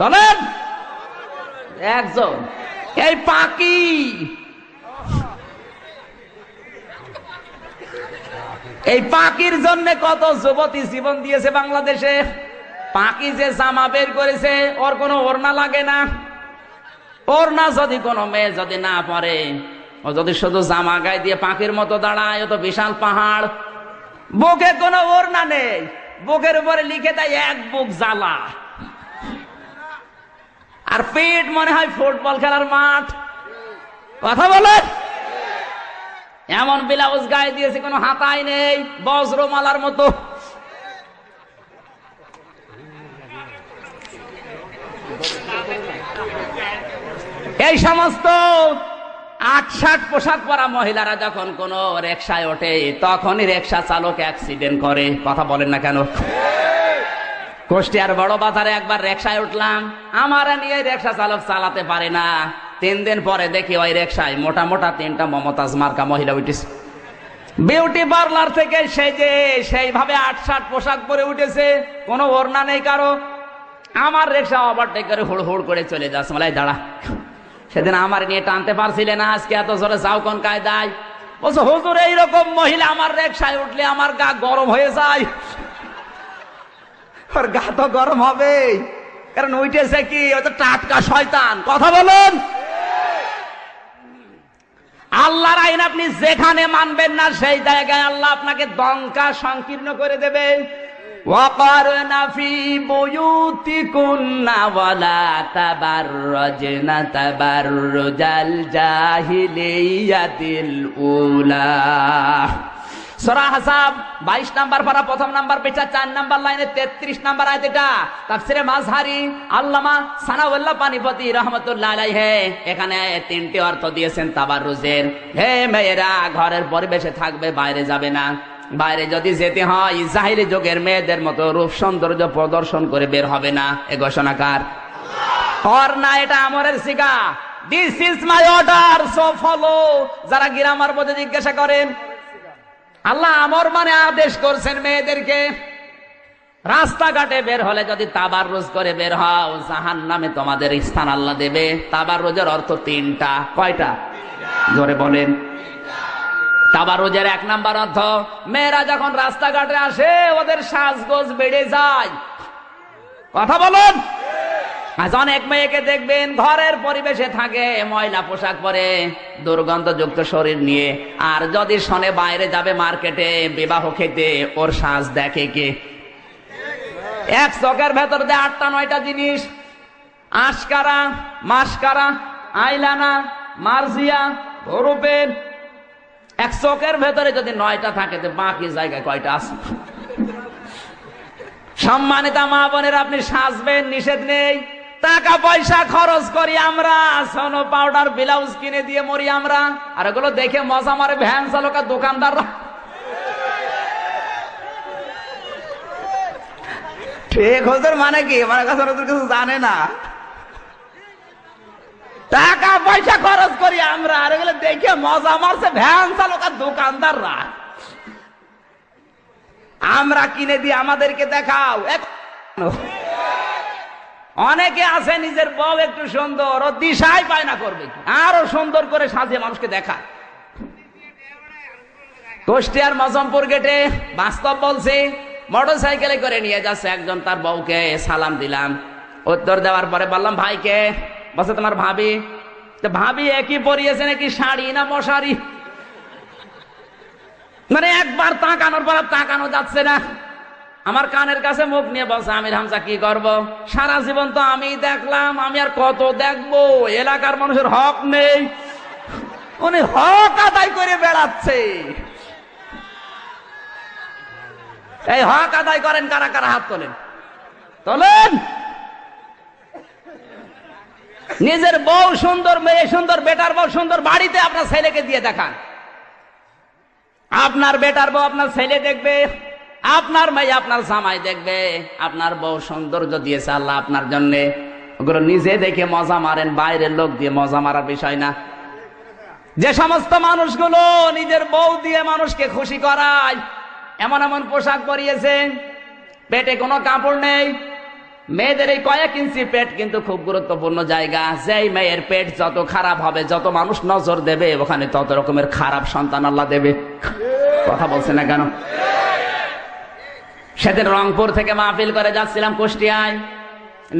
Speaker 2: চলেন একজন। এই পাকি, এই পাকির জন্য কত যুবতী জীবন দিয়েছে বাংলাদেশে। পাকি যে জামা বের করেছে, ওর কোনো ওড়না লাগে না। ওড়না যদি কোনো মেয়ে যদি না পরে, ও যদি শুধু জামা গায়ে দিয়ে পাখির মতো দাঁড়ায়, ও তো বিশাল পাহাড়। বুকে কোনো ওড়না নেই, বুকের উপরে লিখে দেয় এক বুক জ্বালা, আর পেট মনে হয় ফুটবল খেলার মাঠ। কথা বলে এমন ব্লাউজ গায়ে দিয়েছে, কোনো হাতাই নেই, বজ্রমালার মতো। এই সমস্ত ৮-৬০ পোশাক পরা মহিলারা যখন কোন রিকশায় ওঠে, তখনই রিকশা চালক অ্যাক্সিডেন্ট করে। কথা বলেন না কেন? কুষ্টিয়ার বড় বাজারে একবার রিকশায় উঠলাম, আমার নিয়ে রিকশা চালক চালাতে পারে না। 3 দিন পরে দেখি ওই রিকশায় মোটা মোটা 3টা মমতাজ মার্কা মহিলা উঠেছে। বিউটি পার্লার থেকে সেজে সেইভাবে ৮-৬০ পোশাক পরে উঠেছে, কোনো ওড়না নেই কারো। আমার রিকশা ওভারটেক করে হুড় হুড় করে চলে যাচ্ছে। বলাই দাঁড়া, সেদিন আমার নিয়ে টানতে পারছিলে না, আজকে এত জোরে যাও কোন কায়দায়? বলছো হুজুর এইরকম মহিলা আমার রিকশায় উঠলে আমার গা গরম হয়ে যায়। ওর গা তো গরম হবে, কারণ উঠেছে কি, ও তো টাটকা শয়তান। কথা বলুন। আল্লাহর আইন আপনি যেখানে মানবেন না, সেই জায়গায় আল্লাহ আপনাকে দঙ্কা সংকীর্ণ করে দেবে। وَقَرْنَ فِي بُيُوتِكُنَّ وَلَا تَبَرَّجْنَ تَبَرُّجَ الْجَاهِلِيَّةِ الْأُولَى সূরা আহজাব 22 নাম্বার পারা প্রথম নাম্বার পেজা 4 নাম্বার লাইনে 33 নাম্বার আয়াত। এটা তাফসিরে মাযহারি আল্লামা সানাউল্লাহ পানিপতি রাহমাতুল্লাহ আলাইহি এখানে তিনটি অর্থ দিয়েছেন তাবাররুজের। হে মেয়েরা ঘরের পরিবেশে থাকবে, বাইরে যাবে না। বাইরে যদি যেতে হয় জাহিলি যুগের মেয়েদের মতো রূপ সৌন্দর্য প্রদর্শন করে বের হবে না। এ ঘোষণাকার আর না, এটা আমরের সিগা। This is my order, so follow. যারা গ্রামার বোঝে জিজ্ঞাসা করেন, আল্লাহ আমর মানে আদেশ করছেন মেয়েদেরকে রাস্তাঘাটে বের হলে যদি তাবাররুজ করে বের হও, জাহান্নামে তোমাদের স্থান আল্লাহ দেবে। তাবাররুজের অর্থ তিনটা। কয়টা? জোরে বলেন। তাবাররুজের 1 নাম্বার অর্থ, মেয়েরা যখন রাস্তাঘাটে আসে ওদের সাজগোজ বেড়ে যায়। কথা বলুন। আজ অনেক মেয়েকে দেখবেন ঘরের পরিবেশে থাকে, ময়লা পোশাক পরে, দুর্গন্ধযুক্ত শরীর নিয়ে, আর যদি শোনে বাইরে যাবে মার্কেটে বিবাহ খেতে, ওর সাজ দেখে কে? এক চোখের ভেতর দিয়ে 8টা-9টা জিনিস, আশকারা, মাস্কারা, আইলানা, মার্জিয়া, রূপের। এক চোখের ভেতরে যদি 9টা থাকে তো বাকি জায়গায় কয়টা আছে? সম্মানিতা মা বোনের, আপনি সাজবেন, নিষেধ নেই। টাকা পয়সা খরচ করি আমরা, সোনো পাউডার ব্লাউজ কিনে দিয়ে মরি আমরা, আর ওগুলো দেখে মজা মারে ভ্যান চালক আর দোকানদাররা। ঠিক ওদের মানে কি? মানে কাছে ওদের কিছু জানে না। টাকা পয়সা খরচ করি আমরা, আর এগুলো দেখে মজা মারছে ভ্যান চালক আর দোকানদাররা। আমরা কিনে দিয়ে আমাদেরকে দেখাও। অনেকে আছে নিজের বউ একটু সুন্দর, ও দিশাই পায় না করবে আরো সুন্দর করে সাজিয়ে মানুষকে দেখায়। কুষ্টিয়ার মজমপুর গেটে বাস্তব বলছি, মোটর সাইকেলে করে নিয়ে যাচ্ছে একজন তার বউকে। সালাম দিলাম, উত্তর দেওয়ার পরে বললাম ভাইকে। বলছে তোমার ভাবি। তো ভাবি একই পরিয়েছে নাকি শাড়ি না মশারি? মানে একবার তাকানোর পর তাকানো যাচ্ছে না। আমার কানের কাছে মুখ নিয়ে বলছে, আমির হামজা কি করব? সারা জীবন তো আমি দেখলাম, আমি আর কত দেখবো? এলাকার মানুষের হক নেই, উনি হক আদায় করে বেড়াচ্ছে। এই হক আদায় করেন কারা কারা? হাত তোলেন, তোলেন। নিজের বউ সুন্দর, মেয়ে সুন্দর, বেটার বউ সুন্দর, বাড়িতে আপনার ছেলেকে দিয়ে দেখান। আপনার বেটার বউ আপনার ছেলে দেখবে, আপনার মেয়ে আপনার জামাই দেখবে। আপনার বউ সৌন্দর্য দিয়েছে আল্লাহ আপনার জন্য, ওগুলো নিজে দেখে মজা মারেন, বাইরের লোক দিয়ে মজা মারার বিষয় না। যে সমস্ত মানুষগুলো নিজের বউ দিয়ে মানুষকে খুশি করায়, এমন এমন পোশাক পরিয়েছে, পেটে কোনো কাপড় নেই। মেয়েদের এই কয়েক ইঞ্চি পেট কিন্তু খুব গুরুত্বপূর্ণ জায়গা। যেই মেয়ের পেট যত খারাপ হবে, যত মানুষ নজর দেবে, ওখানে তত রকমের খারাপ সন্তান আল্লাহ দেবে। কথা বলছে না কেন? সেদিন রংপুর থেকে মাহফিল করে যাচ্ছিলাম কুষ্টিয়ায়,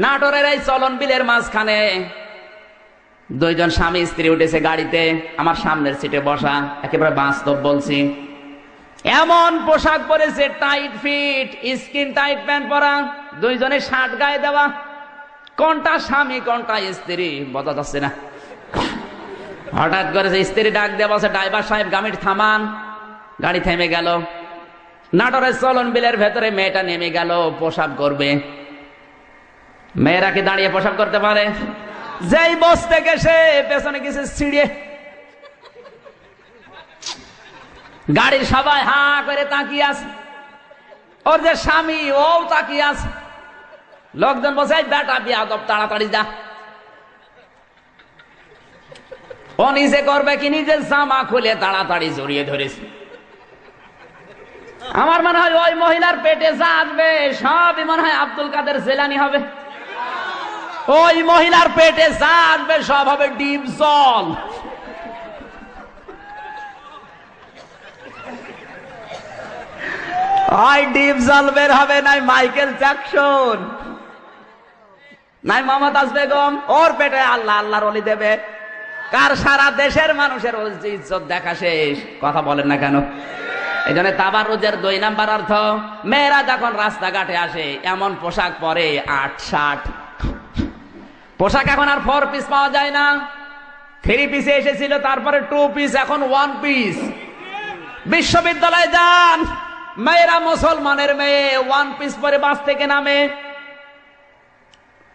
Speaker 2: নাটোরের এই চলন বিলের মাঝখানে দুইজন স্বামী স্ত্রী উঠেছে গাড়িতে, আমার সামনের সিটে বসা। একেবারে বাস্তব বলছি, এমন পোশাক পরেছে, tight fit, skin tight pant পরা, দুইজনে শার্ট গায়ে দেওয়া। কোনটা স্বামী কোনটা স্ত্রী বোঝা যাচ্ছে না। হঠাৎ করে স্ত্রী ডাক দিয়ে বলছে, ড্রাইভার সাহেব গাড়ি থামান। গাড়ি থেমে গেল। নাটোরের চলন বিলের ভেতরে মেয়েটা নেমে গেল পোশাক করবে। মেয়েরা কি দাঁড়িয়ে পোশাক করতে পারে? যেই বসতে গেছে পেছনে গেছে ছিড়িয়ে। গাড়ির সবাই হা করে তাকিয়ে আছে, ওর যে স্বামী ও তাকিয়ে আছে। লোকজন বসে, বেটা বিয়াদব, তাড়াতাড়ি যা। ও নিজে করবে কি? নিজের জামা খুলে তাড়াতাড়ি জড়িয়ে ধরেছে। আমার মনে হয় ওই মহিলার পেটে যা আসবে সবই মনে হয় আব্দুল কাদের জেলানি হবে। ওই মহিলার পেটে যা আসবে সব হবে ডিপ জল। হয় ডিপ জল বের হবে, নাই মাইকেল জ্যাকসন, নাই মমতাজ বেগম। ওর পেটে আল্লাহ আল্লাহর ওলি দেবে। কার সারা দেশের মানুষের ইজ্জত দেখা শেষ। কথা বলেন না কেন? এই জন্য তাবাররুজের 2 নাম্বার অর্থ, মেয়েরা যখন রাস্তাঘাটে আসে এমন পোশাক পরে, 8-60 পোশাক। এখন আর 4 পিস পাওয়া যায় না, 3 পিসে এসেছিল, তারপরে 2 পিস, এখন 1 পিস। বিশ্ববিদ্যালয়ে যান, মেয়েরা মুসলমানের মেয়ে ওয়ান পিস পরে বাস থেকে নামে।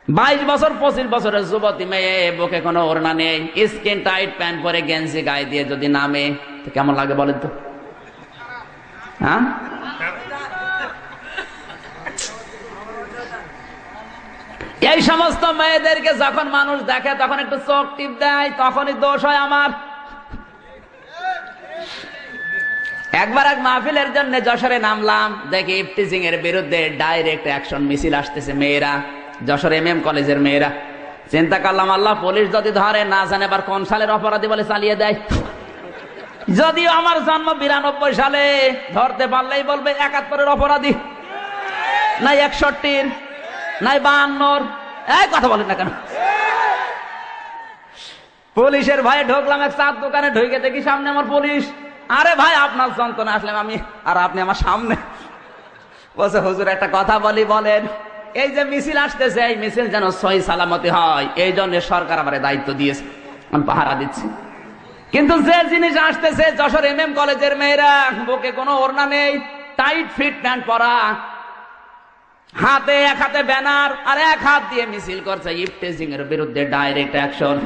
Speaker 2: 22 বছর 25 বছরের যুবতী মেয়ে, বুকে কোনো ওড়না নেই, স্কিন টাইট প্যান্ট পরে গেঞ্জি গায়ে দিয়ে যদি নামে তো কেমন লাগে বলেন তো? হ্যাঁ, এই সমস্ত মেয়েদেরকে যখন মানুষ দেখে তখন একটু চোখ টিপ দেয়, তখনই দোষ হয় আমার। একবার এক মাহফিলের জন্য যশোরে নামলাম, দেখি ইফটিজিং এর বিরুদ্ধে ডাইরেক্ট অ্যাকশন মিছিল আসতেছে। মেয়েরা, যশোর MM কলেজের মেয়েরা। চিন্তা করলাম, আল্লাহ পুলিশ যদি ধরে না জানে আবার কোন সালের অপরাধী বলে চালিয়ে দেয়। যদিও আমার জন্ম 92 সালে, ধরতে পারলেই বলবে 71-এর অপরাধী, নাই 61-র, নাই 52-র। এই কথা বলেন না কেন? পুলিশের ভয়ে ঢুকলাম এক চার দোকানে, ঢুকে দেখি সামনে আমার পুলিশ। আরে ভাই, আপনার যন্ত্রণা আসলাম আমি, আর আপনি আমার সামনে। বলছে, হুজুর একটা কথা বলি, বলেন। এই যে মিছিল আসতেছে, এই মিছিল যেন সহি সালামতি হয়, এই জন্য সরকার আমার দায়িত্ব দিয়েছে, আমি পাহারা দিচ্ছি। কিন্তু যে জিনিস আসতেছে, যশোর MM কলেজের মেয়েরা, বুকে কোনো ওড়না নেই, টাইট ফিট প্যান্ট পরা, হাতে এক হাতে ব্যানার আর এক হাত দিয়ে মিছিল করছে ইফটিজিং এর বিরুদ্ধে ডাইরেক্ট অ্যাকশন।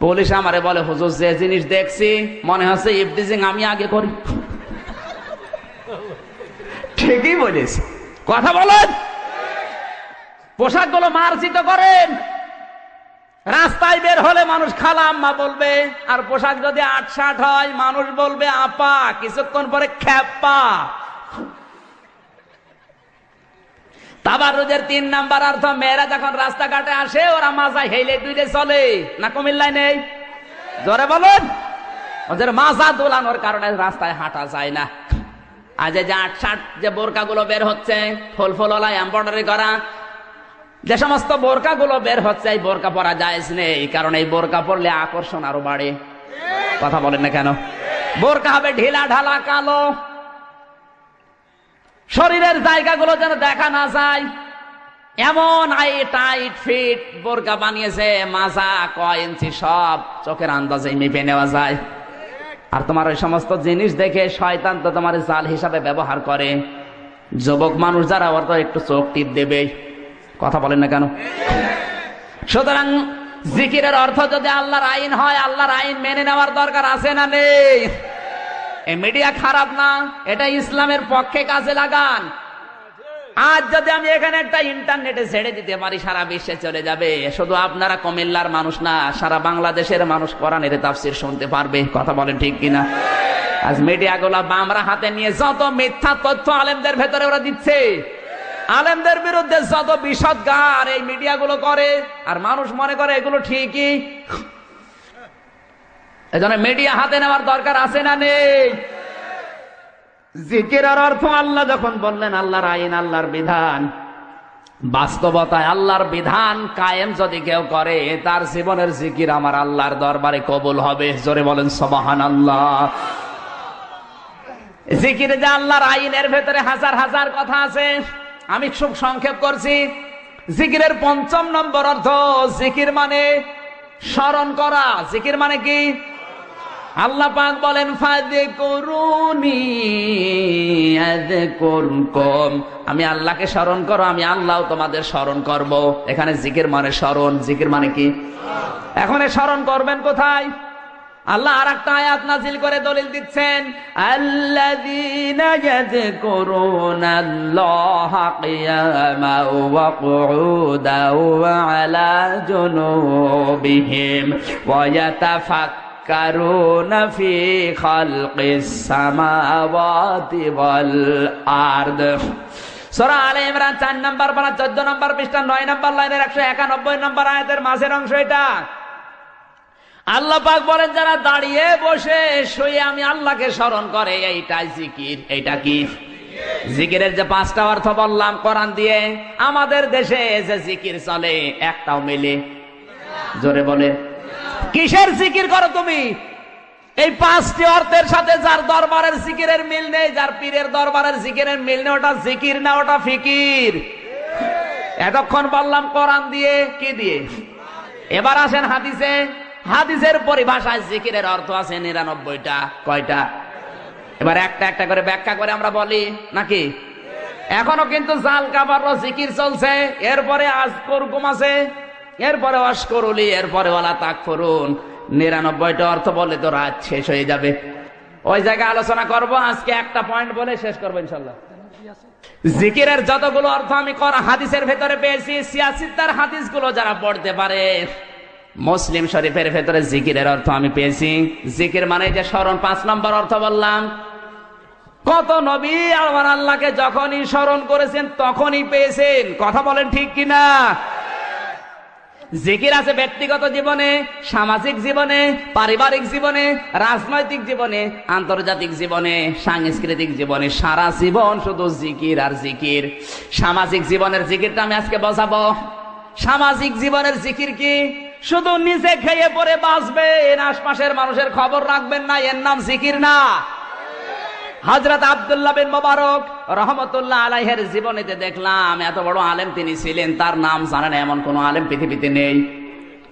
Speaker 2: পুলিশ আমারে বলে, হুজুর যে জিনিস দেখছি মনে হচ্ছে ইফটিজিং আমি আগে করি। ঠিকই বলেছি, কথা বলেন। পোশাক গুলো মার্জিত করেন, রাস্তায় বের হলে মানুষ খালা আম্মা বলবে, আর পোশাক যদি ৮-৬ হয় মানুষ বলবে আপা, কিছুক্ষণ পরে খ্যাপা। তাবাররুজের 3 নাম্বার অর্থ, মেয়েরা যখন রাস্তাঘাটে আসে ওরা মাজায় হেলে দুইলে চলে না, কুমিল্লায় নেই? জোরে বলুন। ওদের মাজা দোলানোর কারণে রাস্তায় হাঁটা যায় না। আজ যে ৮-৬ যে বোরকা গুলো বের হচ্ছে, ফুল ফুলওয়ালা এমব্রয়ডারি করা, যে সমস্ত বোরকা গুলো বের হচ্ছে, এই বোরকা পরা জায়েজ নেই, কারণ এই বোরকা পরলে আকর্ষণ আরো বাড়ে। কথা বলেন না কেন? বোরকা হবে ঢিলা ঢালা কালো, শরীরের জায়গাগুলো যেন দেখা না যায় এমন টাইট ফিট বোরকা বানিয়েছে, মাজা কয় ইঞ্চি সব চোখের আন্দাজে মেপে নেওয়া যায়। আর তোমার ওই সমস্ত জিনিস দেখে শয়তান তো তোমার জাল হিসাবে ব্যবহার করে। যুবক মানুষ যারা, ওর তো একটু চোখ টিপ দেবে। কথা বলেন না কেন? সুতরাং জিকিরের অর্থ যদি আল্লাহর আইন হয়, আল্লাহর আইন মেনে নেওয়ার দরকার আছে না নেই? এই মিডিয়া খারাপ না, এটা ইসলামের পক্ষে কাজে লাগান। আজ যদি আমি এখানে একটা ইন্টারনেটে ছেড়ে দিতে পারি, সারা বিশ্বে চলে যাবে। শুধু আপনারা কুমিল্লার মানুষ না, সারা বাংলাদেশের মানুষ কোরআনের তাফসীর শুনতে পারবে। কথা বলেন ঠিক কিনা? আজ মিডিয়া গুলা বামরা হাতে নিয়ে যত মিথ্যা তথ্য আলেমদের ভেতরে ওরা দিচ্ছে, আলেমদের বিরুদ্ধে যত বিশদ গান এই মিডিয়া গুলো করে, আর মানুষ মনে করে এগুলো ঠিকই। এজন্য মিডিয়া হাতে নেওয়ার দরকার আছে না নেই? জিকিরের অর্থ, আল্লাহ যখন বললেন আল্লাহর আইন, আল্লাহর বিধান, বাস্তবতায় আল্লাহর বিধান কায়েম যদি কেউ করে, তার জীবনের জিকির আমার আল্লাহর দরবারে কবুল হবে। জোরে বলেন সুবহানাল্লাহ। জিকিরে যে আল্লাহর আইনের ভেতরে হাজার হাজার কথা আছে, আমি খুব সংক্ষেপ করছি। জিকিরের ৫ম নম্বর অর্থ, জিকির মানে স্মরণ করা। জিকির মানে কি? আল্লাহ পাক বলেন, ফাযকুরুনি আযকুরকুম, আমি আল্লাহকে স্মরণ করো, আমি আল্লাহও তোমাদের স্মরণ করব। এখানে জিকির মানে স্মরণ। জিকির মানে কি? এখন স্মরণ করবেন কোথায়? আল্লাহ আরেকটা আয়াত নাযিল করে দলিল দিচ্ছেন, আল্লাযীনা ইয়াযকুরুনাল্লাহা কিয়ামান ওয়া কুউদান ওয়া আলা জুনুবিহিম ওয়া ইয়াতাফাক্কারুনা ফি খালকিস সামাওয়াতি ওয়াল আরদ। সূরা আলে ইমরান 4 নম্বর পারা 14 নম্বর পৃষ্ঠা 9 নম্বর লাইনের 191 নম্বর আয়াতের মাঝের অংশ এটা। আল্লাহ পাক বলেন, যারা দাঁড়িয়ে বসে শুয়ে আমি আল্লাহকে স্মরণ করে, এইটাই জিকির। এইটা কি? জিকিরের যে 5টা অর্থ বললাম কোরআন দিয়ে, আমাদের দেশে যে জিকির চলে একটাও মিলে। জোরে বলে, কিসের জিকির করো তুমি? এই 5টি অর্থের সাথে যার দরবারের জিকিরের মিল নেই, যার পীরের দরবারের জিকিরের মিল নেই, ওটা জিকির না, ওটা ফিকির। এতক্ষণ বললাম কোরআন দিয়ে, কি দিয়ে? এবার আসেন হাদিসে। হাদিসের পরিভাষায় জিকিরের অর্থ আছে 99টা। কয়টা? এবার একটা একটা করে ব্যাখ্যা করে আমরা বলি নাকি? এখনো কিন্তু জাল কাবার জিকির চলছে, এরপরে আজকুরকুম আছে, এরপরে অশকুরুলি, এরপরে ওয়ালা তাকফুরুন। 99টা অর্থ বলে তো রাত শেষ হয়ে যাবে, ওই জায়গায় আলোচনা করব। আজকে একটা পয়েন্ট বলে শেষ করবো ইনশাল্লাহ। জিকিরের যতগুলো অর্থ আমি হাদিসের ভেতরে পেয়েছি, 86টার হাদিসগুলো যারা পড়তে পারে, মুসলিম শরীফের ভেতরে জিকিরের অর্থ আমি পেয়েছি। জিকির মানে যে স্মরণ, 5 নম্বর অর্থ বললাম। কত নবী আমার আল্লাহকে যখনই স্মরণ করেছেন তখনই পেয়েছেন, কথা বলেন ঠিক কিনা? জিকির আছে ব্যক্তিগত জীবনে, সামাজিক জীবনে, পারিবারিক জীবনে, রাজনৈতিক জীবনে, আন্তর্জাতিক জীবনে, সাংস্কৃতিক জীবনে, সারা জীবন শুধু জিকির আর জিকির। সামাজিক জীবনের জিকিরটা আমি আজকে বোঝাবো। সামাজিক জীবনের জিকির কি? শুধু নিজে খেয়ে পরে বাঁচবেন, আশপাশের মানুষের খবর রাখবেন না, এর নাম জিকির না। হযরত আব্দুল্লাহ বিন মুবারক রহমতুল্লাহ আলাইহির জীবনীতে দেখলাম এত বড় আলেম তিনি ছিলেন, তার নাম জানেন এমন কোন আলেম পৃথিবীতে নেই।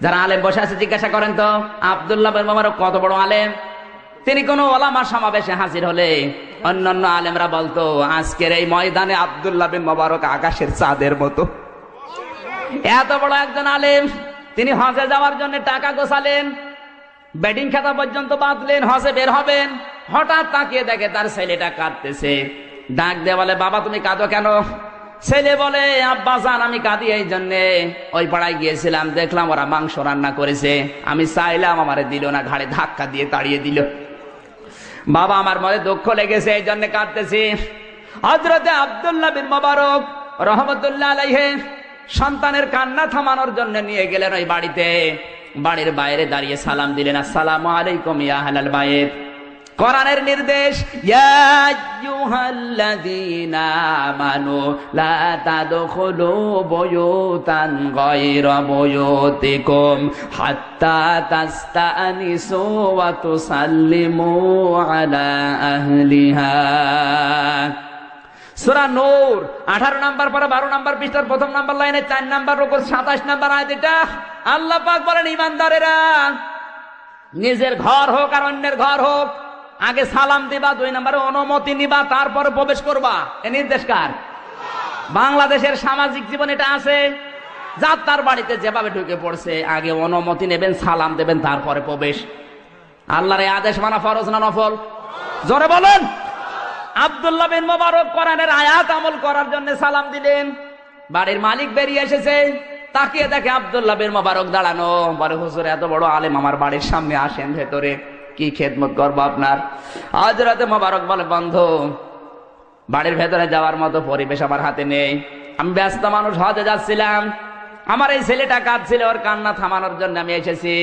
Speaker 2: যারা আলেম বসে আছে জিজ্ঞাসা করেন তো, আব্দুল্লাহ বিন মুবারক কত বড় আলেম। তিনি কোন ওলামা সমাবেশে হাজির হলে অন্যান্য আলেমরা বলতো, আজকের এই ময়দানে আব্দুল্লাহ বিন মুবারক আকাশের চাঁদের মতো। এত বড় একজন আলেম, তিনি হজে যাওয়ার জন্য টাকা গোছালেন, ব্যাটিং খাতা পর্যন্ত বাঁধলেন, হজে বের হবেন। হঠাৎ তাকিয়ে দেখে তার ছেলেটা কাঁদতেছে। ডাক দিয়ে বলে, বাবা তুমি কাঁদো কেন? ছেলে বলে, আব্বা জান আমি কাঁদি এই জন্যে, ওই পাড়ায় গিয়েছিলাম, দেখলাম ওরা মাংস রান্না করেছে, আমি চাইলাম আমারে দিল না, ঘাড়ে ধাক্কা দিয়ে তাড়িয়ে দিল। বাবা আমার মনে দুঃখ লেগেছে, এই জন্য কাঁদতেছি। হযরতে আব্দুল্লাহ বিন মুবারক রহমতুল্লাহ আলাইহি সন্তানের কান্না থামানোর জন্য নিয়ে গেলেন ওই বাড়িতে। বাড়ির বাইরে দাঁড়িয়ে সালাম দিলেন, আসসালামু আলাইকুম ইয়া আহলাল বাইত। কোরআনের নির্দেশ, ইয়া আইয়ুহাল্লাযীনা আমানু লা তাদখুলু বুয়ুতান গায়রা বুয়ুতিকুম হাত্তা তাস্তানিসু ওয়া তুসাল্লিমু আলা আহলিহা। সূরা নূর 18 নম্বর পরে 12 নম্বর পৃষ্ঠার প্রথম নম্বর লাইনে 4 নম্বর রুকুর 27 নম্বর আয়াত। এটা আল্লাহ পাক বলেন, ঈমানদারেরা নিজের ঘর হোক আর অন্যের ঘর হোক, আগে সালাম দিবা, 2 নম্বরে অনুমতি নিবা, তারপরে প্রবেশ করবা। এ নির্দেশ কার? বাংলাদেশের সামাজিক জীবন এটা আছে। যার তার বাড়িতে যেভাবে ঢুকে পড়ছে, আগে অনুমতি নেবেন, সালাম দেবেন, তারপরে প্রবেশ। আল্লাহর এই আদেশ মানা ফরজ না নফল? জোরে বলেন। আব্দুল্লাহ বিন মুবারক কোরআনের আয়াত আমল করার জন্য সালাম দিলেন। বাড়ির মালিক বেরিয়ে এসেছে, তাকিয়ে দেখে আব্দুল্লাহ বিন মুবারক দাঁড়ানো। বলে, হুজুর এত বড় আলেম আমার বাড়ির সামনে, আসেন ভেতরে, কি খেদমত করবো আপনার? হযরতে মুবারক বলে, বন্ধু বাড়ির ভেতরে যাওয়ার মতো পরিবেশ আমার হাতে নেই, আমি ব্যস্ত মানুষ, হজে যাচ্ছিলাম, আমার এই ছেলেটা কাঁদছিল, ওর কান্না থামানোর জন্য আমি এসেছি।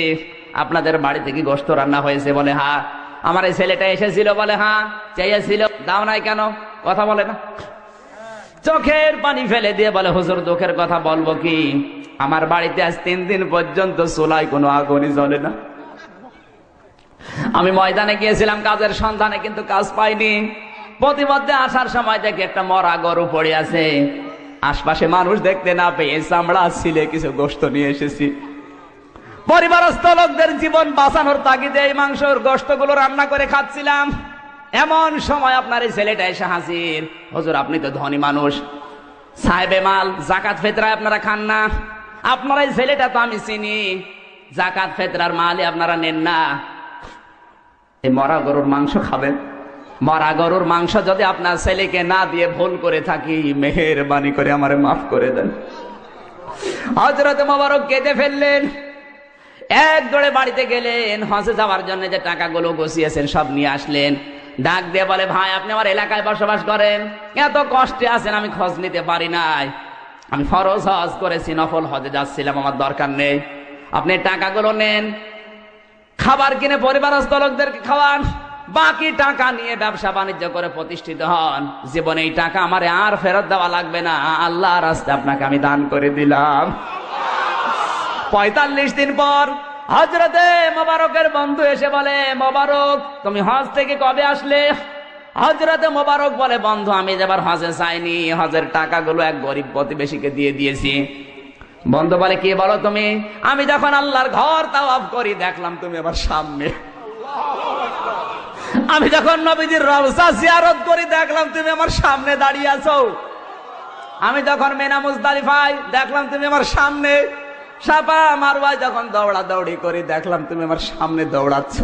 Speaker 2: আপনাদের বাড়িতে কি গোশত রান্না হয়েছে? বলে হ্যাঁ। আমার এই ছেলেটা এসেছিল? বলে হ্যাঁ। চেয়েছিল, দাও নাই কেন? কথা বলে না। চোখের পানি ফেলে দিয়ে বলে, হুজুর দুঃখের কথা বলবো কি, আমার বাড়িতে আজ 3 দিন পর্যন্ত চুলায় কোনো আগুনই জ্বলে না। আমি ময়দানে গিয়েছিলাম কাজের সন্ধানে, কিন্তু কাজ পাইনি। প্রতিমধ্যে আসার সময় দেখি একটা মরা গরু পড়ে আছে, আশপাশে মানুষ দেখতে না পেয়ে চামড়া ছিলে কিছু গোশত নিয়ে এসেছি। পরিবারস্থ লোকদের জীবন বাঁচানোর তাগিদে এই মাংসর গোশতগুলো রান্না করে খাচ্ছিলাম। এমন সময় আপনার এই ছেলেটা এসে হাজির। হুজুর আপনি তো ধনী মানুষ, সাহেবে মাল, যাকাত ফিতরায় আপনারা খান না, আপনার এই ছেলেটা তো আমি চিনি, যাকাত ফিতরার মালই আপনারা নেন না, এই মরা গরুর মাংস খাবেন? মরা গরুর মাংস যদি আপনার ছেলেকে না দিয়ে ভুল করে থাকি, মেহেরবানি করে আমারে মাফ করে দেন। হযরত মুবারক কেঁদে ফেললেন, এক দৌড়ে বাড়িতে গেলেন, হজে যাওয়ার জন্য যে টাকাগুলো গুছিয়েছেন সব নিয়ে আসলেন। ডাক দিয়ে বলে, ভাই আপনি আমার এলাকায় বসবাস করেন, এত কষ্টে আছেন, আমি খোঁজ নিতে পারি নাই, আমি ফরজ হজ করেছি, নফল হজে যাচ্ছিলাম, আমার দরকার নেই, আপনি টাকাগুলো নেন, খাবার কিনে পরিবারস্থ লোকদেরকে খাওয়ান, বাকি টাকা নিয়ে ব্যবসা বাণিজ্য করে প্রতিষ্ঠিত হন। জীবনে এই টাকা আমারে আর ফেরত দেওয়া লাগবে না, আল্লাহর রাস্তায় আপনাকে আমি দান করে দিলাম। 45 দিন পর হযরতে মুবারকের বন্ধু এসে বলে, মুবারক তুমি হজ থেকে কবে আসলে? হযরতে মুবারক বলে, বন্ধু আমি এবার হজে যাইনি, হজের টাকাগুলো এক গরিব প্রতিবেশীকে দিয়ে দিয়েছি। বন্ধু বলে, কি বলো তুমি? আমি যখন আল্লাহর ঘর তাওয়াফ করি দেখলাম তুমি আবার সামনে। আমি যখন নবীজির রওজা জিয়ারত করি দেখলাম তুমি আমার সামনে দাঁড়িয়ে আছো। আমি যখন মিনা মুজদালিফায় দেখলাম তুমি আমার সামনে। সাফা মারওয়ায় যখন দৌড়াদৌড়ি করি দেখলাম তুমি আমার সামনে দৌড়াচ্ছ।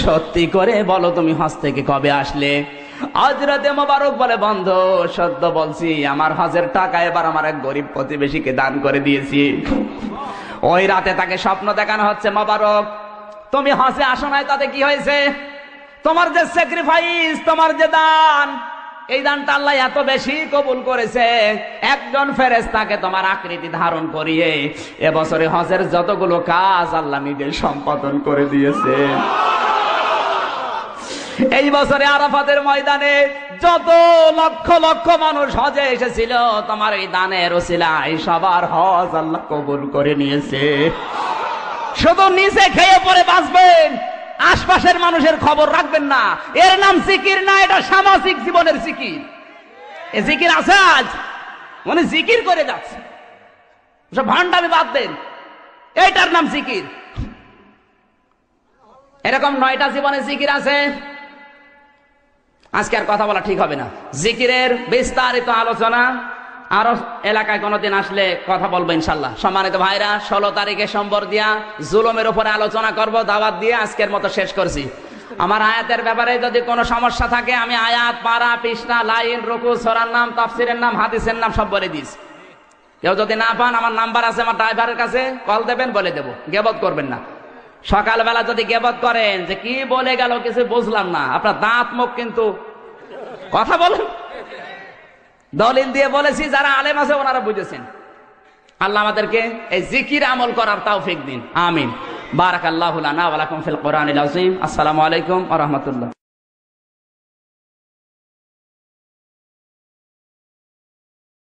Speaker 2: সত্যি করে বলো তুমি হজ থেকে কবে আসলে? হযরতে মোবারক বলে, বন্ধু সত্য বলছি, আমার হজের টাকা এবার আমার এক গরিব প্রতিবেশীকে দান করে দিয়েছি। ওই রাতে তাকে স্বপ্ন দেখানো হচ্ছে, মোবারক তুমি হজে আসো নাই, তাতে কি হয়েছে? তোমার যে স্যাক্রিফাইস, তোমার যে দান, এই দানটা আল্লাহ এত বেশি কবুল করেছে, একজন ফেরেশতাকে তোমার আকৃতি ধারণ করিয়ে এবছরে হজের যতগুলো কাজ আল্লাহ নিজে সম্পাদন করে দিয়েছে। এই বছরে আরাফাতের ময়দানে যত লক্ষ লক্ষ মানুষ হজে এসেছিল, তোমার এই দানের ওসিলায় সবার হজ আল্লাহ কবুল করে নিয়েছে। শুধু নিচে খেয়ে পরে বাঁচবেন, আশপাশের মানুষের খবর রাখবেন না। এর নাম জিকির না, এটা সামাজিক জীবনের জিকির। এ জিকির আছে আজ, মানে জিকির করে যাচ্ছে, সব ভান্ডামি বাদ দেন, এইটার নাম জিকির। এরকম 9টা জীবনে জিকির আছে। আজকে আর কথা বলা ঠিক হবে না। জিকিরের বিস্তারিত আলোচনা আরো এলাকায় কোনোদিন আসলে কথা বলবো ইনশাল্লাহ। সম্মানিত ভাইরা, 16 তারিখে সোমবার দিয়া জুলুমের উপরে আলোচনা করব, দাওয়াত দিয়ে আজকের মতো শেষ করছি। আমার আয়াতের ব্যাপারে যদি কোনো সমস্যা থাকে আমি আয়াত, পারা, পৃষ্ঠা, লাইন, রুকু, সূরার নাম, তাফসীরের নাম, হাদিসের নাম সব বলে দিস। কেউ যদি না পান আমার নাম্বার আছে আমার ড্রাইভারের কাছে, কল দেবেন, বলে দেবো। গেবত করবেন না। সকালবেলা যদি গেবত করেন যে কি বলে গেল কিছু বুঝলাম না, আপনার দাঁত মুখ কিন্তু কথা বলেন। দলিল দিয়ে বলেছি, যারা আলেম আছে ওনারা বুঝেছেন। আল্লাহ আমাদেরকে এই জিকির আমল করার তৌফিক দিন, আমিন। বারাকাল্লাহু লানা ওয়া লাকুম ফিল কোরআনিল আযীম। আসসালামু আলাইকুম ওয়া রাহমাতুল্লাহ।